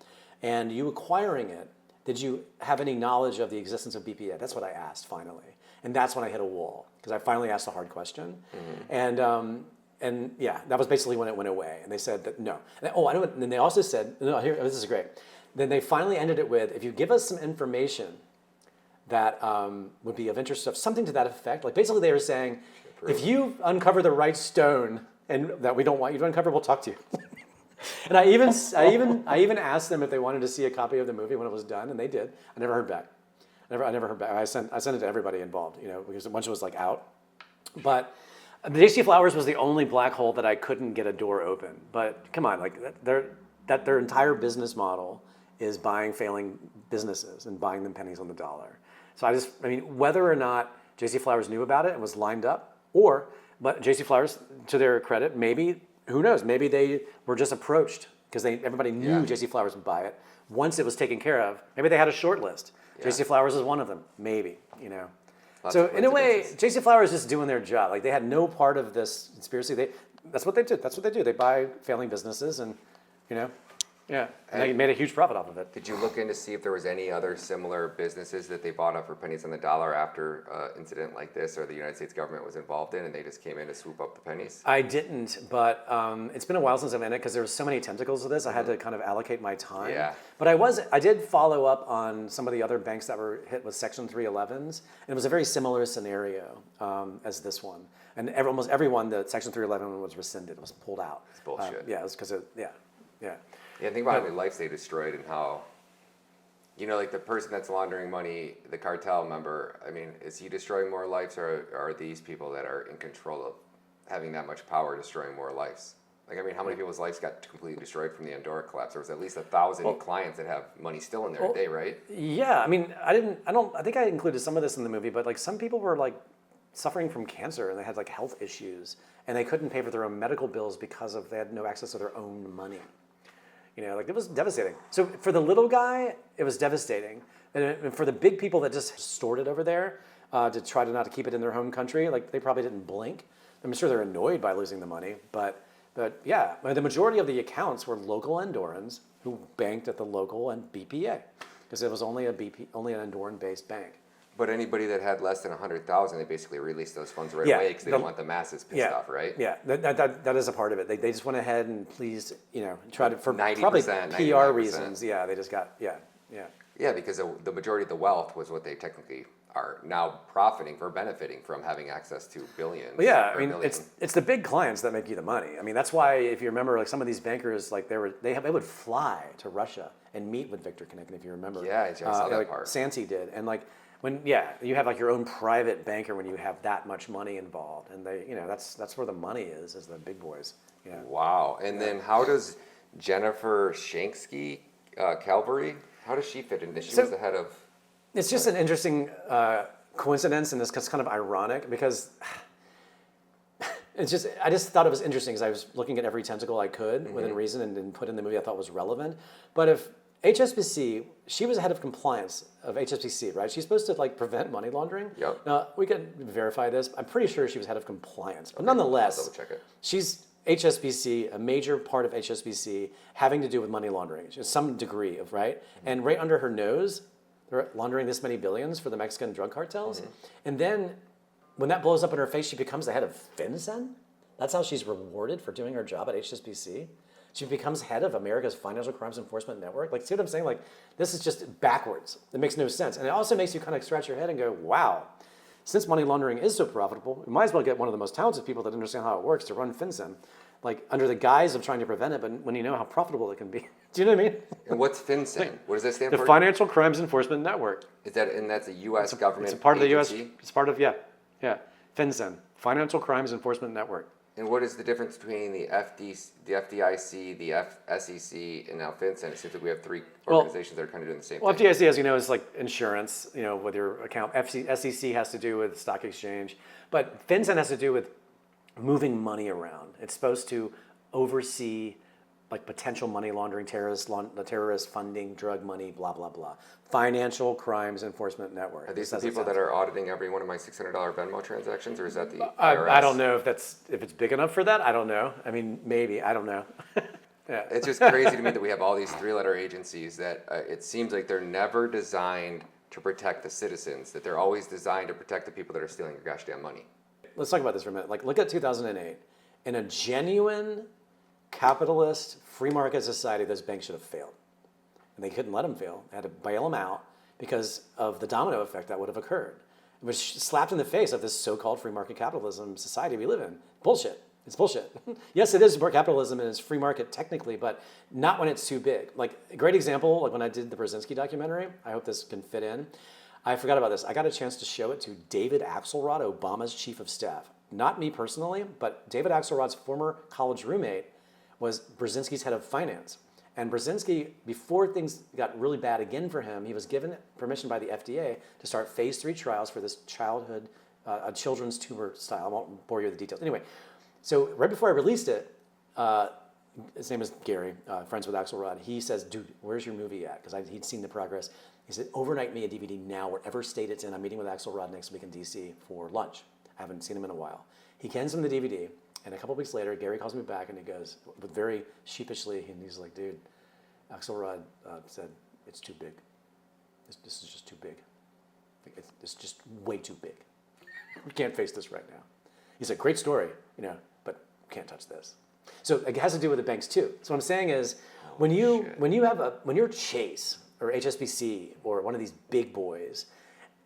and you acquiring it, did you have any knowledge of the existence of BPA? That's what I asked finally. And that's when I hit a wall, because I finally asked a hard question. Mm-hmm. And yeah, that was basically when it went away. And they said that no. And then they also said, no, here, this is great. Then they finally ended it with, if you give us some information that would be of interest, of something to that effect. Like basically they were saying, if you uncover the right stone and that we don't want you to uncover, we'll talk to you. And I even asked them if they wanted to see a copy of the movie when it was done, and they did. I never heard back. I never heard back. I sent it to everybody involved, because once it was like out. But J.C. Flowers was the only black hole that I couldn't get a door open. But come on, like their entire business model is buying failing businesses and buying them pennies on the dollar. So whether or not J.C. Flowers knew about it and was lined up, but J.C. Flowers, to their credit, maybe, who knows, maybe they were just approached because everybody knew J.C. Flowers would buy it. Once it was taken care of, maybe they had a short list. Yeah. J.C. Flowers is one of them, maybe, So in a way, J.C. Flowers is just doing their job. Like they had no part of this conspiracy. That's what they do. That's what they do. They buy failing businesses and, and they made a huge profit off of it. Did you look in to see if there was any other similar businesses that they bought up for pennies on the dollar after an incident like this, or the United States government was involved in, and they just came in to swoop up the pennies? I didn't, but it's been a while since I've been in it because there were so many tentacles to this. I had to kind of allocate my time. Yeah. But I did follow up on some of the other banks that were hit with Section 311s, and it was a very similar scenario as this one. And almost everyone, the Section 311 was rescinded. It was pulled out. It's bullshit. It was because of, Yeah, think about how many lives they destroyed and how, like the person that's laundering money, the cartel member, is he destroying more lives, or are these people that are in control of having that much power destroying more lives? How many people's lives got completely destroyed from the Andorra collapse? There was at least 1,000 clients that have money still in there today, right? Yeah, I think I included some of this in the movie, but some people were suffering from cancer and they had health issues and they couldn't pay for their own medical bills because they had no access to their own money. It was devastating. So for the little guy, it was devastating. And for the big people that just stored it over there to try to not to keep it in their home country, like they probably didn't blink. I'm sure they're annoyed by losing the money, but yeah, the majority of the accounts were local Andorrans who banked at the local and BPA because it was only an Andorran-based bank. But anybody that had less than 100,000, they basically released those funds right Yeah, away because they didn't want the masses pissed off, right? Yeah, that is a part of it. They just went ahead and pleased, tried to, for 90%, probably 99%. PR reasons. Yeah, they just got, yeah. Yeah, because the majority of the wealth was what they technically are now profiting for, benefiting from having access to billions. Well, yeah, I or mean, millions. it's the big clients that make you the money. I mean, that's why if you remember, like some of these bankers, like they would fly to Russia and meet with Victor Knicken, if you remember. Yeah, I saw that like part. Santi did, and like you have like your own private banker when you have that much money involved, and that's where the money is the big boys. Yeah. Wow. And then how does Jennifer Shanksky Calvary? How does she fit in? She was the head of. It's just an interesting coincidence, and it's kind of ironic because I just thought it was interesting because I was looking at every tentacle I could within reason and put in the movie I thought was relevant. But if HSBC, she was head of compliance of HSBC, right? She's supposed to like prevent money laundering. Yep. Now we can verify this. I'm pretty sure she was head of compliance, but nonetheless, I'll double check it. she's HSBC, a major part of HSBC having to do with money laundering, some degree of, right? And right under her nose, they're laundering this many billions for the Mexican drug cartels. And then when that blows up in her face, she becomes the head of FinCEN. That's how she's rewarded for doing her job at HSBC. She becomes head of America's Financial Crimes Enforcement Network. Like, see what I'm saying? Like, this is just backwards. It makes no sense. And it also makes you kind of scratch your head and go, wow, since money laundering is so profitable, we might as well get one of the most talented people that understand how it works to run FinCEN, like under the guise of trying to prevent it, but when you know how profitable it can be. Do you know what I mean? And what's FinCEN? What does that stand The for? Financial Crimes Enforcement Network. That's a U.S. government It's a part of the U.S. agency? It's part of, FinCEN, Financial Crimes Enforcement Network. And what is the difference between the FDIC, the SEC, and now FinCEN? It seems like we have three organizations that are kind of doing the same Well, thing. FDIC, as you know, is like insurance, with your account. SEC has to do with stock exchange. But FinCEN has to do with moving money around. It's supposed to oversee like potential money laundering, terrorist funding, drug money, blah, blah, blah. Financial Crimes Enforcement Network. Are these the people that are auditing every one of my $600 Venmo transactions, or is that the IRS? I don't know if it's big enough for that. I don't know. I mean, maybe. I don't know. Yeah. It's just crazy to me that we have all these three-letter agencies that it seems like they're never designed to protect the citizens, that they're always designed to protect the people that are stealing your gosh damn money. Let's talk about this for a minute. Like, look at 2008. In a genuine capitalist free market society, those banks should have failed. And they couldn't let them fail. They had to bail them out because of the domino effect that would have occurred. It was slapped in the face of this so-called free market capitalism society we live in. Bullshit. It's bullshit. Yes, it is capitalism and it's free market technically, but not when it's too big. Like a great example, like when I did the Burzynski documentary, I hope this can fit in. I forgot about this. I got a chance to show it to David Axelrod, Obama's chief of staff. Not me personally, but David Axelrod's former college roommate was Burzynski's head of finance. And Burzynski, before things got really bad again for him, he was given permission by the FDA to start phase 3 trials for this a children's tumor style. I won't bore you with the details. Anyway, so right before I released it, his name is Gary, friends with Axelrod. He says, dude, where's your movie at? Because he'd seen the progress. He said, overnight me a DVD now, wherever state it's in. I'm meeting with Axelrod next week in DC for lunch. I haven't seen him in a while. He hands him the DVD, and a couple weeks later, Gary calls me back and he goes, but very sheepishly, and he's like, dude, Axelrod said, it's too big. This is just too big. It's just way too big. We can't face this right now. He said, great story, but can't touch this. So it has to do with the banks too. So what I'm saying is, when you're Chase or HSBC or one of these big boys,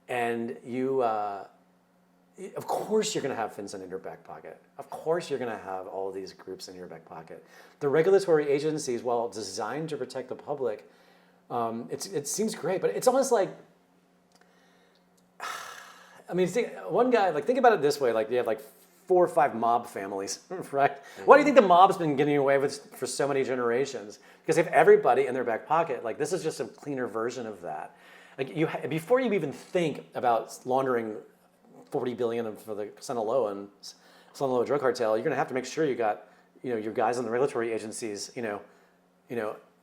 and you, of course you're going to have FinCEN in your back pocket. Of course you're going to have all of these groups in your back pocket. The regulatory agencies, while designed to protect the public, it seems great, but it's almost like, I mean, one guy, like think about it this way, like you have like 4 or 5 mob families, right? Why do you think the mob's been getting away with for so many generations? Because they have everybody in their back pocket. Like this is just a cleaner version of that. Like before you even think about laundering $40 billion for the Sinaloa drug cartel, you're going to have to make sure you got, your guys in the regulatory agencies,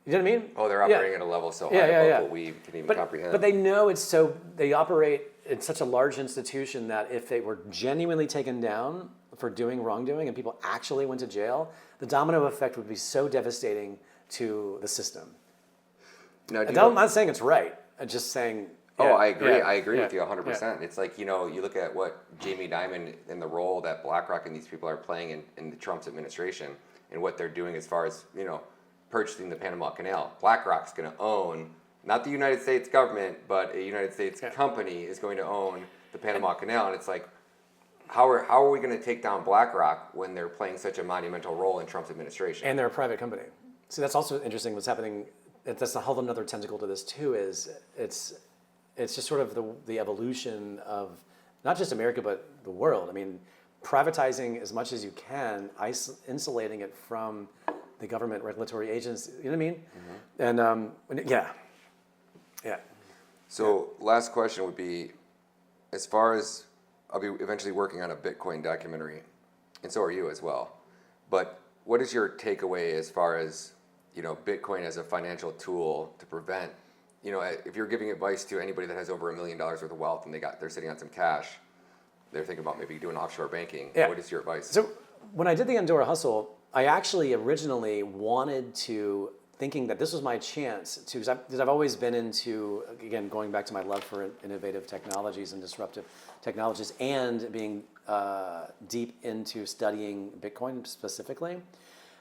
You know what I mean? Oh, they're Yeah. operating at a level so high Yeah, yeah, above yeah. what we can even But, comprehend. but they know it's so, they operate in such a large institution that if they were genuinely taken down for doing wrongdoing and people actually went to jail, the domino effect would be so devastating to the system. Now, I'm not saying it's right. I'm just saying. Oh, yeah, I agree. yeah, I agree yeah, with you 100%. yeah. It's like, you know, you look at what Jamie Dimon and the role that BlackRock and these people are playing in the Trump's administration and what they're doing as far as, you know, purchasing the Panama Canal. BlackRock's going to own, not the United States government, but a United States company is going to own the Panama Canal. And it's like, how are we going to take down BlackRock when they're playing such a monumental role in Trump's administration? And they're a private company. So that's also interesting what's happening. That's a whole another tentacle to this too, is it's just sort of the evolution of not just America, but the world. I mean, privatizing as much as you can, insulating it from the government regulatory agents, you know what I mean? Mm-hmm. And yeah. So last question would be, as far as, I'll be eventually working on a Bitcoin documentary, and so are you as well. But what is your takeaway as far as, you know, Bitcoin as a financial tool to prevent, you know, if you're giving advice to anybody that has over $1 million worth of wealth and they're sitting on some cash, they're thinking about maybe doing offshore banking. Yeah. What is your advice? So when I did the Andorra Hustle, I actually originally wanted to, thinking that this was my chance to, because I've always been into, again, going back to my love for innovative technologies and disruptive technologies and being deep into studying Bitcoin specifically.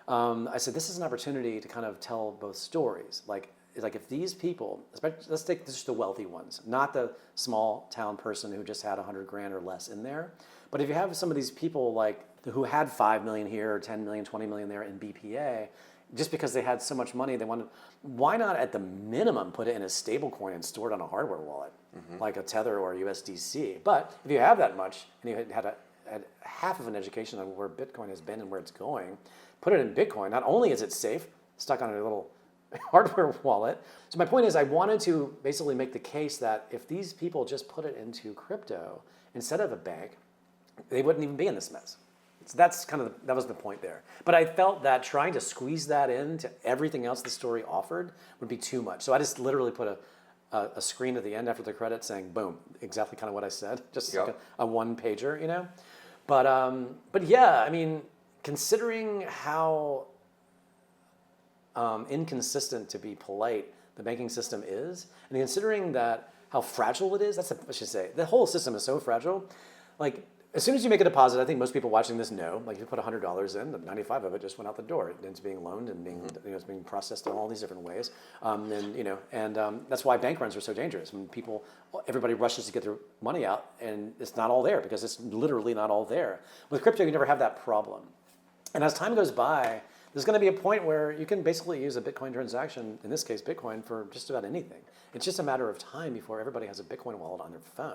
I said, this is an opportunity to kind of tell both stories. Like if these people, let's take just the wealthy ones, not the small town person who just had 100 grand or less in there. But if you have some of these people like who had 5 million here or 10 million, 20 million there in BPA, just because they had so much money, they wanted, why not at the minimum put it in a stable coin and store it on a hardware wallet, like a Tether or a USDC? But if you have that much and you had half of an education on where Bitcoin has been and where it's going, put it in Bitcoin. Not only is it safe, stuck on a little hardware wallet. So my point is I wanted to basically make the case that if these people just put it into crypto instead of a bank, they wouldn't even be in this mess. So that's that was the point there. But I felt that trying to squeeze that into everything else the story offered would be too much. So I just literally put a screen at the end after the credits saying, boom, exactly kind of what I said, just like a one pager, you know? But yeah, I mean, considering how inconsistent, to be polite, the banking system is, and considering that how fragile it is, that's what I should say. The whole system is so fragile. Like, as soon as you make a deposit, I think most people watching this know, like if you put $100 in, 95 of it just went out the door. And it's being loaned and being, you know, it's being processed in all these different ways. That's why bank runs are so dangerous. When everybody rushes to get their money out and it's not all there because it's literally not all there. With crypto, you never have that problem. And as time goes by, there's going to be a point where you can basically use a Bitcoin transaction, in this case Bitcoin, for just about anything. It's just a matter of time before everybody has a Bitcoin wallet on their phone.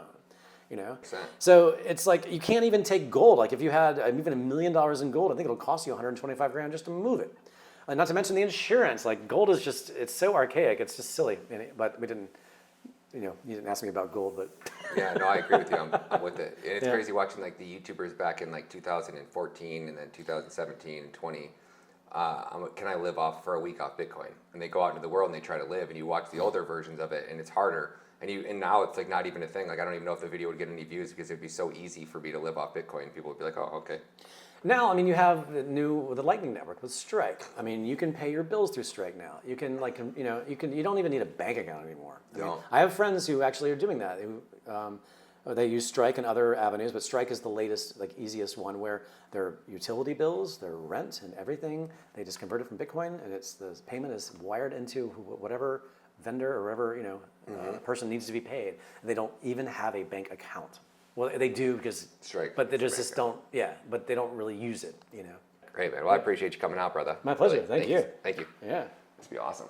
You know, so it's like you can't even take gold. Like if you had even $1 million in gold, I think it'll cost you 125 grand just to move it. Not to mention the insurance. Like gold is it's so archaic. It's just silly. But we didn't, you didn't ask me about gold, but yeah, no, I agree with you. I'm with it. And it's crazy watching like the YouTubers back in like 2014 and then 2017 and 20. Can I live for a week off Bitcoin? And they go out into the world and they try to live, and you watch the older versions of it, and it's harder. And now it's like not even a thing. Like I don't even know if the video would get any views because it'd be so easy for me to live off Bitcoin. People would be like, oh, okay. Now, I mean, you have the Lightning Network with Strike. I mean, you can pay your bills through Strike now. You can you don't even need a bank account anymore. I have friends who actually are doing that. They use Strike and other avenues, but Strike is the latest, like easiest one where their utility bills, their rent and everything, they just convert it from Bitcoin and the payment is wired into whatever vendor or whatever, person needs to be paid. They don't even have a bank account. Well, they do because Strike, but they just don't. Yeah, but they don't really use it. Great, man. Well, I appreciate you coming out, brother. My pleasure. Thank you. Thank you. Yeah. This would be awesome.